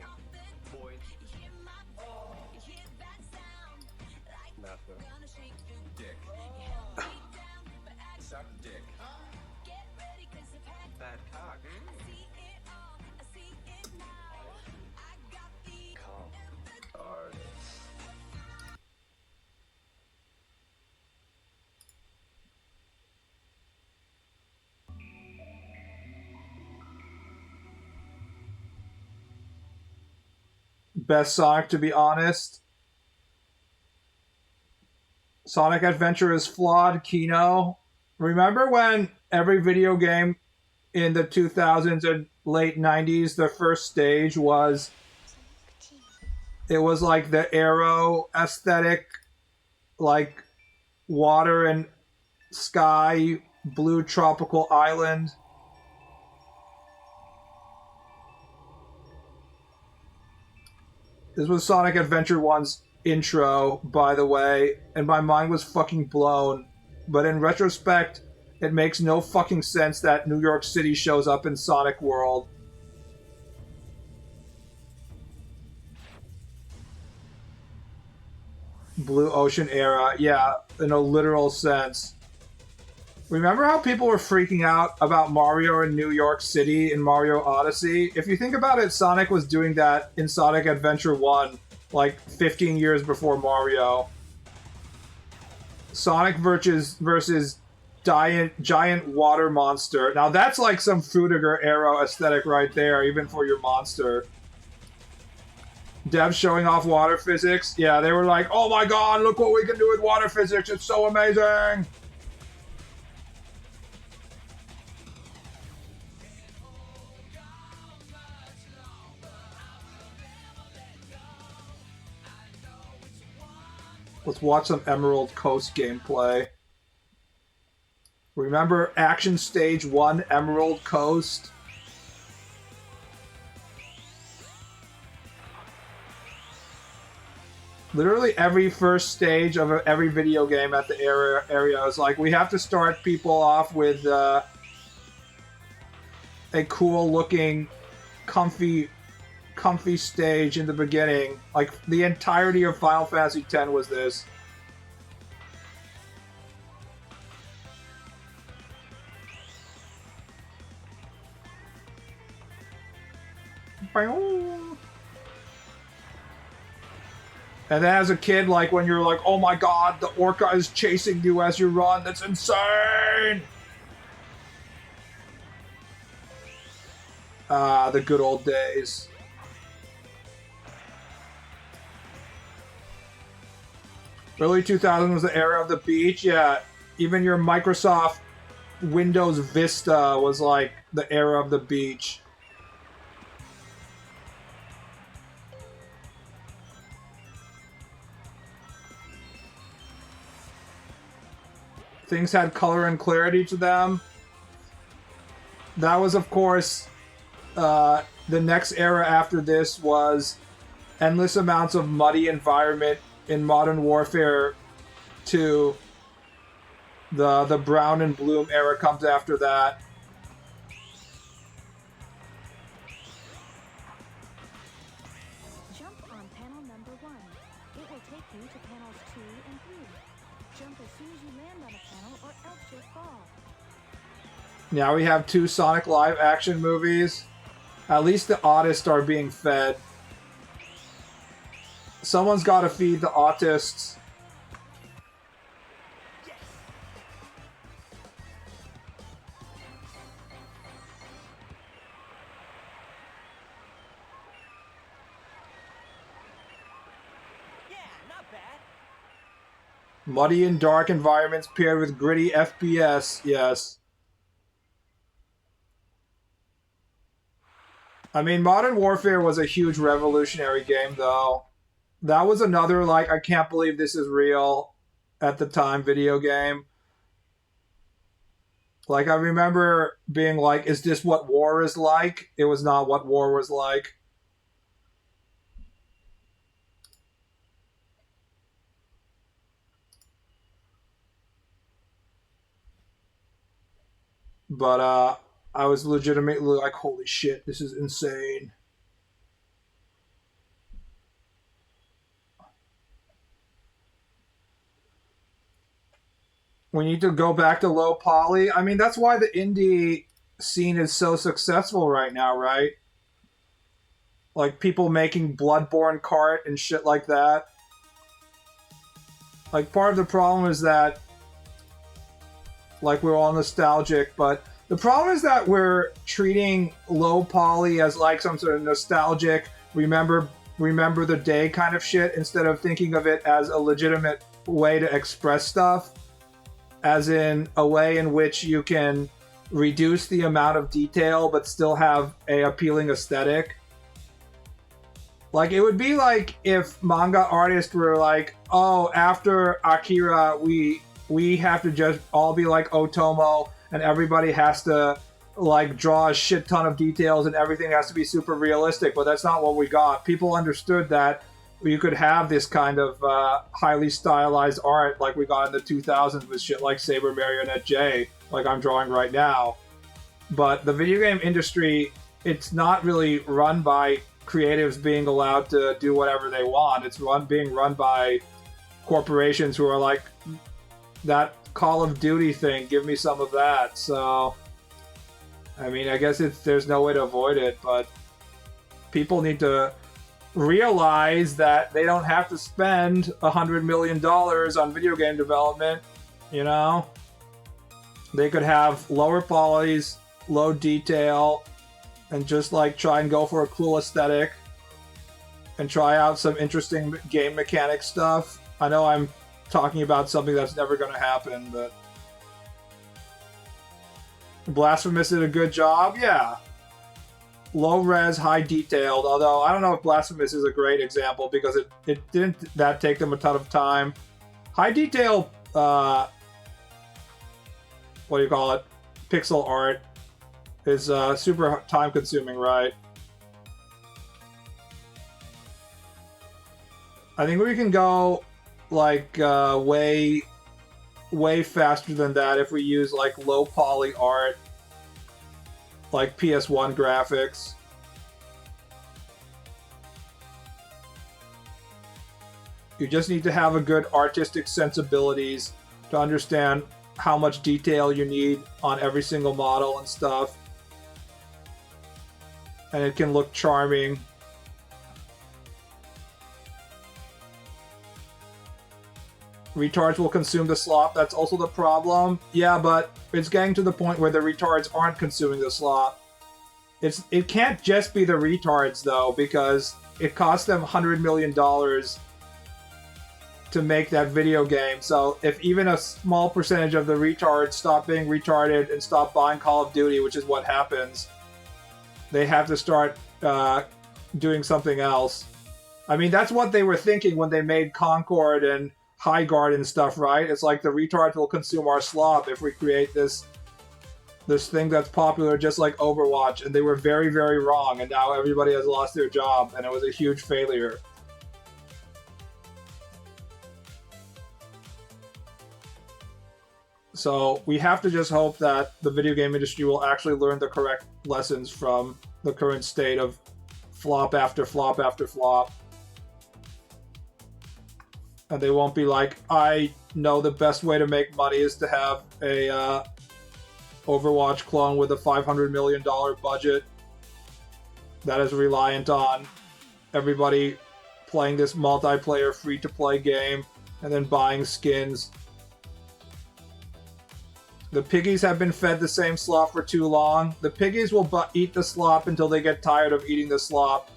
Boy Master. Dick. Suck dick. Bad cock. Calm. Artists. Best Sonic, to be honest. Sonic Adventure is flawed, Kino. Remember when every video game in the 2000s and late 90s, the first stage was... It was like the Arrow aesthetic, like water and sky, blue tropical island. This was Sonic Adventure 1's intro, by the way, and my mind was fucking blown. But in retrospect, it makes no fucking sense that New York City shows up in Sonic World. Blue Ocean era, yeah, in a literal sense. Remember how people were freaking out about Mario in New York City in Mario Odyssey? If you think about it, Sonic was doing that in Sonic Adventure 1, like 15 years before Mario. Sonic versus giant water monster. Now that's like some Frutiger era aesthetic right there, even for your monster. Devs showing off water physics. Yeah, they were like, oh my god, look what we can do with water physics. It's so amazing. Let's watch some Emerald Coast gameplay. Remember Action Stage 1 Emerald Coast? Literally every first stage of every video game at the area is like, we have to start people off with a cool looking, comfy stage in the beginning. Like, the entirety of Final Fantasy X was this. And then as a kid, like, when you're like, oh my god, the orca is chasing you as you run, that's insane! Ah, the good old days. Early 2000s was the era of the beach. Yeah, even your Microsoft Windows Vista was like the era of the beach. Things had color and clarity to them. That was, of course, the next era after this was endless amounts of muddy environment in Modern Warfare 2. The Brown and Bloom era comes after that. Jump on panel number 1. It will take you to panels 2 and 3. Jump as soon as you land on a panel or else you'll fall. Now we have 2 Sonic live action movies. At least the autists are being fed. Someone's got to feed the autists. Muddy and dark environments paired with gritty FPS, yes. I mean, Modern Warfare was a huge revolutionary game, though. That was another, like, I can't believe this is real at the time video game. Like, I remember being like, is this what war is like? It was not what war was like. But I was legitimately like, holy shit, this is insane. We need to go back to low poly. I mean, that's why the indie scene is so successful right now, right? Like people making Bloodborne cart and shit like that. Like part of the problem is that like we're all nostalgic, but the problem is that we're treating low poly as like some sort of nostalgic remember the day kind of shit instead of thinking of it as a legitimate way to express stuff, as in a way in which you can reduce the amount of detail but still have a appealing aesthetic. Like it would be like if manga artists were like, oh, after Akira we have to just all be like Otomo and everybody has to like draw a shit ton of details and everything has to be super realistic, but that's not what we got. People understood that you could have this kind of highly stylized art like we got in the 2000s with shit like Saber Marionette J, like I'm drawing right now. But the video game industry, it's not really run by creatives being allowed to do whatever they want. It's being run by corporations who are like, that Call of Duty thing, give me some of that. So, I mean, I guess there's no way to avoid it, but people need to realize that they don't have to spend $100 million on video game development, you know? They could have lower polys, low detail, and just like try and go for a cool aesthetic and try out some interesting game mechanic stuff. I know I'm talking about something that's never going to happen, but Blasphemous did a good job, yeah. Low res, high detailed, although I don't know if Blasphemous is a great example because it didn't that take them a ton of time. High detail, what do you call it? Pixel art is super time consuming, right? I think we can go like way faster than that if we use like low poly art, like PS1 graphics. You just need to have a good artistic sensibilities to understand how much detail you need on every single model and stuff. And it can look charming. Retards will consume the slop, that's also the problem. Yeah, but it's getting to the point where the retards aren't consuming the slop. It can't just be the retards though, because it cost them $100 million to make that video game. So if even a small percentage of the retards stop being retarded and stop buying Call of Duty, which is what happens, they have to start doing something else. I mean, that's what they were thinking when they made Concord and High Guard and stuff, right? It's like the retards will consume our slop if we create this thing that's popular, just like Overwatch. And they were very, very wrong. And now everybody has lost their job, and it was a huge failure. So we have to just hope that the video game industry will actually learn the correct lessons from the current state of flop after flop after flop. And they won't be like, I know the best way to make money is to have a Overwatch clone with a $500 million budget that is reliant on everybody playing this multiplayer free-to-play game and then buying skins. The piggies have been fed the same slop for too long. The piggies will eat the slop until they get tired of eating the slop.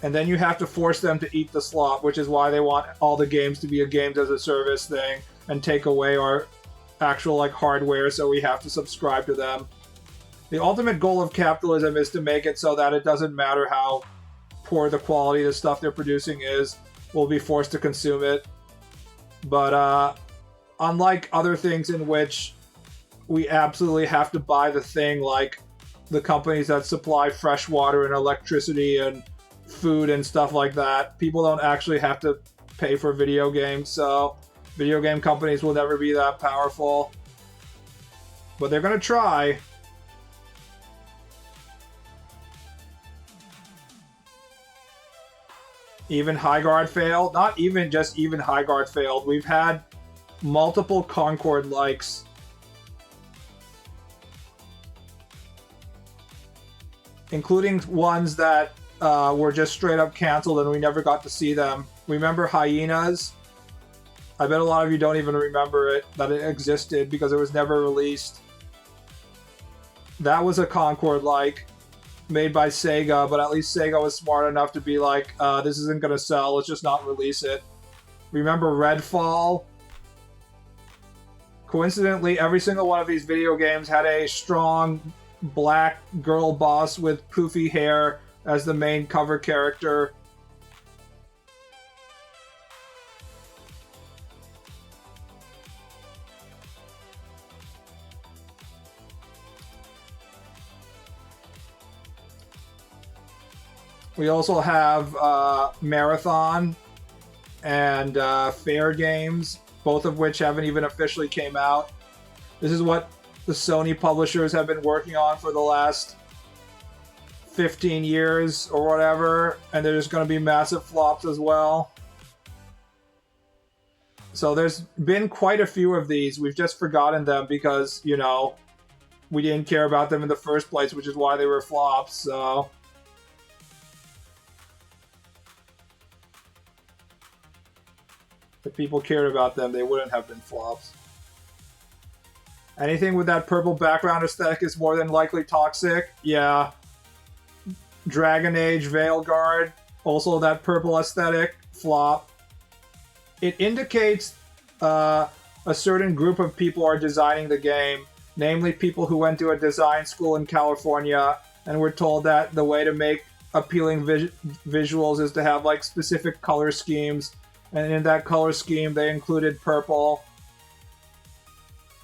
And then you have to force them to eat the slop, which is why they want all the games to be a games as a service thing and take away our actual like hardware, so we have to subscribe to them. The ultimate goal of capitalism is to make it so that it doesn't matter how poor the quality of the stuff they're producing is, we'll be forced to consume it. But unlike other things in which we absolutely have to buy the thing, like the companies that supply fresh water and electricity and food and stuff like that, people don't actually have to pay for video games. So Video game companies will never be that powerful. But they're gonna try. Even Highguard failed. Not even just even Highguard failed. We've had multiple Concord likes. Including ones that were just straight up canceled and we never got to see them. Remember Hyenas? I bet a lot of you don't even remember it, that it existed because it was never released. That was a Concord like made by Sega, but at least Sega was smart enough to be like, this isn't gonna sell, let's just not release it. Remember Redfall? Coincidentally, every single one of these video games had a strong black girl boss with poofy hair as the main cover character. We also have Marathon and Fair Games, both of which haven't even officially came out. This is what the Sony publishers have been working on for the last 15 years or whatever, and there's going to be massive flops as well. So there's been quite a few of these. We've just forgotten them because, you know, we didn't care about them in the first place, which is why they were flops, so... If people cared about them, they wouldn't have been flops. Anything with that purple background aesthetic is more than likely toxic. Yeah. Dragon Age, Veilguard, also that purple aesthetic, flop. It indicates a certain group of people are designing the game, namely people who went to a design school in California and were told that the way to make appealing visuals is to have like specific color schemes. And in that color scheme, they included purple.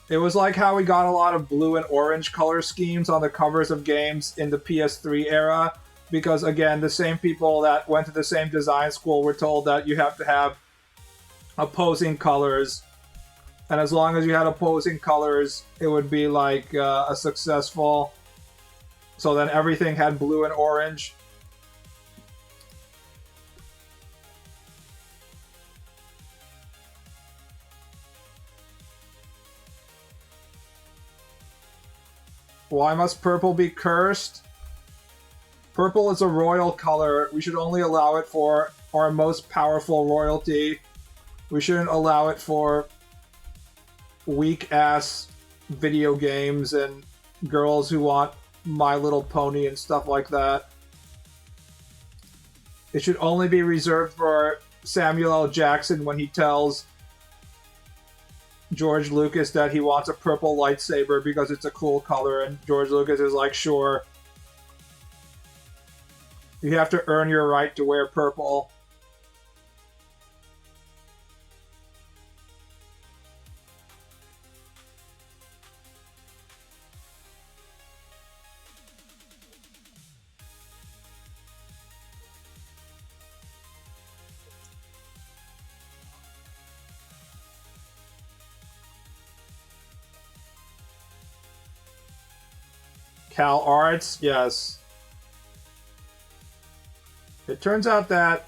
It was like how we got a lot of blue and orange color schemes on the covers of games in the PS3 era. Because, again, the same people that went to the same design school were told that you have to have opposing colors. And as long as you had opposing colors, it would be like a successful... So then everything had blue and orange. Why must purple be cursed? Purple is a royal color. We should only allow it for our most powerful royalty. We shouldn't allow it for weak-ass video games and girls who want My Little Pony and stuff like that. It should only be reserved for Samuel L. Jackson when he tells George Lucas that he wants a purple lightsaber because it's a cool color, and George Lucas is like, sure. You have to earn your right to wear purple. Cal Arts, yes. It turns out that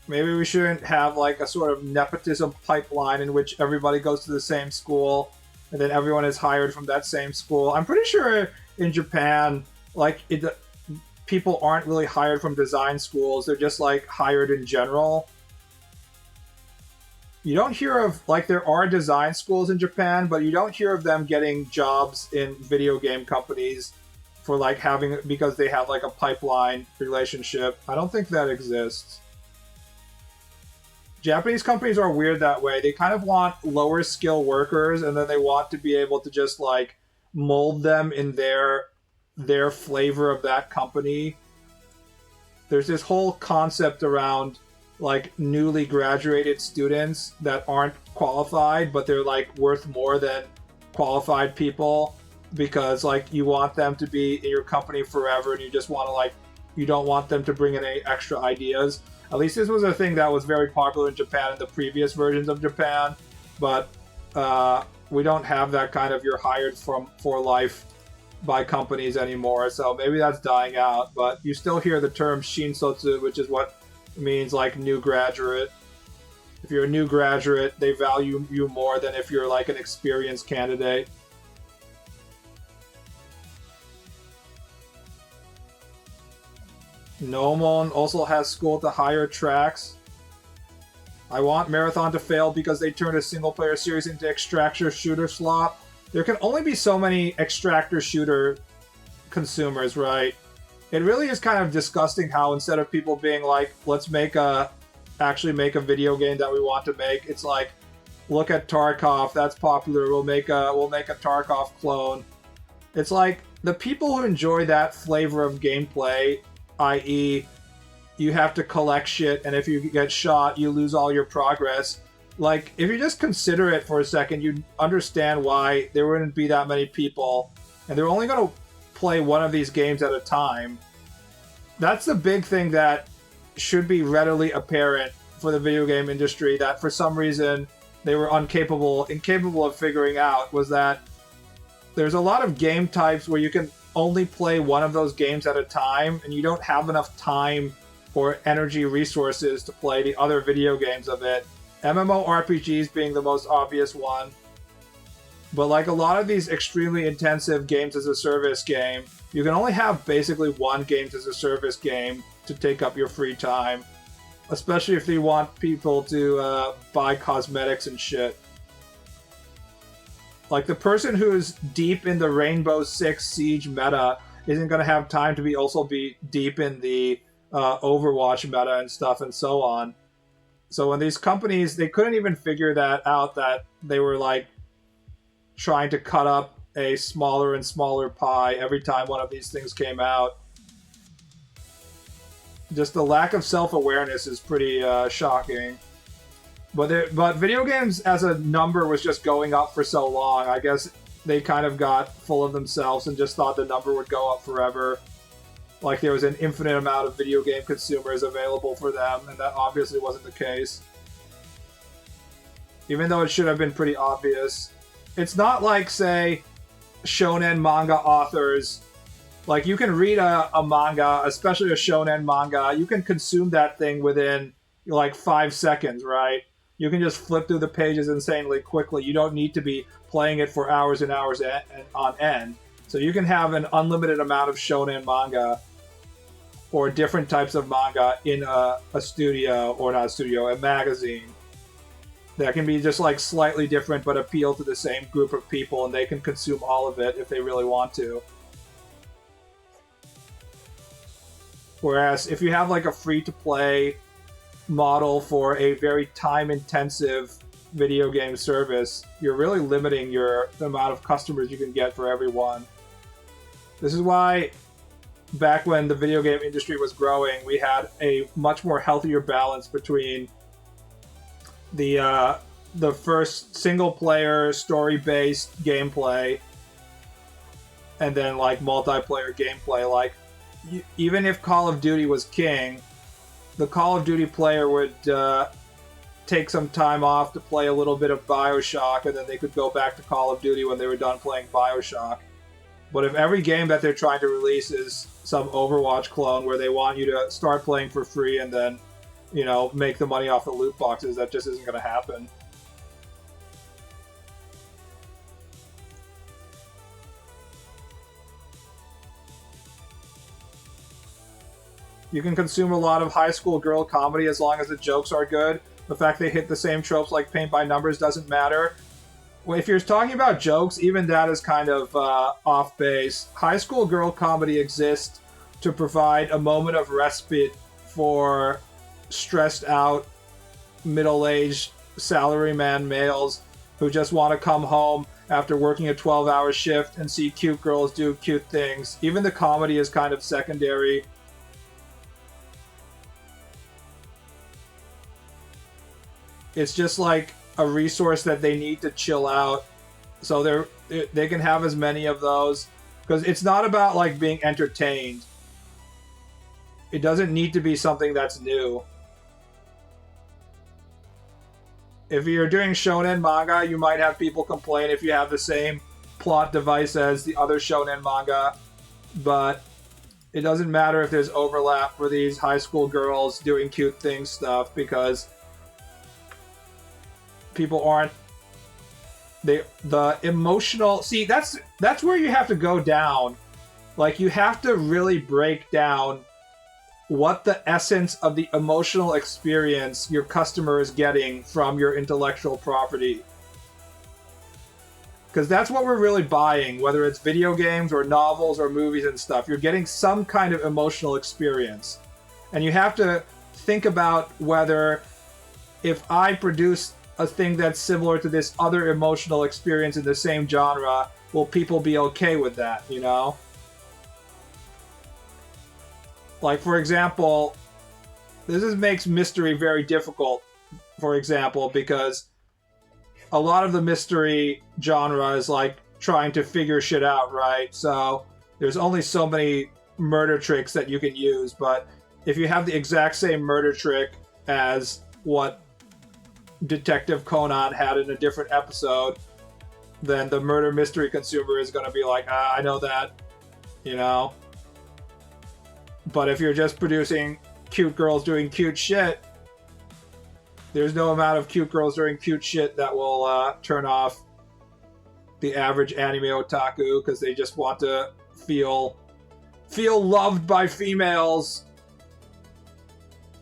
maybe we shouldn't have like a sort of nepotism pipeline in which everybody goes to the same school and then everyone is hired from that same school. I'm pretty sure in Japan, like, people aren't really hired from design schools. They're just like hired in general. You don't hear of, like, there are design schools in Japan, but you don't hear of them getting jobs in video game companies for, like, having, because they have, like, a pipeline relationship. I don't think that exists. Japanese companies are weird that way. They kind of want lower skill workers, and then they want to be able to just, like, mold them in their flavor of that company. There's this whole concept around, like, newly graduated students that aren't qualified, but they're, like, worth more than qualified people because, like, you want them to be in your company forever and you just want to, like, you don't want them to bring in any extra ideas. At least this was a thing that was very popular in Japan in the previous versions of Japan, but we don't have that kind of you're hired for life by companies anymore, so maybe that's dying out, but you still hear the term shinsotsu, which is what means like new graduate. If you're a new graduate, they value you more than if you're like an experienced candidate. Nomon also has school at the higher tracks. I want Marathon to fail because they turned a single-player series into extractor shooter slop. There can only be so many extractor shooter consumers, right? It really is kind of disgusting how instead of people being like, let's actually make a video game that we want to make, it's like, look at Tarkov, that's popular, we'll make a Tarkov clone. It's like the people who enjoy that flavor of gameplay, i.e., you have to collect shit, and if you get shot, you lose all your progress. Like, if you just consider it for a second, you'd understand why there wouldn't be that many people, and they're only going to play one of these games at a time. That's the big thing that should be readily apparent for the video game industry, that for some reason they were incapable of figuring out, was that there's a lot of game types where you can only play one of those games at a time, and you don't have enough time or energy resources to play the other video games of it. MMORPGs being the most obvious one. But like a lot of these extremely intensive games as a service game, you can only have basically one games as a service game to take up your free time. Especially if you want people to buy cosmetics and shit. Like, the person who's deep in the Rainbow Six Siege meta isn't going to have time to also be deep in the Overwatch meta and stuff and so on. So when these companies, they couldn't even figure that out, that they were like trying to cut up a smaller and smaller pie every time one of these things came out. Just the lack of self-awareness is pretty shocking. But video games as a number was just going up for so long. I guess they kind of got full of themselves and just thought the number would go up forever. Like there was an infinite amount of video game consumers available for them, and that obviously wasn't the case. Even though it should have been pretty obvious. It's not like, say, shonen manga authors. Like, you can read a manga, especially a shonen manga, you can consume that thing within, like, 5 seconds, right? You can just flip through the pages insanely quickly. You don't need to be playing it for hours and hours on end. So you can have an unlimited amount of shonen manga or different types of manga in a studio, or not a studio, a magazine. That can be just like slightly different but appeal to the same group of people, and they can consume all of it if they really want to. Whereas if you have like a free-to-play model for a very time-intensive video game service, you're really limiting the amount of customers you can get for everyone. This is why back when the video game industry was growing, we had a much more healthier balance between the first single-player story-based gameplay and then like multiplayer gameplay. Like, even if Call of Duty was king, the Call of Duty player would take some time off to play a little bit of BioShock, and then they could go back to Call of Duty when they were done playing BioShock. But if every game that they're trying to release is some Overwatch clone where they want you to start playing for free and then, you know, make the money off the loot boxes, that just isn't going to happen. You can consume a lot of high school girl comedy as long as the jokes are good. The fact they hit the same tropes like paint by numbers doesn't matter. If you're talking about jokes, even that is kind of off base. High school girl comedy exists to provide a moment of respite for stressed out, middle-aged salaryman males who just want to come home after working a 12-hour shift and see cute girls do cute things. Even the comedy is kind of secondary. It's just like a resource that they need to chill out, so they can have as many of those, because it's not about like being entertained. It doesn't need to be something that's new. If you're doing shonen manga, you might have people complain if you have the same plot device as the other shonen manga, but it doesn't matter if there's overlap for these high school girls doing cute things stuff, because people aren't the emotional. See, that's where you have to go down. Like, you have to really break down what the essence of the emotional experience your customer is getting from your intellectual property. Because that's what we're really buying, whether it's video games or novels or movies and stuff. You're getting some kind of emotional experience. And you have to think about whether, if I produce a thing that's similar to this other emotional experience in the same genre, will people be okay with that, you know? Like, for example, makes mystery very difficult, for example, because a lot of the mystery genre is like trying to figure shit out, right? So there's only so many murder tricks that you can use, but if you have the exact same murder trick as what Detective Conan had in a different episode, then the murder mystery consumer is going to be like, I know that, you know? But if you're just producing cute girls doing cute shit, there's no amount of cute girls doing cute shit that will turn off the average anime otaku, because they just want to feel loved by females.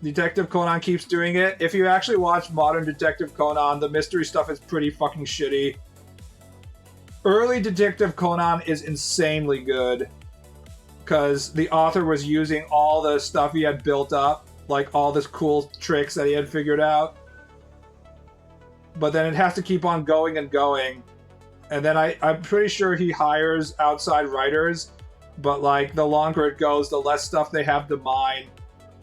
Detective Conan keeps doing it. If you actually watch modern Detective Conan, the mystery stuff is pretty fucking shitty. Early Detective Conan is insanely good, because the author was using all the stuff he had built up, like all this cool tricks that he had figured out. But then it has to keep on going and going. And then I'm pretty sure he hires outside writers, but like the longer it goes, the less stuff they have to mine.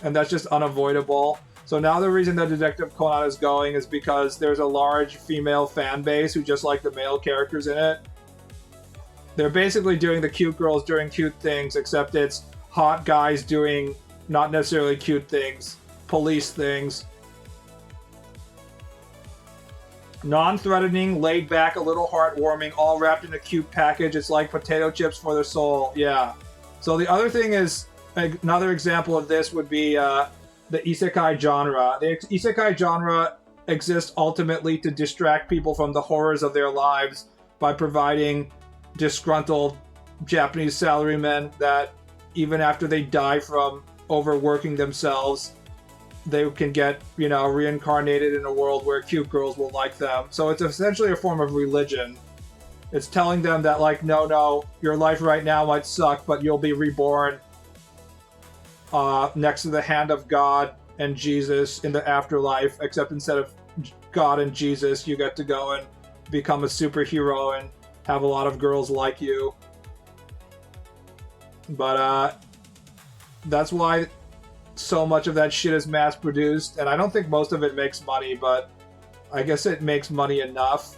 And that's just unavoidable. So now the reason that Detective Conan is going is because there's a large female fan base who just like the male characters in it. They're basically doing the cute girls doing cute things, except it's hot guys doing not necessarily cute things, police things. Non-threatening, laid back, a little heartwarming, all wrapped in a cute package. It's like potato chips for the soul. Yeah. So the other thing is, another example of this would be the isekai genre. The isekai genre exists ultimately to distract people from the horrors of their lives by providing disgruntled Japanese salarymen that, even after they die from overworking themselves, they can get, you know, reincarnated in a world where cute girls will like them. So it's essentially a form of religion. It's telling them that, like, no, your life right now might suck, but you'll be reborn next to the hand of God and Jesus in the afterlife, except instead of God and Jesus, you get to go and become a superhero and have a lot of girls like you. But that's why so much of that shit is mass produced, and I don't think most of it makes money, but I guess it makes money enough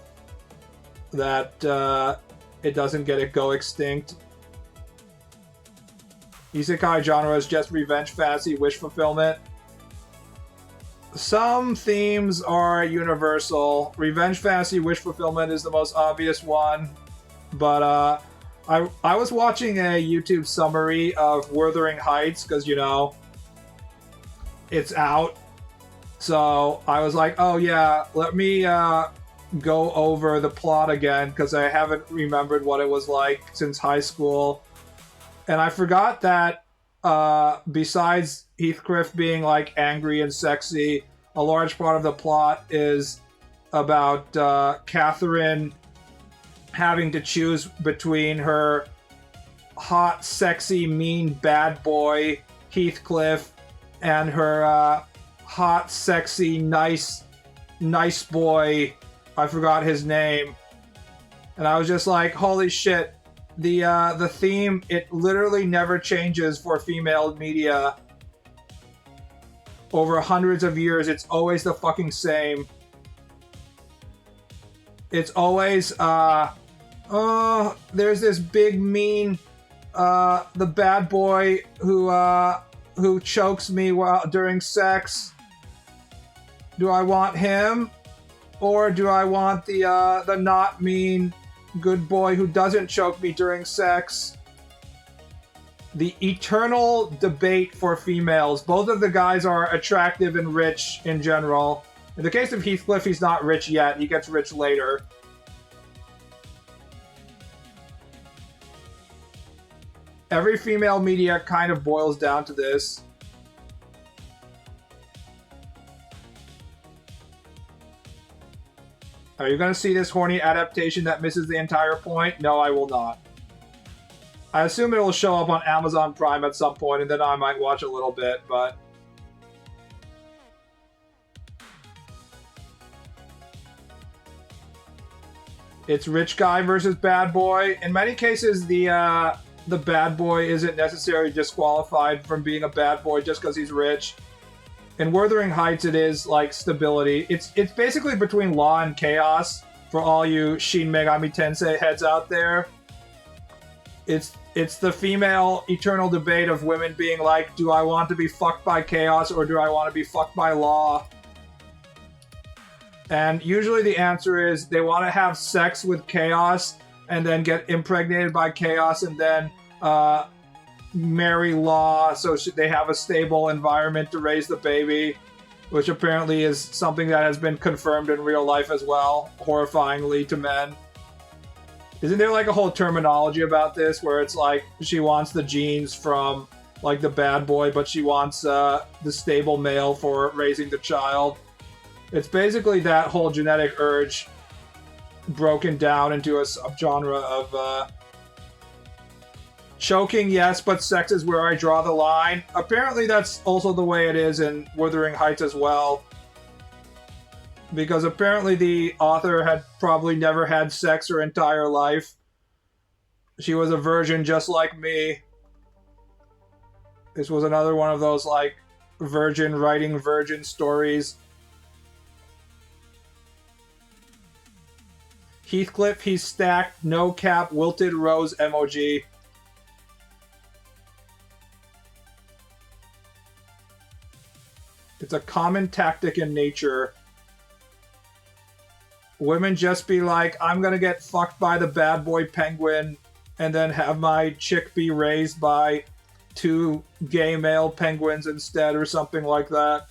that it doesn't go extinct. Isekai genre is just revenge fantasy, wish fulfillment. Some themes are universal. Revenge fantasy, wish fulfillment is the most obvious one, but I was watching a YouTube summary of Wuthering Heights, because, you know, it's out. So I was like, oh yeah, let me go over the plot again, because I haven't remembered what it was like since high school. And I forgot that besides Heathcliff being like angry and sexy, a large part of the plot is about Catherine having to choose between her hot, sexy, mean bad boy Heathcliff and her hot, sexy, nice boy, I forgot his name. And I was just like, holy shit. The theme, it literally never changes for female media. Over hundreds of years, it's always the fucking same. It's always, there's this big mean, the bad boy who chokes me during sex. Do I want him? Or do I want the not mean good boy who doesn't choke me during sex? The eternal debate for females. Both of the guys are attractive and rich in general. In the case of Heathcliff, he's not rich yet. He gets rich later. Every female media kind of boils down to this. Are you going to see this horny adaptation that misses the entire point? No, I will not. I assume it will show up on Amazon Prime at some point, and then I might watch a little bit, but... It's rich guy versus bad boy. In many cases, the bad boy isn't necessarily disqualified from being a bad boy just because he's rich. In Wuthering Heights, it is like stability. It's basically between law and chaos for all you Shin Megami Tensei heads out there. It's the female eternal debate of women being like, do I want to be fucked by chaos or do I want to be fucked by law? And usually the answer is they want to have sex with chaos and then get impregnated by chaos and then marry law so they have a stable environment to raise the baby, which apparently is something that has been confirmed in real life as well, horrifyingly to men. Isn't there like a whole terminology about this where it's like she wants the genes from like the bad boy, but she wants the stable male for raising the child? It's basically that whole genetic urge broken down into a subgenre of choking, yes, but sex is where I draw the line. Apparently that's also the way it is in Wuthering Heights as well. Because apparently the author had probably never had sex her entire life. She was a virgin just like me. This was another one of those, like, virgin writing virgin stories. Heathcliff, he's stacked, no cap, wilted rose emoji. It's a common tactic in nature. Women just be like, I'm gonna get fucked by the bad boy penguin and then have my chick be raised by 2 gay male penguins instead or something like that.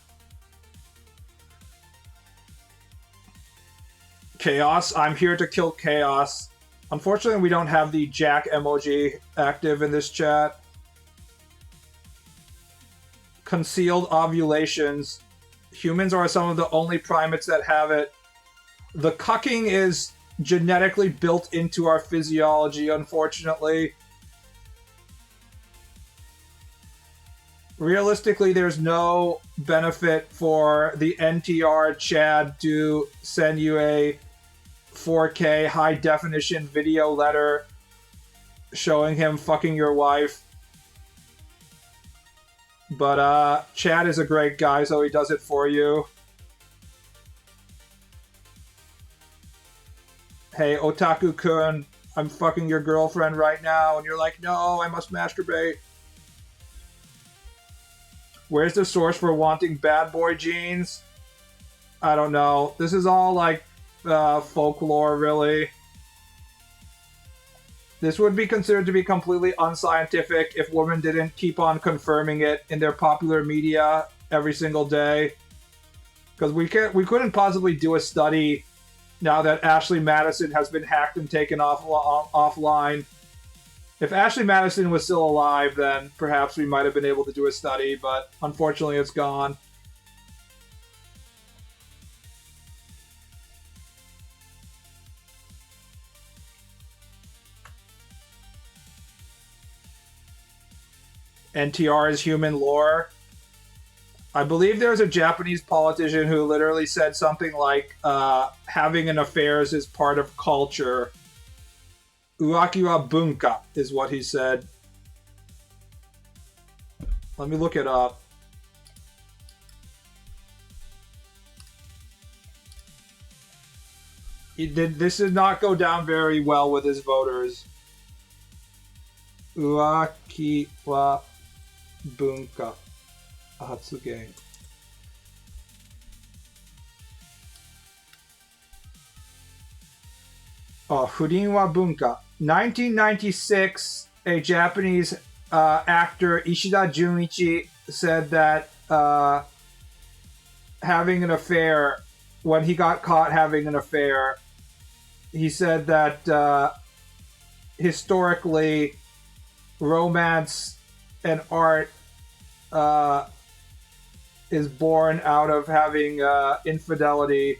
Chaos, I'm here to kill chaos. Unfortunately, we don't have the Jack emoji active in this chat. Concealed ovulations. Humans are some of the only primates that have it. The cucking is genetically built into our physiology, unfortunately. Realistically, there's no benefit for the NTR Chad to send you a 4K high-definition video letter showing him fucking your wife. But, Chad is a great guy, so he does it for you. Hey, Otaku-kun, I'm fucking your girlfriend right now, and you're like, no, I must masturbate. Where's the source for wanting bad boy genes? I don't know. This is all, like, folklore, really. This would be considered to be completely unscientific if women didn't keep on confirming it in their popular media every single day. Because we couldn't possibly do a study now that Ashley Madison has been hacked and taken offline. If Ashley Madison was still alive, then perhaps we might have been able to do a study, but unfortunately it's gone. NTR is human lore. I believe there's a Japanese politician who literally said something like, having an affairs is part of culture. Uaki wa bunka is what he said. Let me look it up. This did not go down very well with his voters. Uaki wa bunka. Hatsugen. Oh, Furin wa bunka. 1996, a Japanese actor, Ishida Junichi, said that having an affair, when he got caught having an affair, he said that historically, romance and art is born out of having infidelity.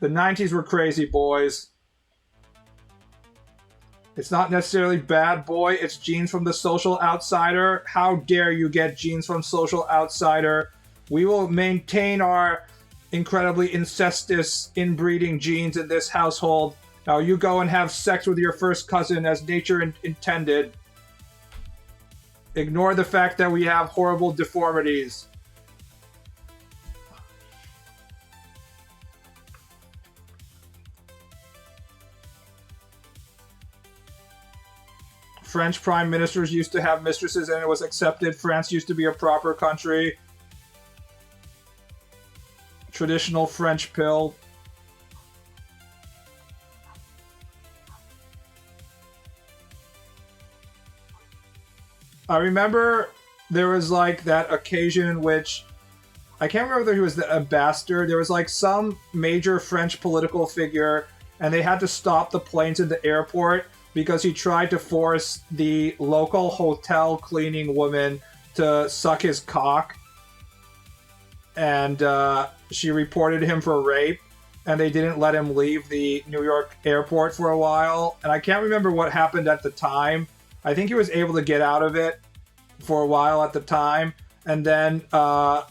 The 90s were crazy, boys. It's not necessarily bad boy, it's genes from the social outsider. How dare you get genes from social outsider? We will maintain our incredibly incestuous inbreeding genes in this household. Now you go and have sex with your first cousin as nature intended. Ignore the fact that we have horrible deformities. French prime ministers used to have mistresses and it was accepted. France used to be a proper country. Traditional French pill. I remember there was like that occasion in which I can't remember whether he was the ambassador. There was like some major French political figure and they had to stop the planes in the airport because he tried to force the local hotel cleaning woman to suck his cock. And she reported him for rape, and they didn't let him leave the New York airport for a while. And I can't remember what happened at the time. I think he was able to get out of it for a while at the time. And then,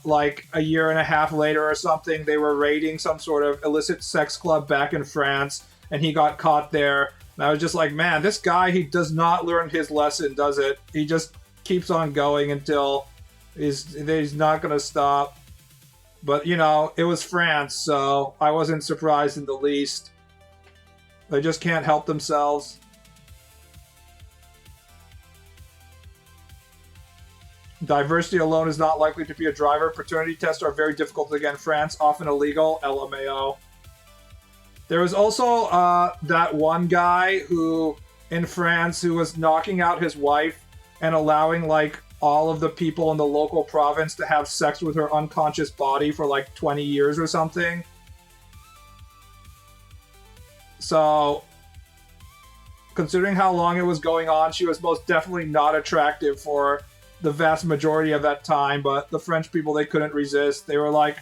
like a year and a half later or something, they were raiding some sort of illicit sex club back in France, and he got caught there. And I was just like, man, this guy, he does not learn his lesson, does it? He just keeps on going until he's not going to stop. But, you know, it was France, so I wasn't surprised in the least. They just can't help themselves. Diversity alone is not likely to be a driver. Paternity tests are very difficult to get in France, often illegal. LMAO. There was also that one guy who, in France, who was knocking out his wife and allowing, like, all of the people in the local province to have sex with her unconscious body for, like, 20 years or something. So, considering how long it was going on, she was most definitely not attractive for the vast majority of that time, but the French people, they couldn't resist. They were like,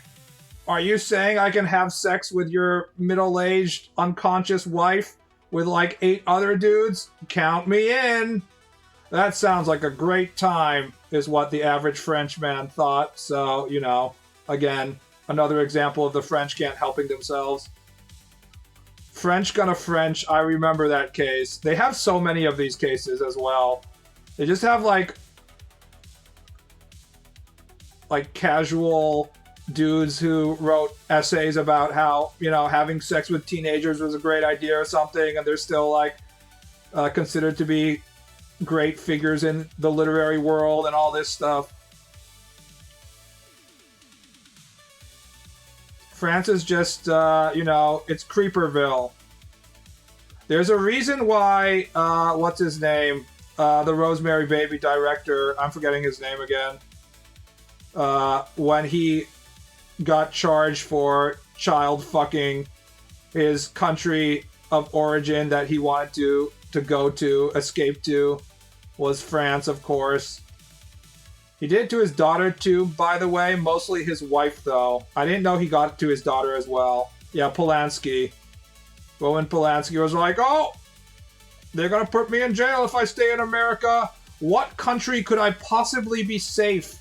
are you saying I can have sex with your middle-aged, unconscious wife with like 8 other dudes? Count me in! That sounds like a great time, is what the average Frenchman thought. So, you know, again, another example of the French can't helping themselves. French gonna French, I remember that case. They have so many of these cases as well. They just have like casual dudes who wrote essays about how, you know, having sex with teenagers was a great idea or something, and they're still like considered to be great figures in the literary world and all this stuff. France is just, you know, it's Creeperville. There's a reason why, what's his name? The Rosemary Baby director, I'm forgetting his name again. When he got charged for child fucking, his country of origin that he wanted to go to, escape to, was France, of course. He did it to his daughter too, by the way, mostly his wife though. I didn't know he got it to his daughter as well. Yeah, Polanski. Roman Polanski was like, oh, they're gonna put me in jail if I stay in America. What country could I possibly be safe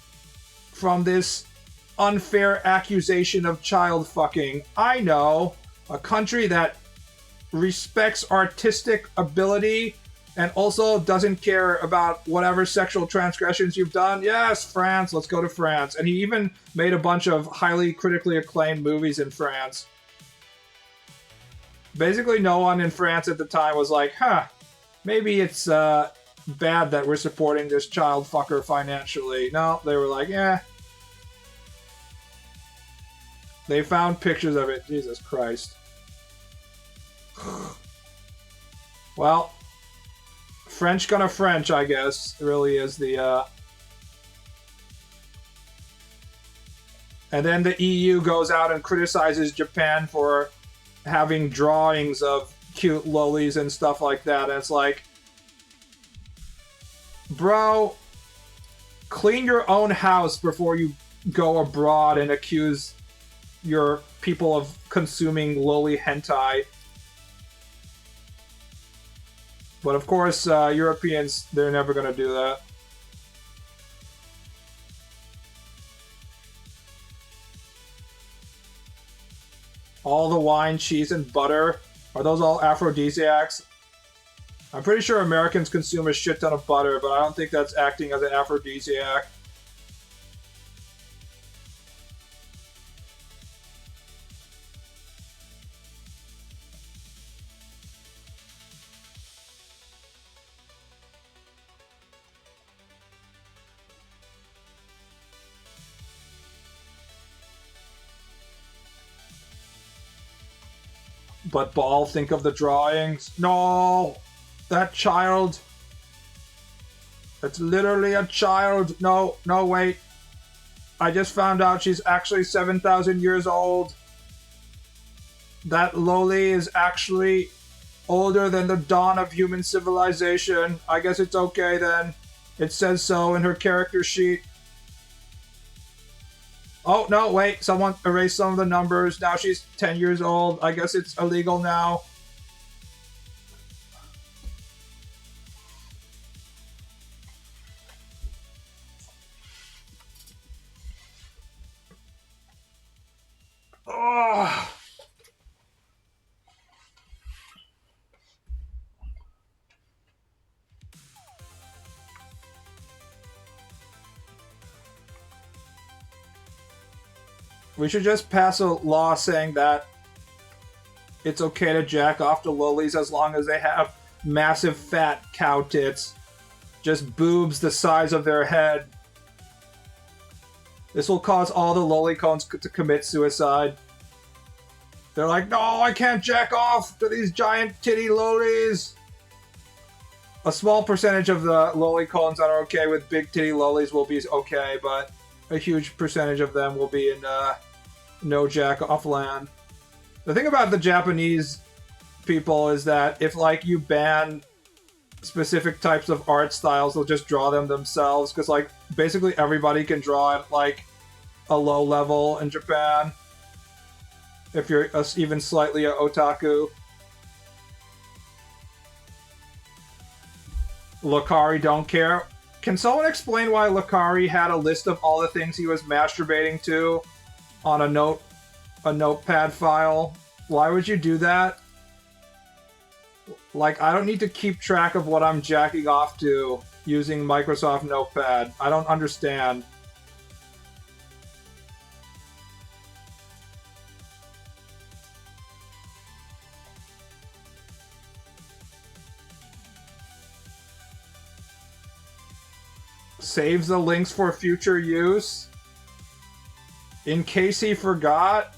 from this unfair accusation of child fucking? I know. A country that respects artistic ability and also doesn't care about whatever sexual transgressions you've done. Yes, France, let's go to France. And he even made a bunch of highly critically acclaimed movies in France. Basically, no one in France at the time was like, huh, maybe it's bad that we're supporting this child fucker financially. No, they were like, yeah. They found pictures of it. Jesus Christ. Well, French gonna French, I guess, really is the, And then the EU goes out and criticizes Japan for having drawings of cute lolis and stuff like that. And it's like, bro, clean your own house before you go abroad and accuse your people of consuming loli hentai. But of course, Europeans, they're never gonna do that. All the wine, cheese, and butter. Are those all aphrodisiacs? I'm pretty sure Americans consume a shit ton of butter, but I don't think that's acting as an aphrodisiac. But Baal, think of the drawings. No! That child! That's literally a child! No, no, wait. I just found out she's actually 7,000 years old. That loli is actually older than the dawn of human civilization. I guess it's okay then. It says so in her character sheet. Oh, no, wait. Someone erased some of the numbers. Now she's 10 years old. I guess it's illegal now. Ugh. We should just pass a law saying that it's okay to jack off to lolis as long as they have massive fat cow tits. Just boobs the size of their head. This will cause all the lolicones to commit suicide. They're like, no, I can't jack off to these giant titty lolis. A small percentage of the lolicones that are okay with big titty lolis will be okay, but a huge percentage of them will be in no jack off land. The thing about the Japanese people is that if like you ban specific types of art styles, they'll just draw them themselves, because like basically everybody can draw at like a low level in Japan if you're even slightly a otaku. Lakari don't care. Can someone explain why Lakari had a list of all the things he was masturbating to on a notepad file? Why would you do that? Like, I don't need to keep track of what I'm jacking off to using Microsoft Notepad. I don't understand. Saves the links for future use. In case he forgot.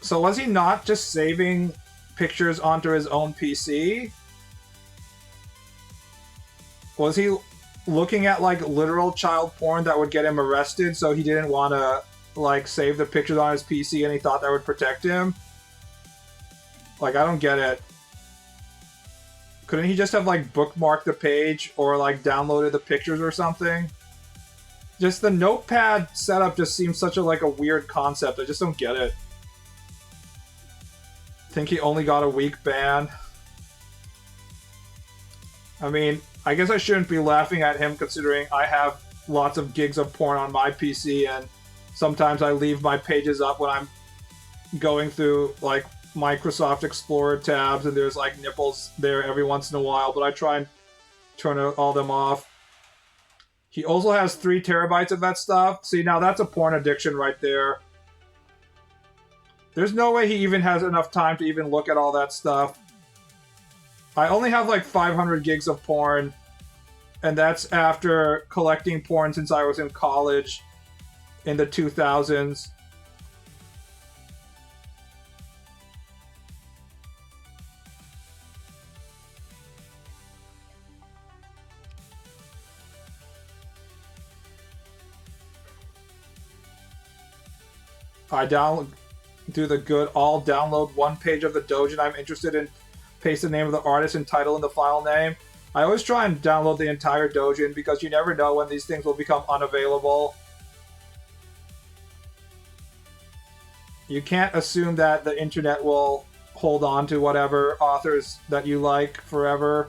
So was he not just saving pictures onto his own PC? Was he looking at like literal child porn that would get him arrested, so he didn't want to like save the pictures on his PC and he thought that would protect him? Like, I don't get it. Couldn't he just have like bookmarked the page or like downloaded the pictures or something? Just the notepad setup just seems such a like a weird concept. I just don't get it. Think he only got a week ban. I mean, I guess I shouldn't be laughing at him considering I have lots of gigs of porn on my PC and sometimes I leave my pages up when I'm going through like Microsoft Explorer tabs, and there's like nipples there every once in a while, but I try and turn all them off. He also has 3 terabytes of that stuff. See, now that's a porn addiction right there. There's no way he even has enough time to even look at all that stuff. I only have like 500 gigs of porn, and that's after collecting porn since I was in college in the 2000s. I do the good all download one page of the doujin I'm interested in, paste the name of the artist and title in the file name. I always try and download the entire doujin because you never know when these things will become unavailable. You can't assume that the internet will hold on to whatever authors that you like forever.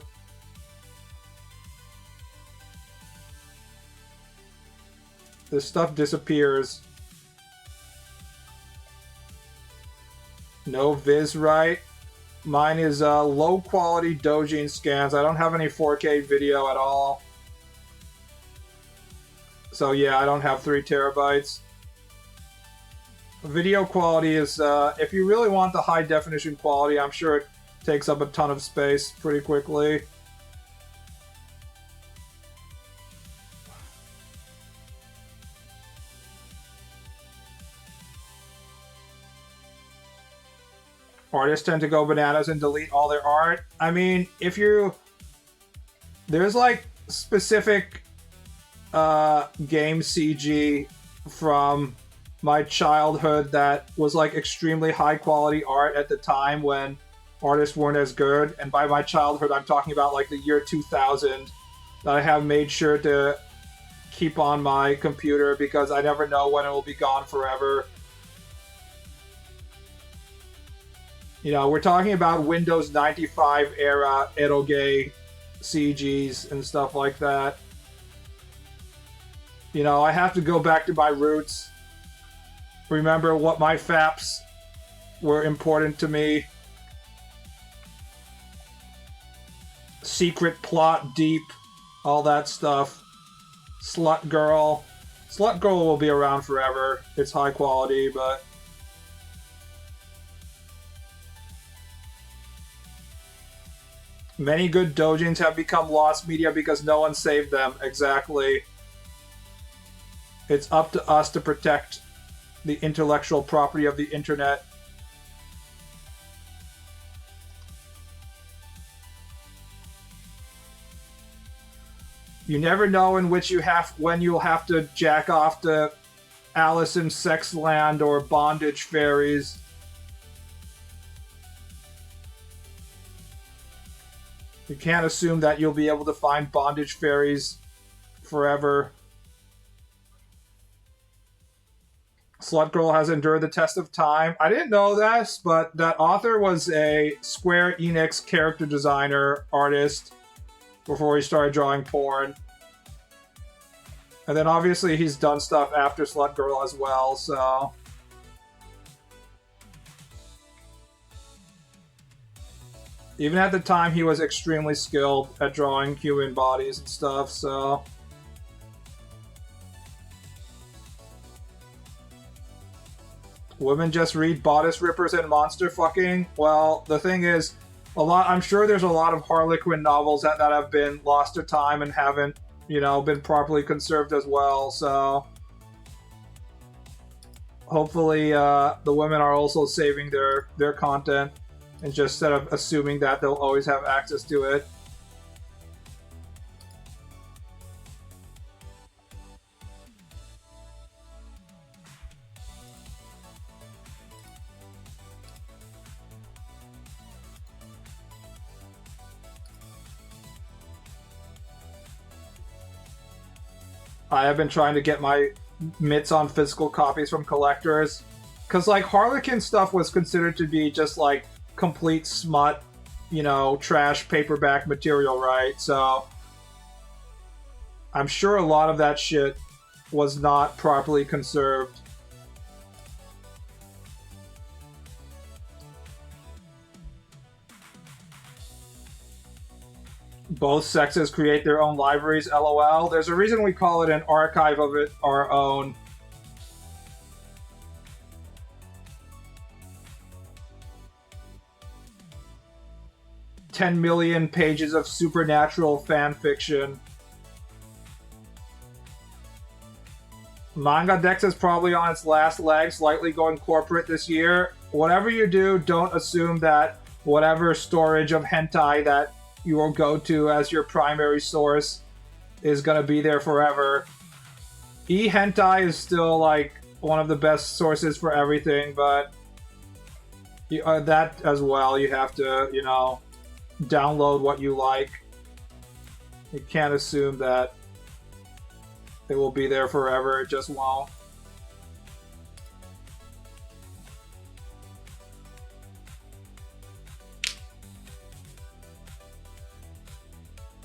This stuff disappears. No viz right. Mine is low quality doujin scans. I don't have any 4K video at all. So yeah, I don't have 3 terabytes. Video quality is, if you really want the high definition quality, I'm sure it takes up a ton of space pretty quickly. Artists tend to go bananas and delete all their art. I mean, if you... There's like specific game CG from my childhood that was like extremely high quality art at the time when artists weren't as good. And by my childhood, I'm talking about like the year 2000 that I have made sure to keep on my computer because I never know when it will be gone forever. You know, we're talking about Windows 95 era eroge CGs and stuff like that. You know, I have to go back to my roots. Remember what my faps were important to me. Secret plot deep, all that stuff. Slut Girl. Slut Girl will be around forever. It's high quality, but... Many good doujins have become lost media because no one saved them. Exactly. It's up to us to protect the intellectual property of the internet. You never know when you'll have to jack off to Alice in Sexland or Bondage Fairies. You can't assume that you'll be able to find bondage fairies forever. Slut Girl has endured the test of time. I didn't know this, but that author was a Square Enix character designer artist before he started drawing porn. And then obviously he's done stuff after Slut Girl as well, so... Even at the time, he was extremely skilled at drawing human bodies and stuff, so... Women just read bodice rippers and monster fucking? Well, the thing is, I'm sure there's a lot of Harlequin novels that have been lost to time and haven't, you know, been properly conserved as well, so... Hopefully, the women are also saving their content. And just instead of assuming that they'll always have access to it. I have been trying to get my mitts on physical copies from collectors. Because, like, Harlequin stuff was considered to be just, like, complete smut, you know, trash paperback material, right? So I'm sure a lot of that shit was not properly conserved. Both sexes create their own libraries, lol. There's a reason we call it an archive of it our own. $10 million pages of supernatural fan fiction. Manga Dex is probably on its last leg, slightly going corporate this year. Whatever you do, don't assume that whatever storage of hentai that you will go to as your primary source is going to be there forever. E-hentai is still like one of the best sources for everything, but that as well, you have to, you know, download what you like. You can't assume that it will be there forever. It just won't.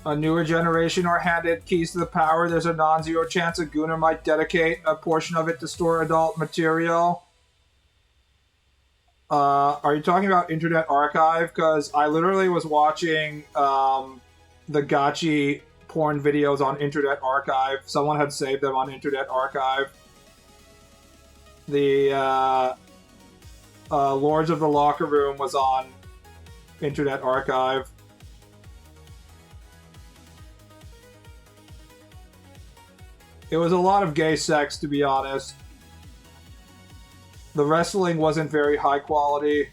A newer generation are handed keys to the power. There's a non-zero chance a Gooner might dedicate a portion of it to store adult material. Are you talking about Internet Archive? Because I literally was watching the gachi porn videos on Internet Archive. Someone had saved them on Internet Archive. The Lords of the Locker Room was on Internet Archive. It was a lot of gay sex, to be honest. The wrestling wasn't very high quality.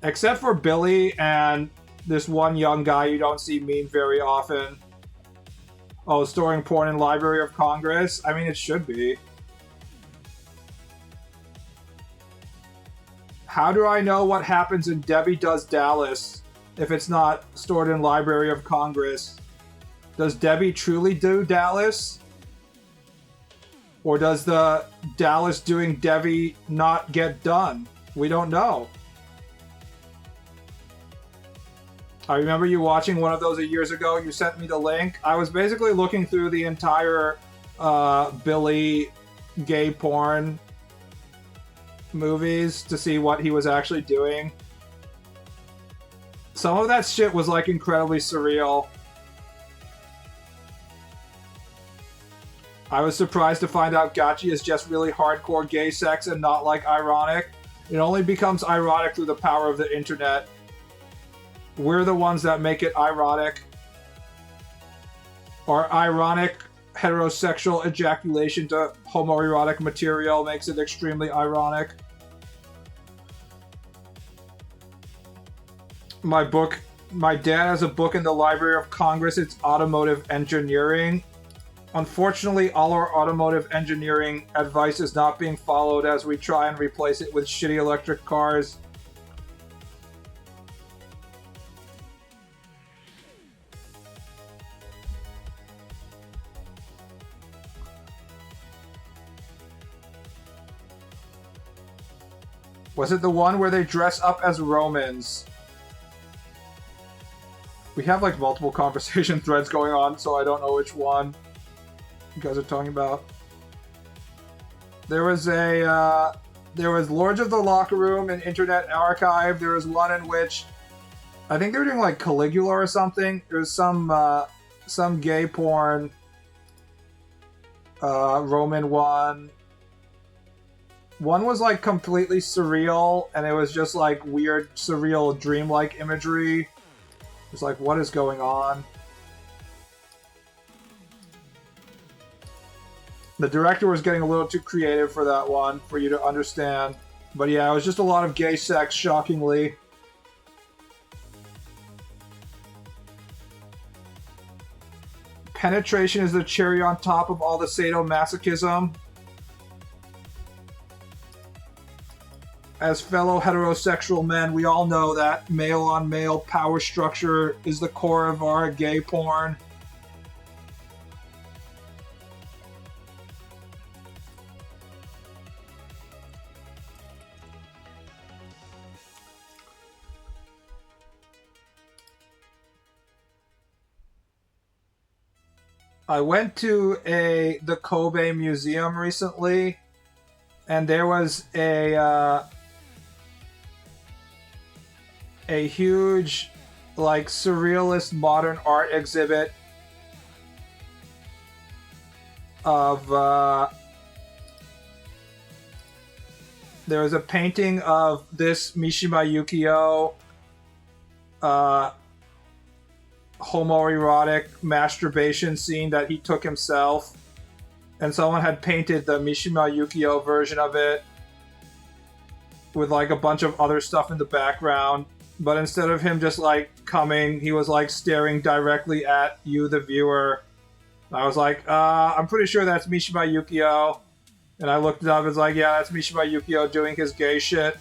Except for Billy and this one young guy you don't see meme very often. Oh, storing porn in Library of Congress? I mean, it should be. How do I know what happens in Debbie Does Dallas if it's not stored in Library of Congress? Does Debbie truly do Dallas? Or does the Dallas doing Debbie not get done? We don't know. I remember you watching one of those years ago. You sent me the link. I was basically looking through the entire Billy gay porn movies to see what he was actually doing. Some of that shit was like incredibly surreal. I was surprised to find out gachi is just really hardcore gay sex and not like ironic. It only becomes ironic through the power of the internet. We're the ones that make it ironic. Or ironic heterosexual ejaculation to homoerotic material makes it extremely ironic. My dad has a book in the Library of Congress. It's automotive engineering. Unfortunately, all our automotive engineering advice is not being followed as we try and replace it with shitty electric cars. Was it the one where they dress up as Romans? We have like multiple conversation threads going on, so I don't know which one you guys are talking about. There was Lords of the Locker Room and Internet Archive. There was one in which I think they were doing like Caligula or something. There was some gay porn Roman one. One was like completely surreal, and it was just like weird, surreal, dreamlike imagery. It's like, what is going on? The director was getting a little too creative for that one, for you to understand. But yeah, it was just a lot of gay sex, shockingly. Penetration is the cherry on top of all the sadomasochism. As fellow heterosexual men, we all know that male-on-male power structure is the core of our gay porn. I went to the Kobe Museum recently, and there was a huge like surrealist modern art exhibit of there was a painting of this Mishima Yukio homoerotic masturbation scene that he took himself, and someone had painted the Mishima Yukio version of it with like a bunch of other stuff in the background, but instead of him just like coming, he was like staring directly at you, the viewer. I was like, I'm pretty sure that's Mishima Yukio. And I looked it up, it's like, yeah, that's Mishima Yukio doing his gay shit.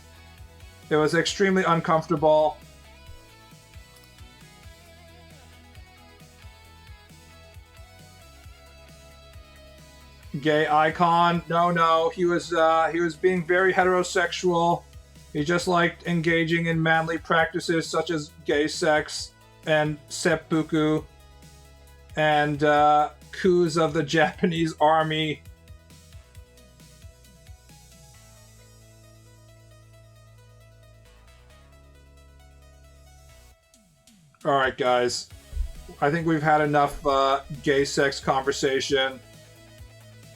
It was extremely uncomfortable. Gay icon? No, he was being very heterosexual. He just liked engaging in manly practices such as gay sex and seppuku and coups of the Japanese army. Alright guys, I think we've had enough gay sex conversation.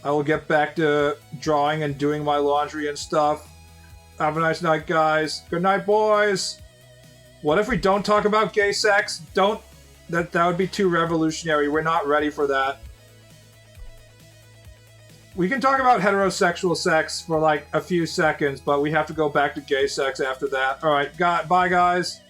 I will get back to drawing and doing my laundry and stuff. Have a nice night, guys. Good night, boys. What if we don't talk about gay sex? That would be too revolutionary. We're not ready for that. We can talk about heterosexual sex for like a few seconds, but we have to go back to gay sex after that. Alright, bye guys.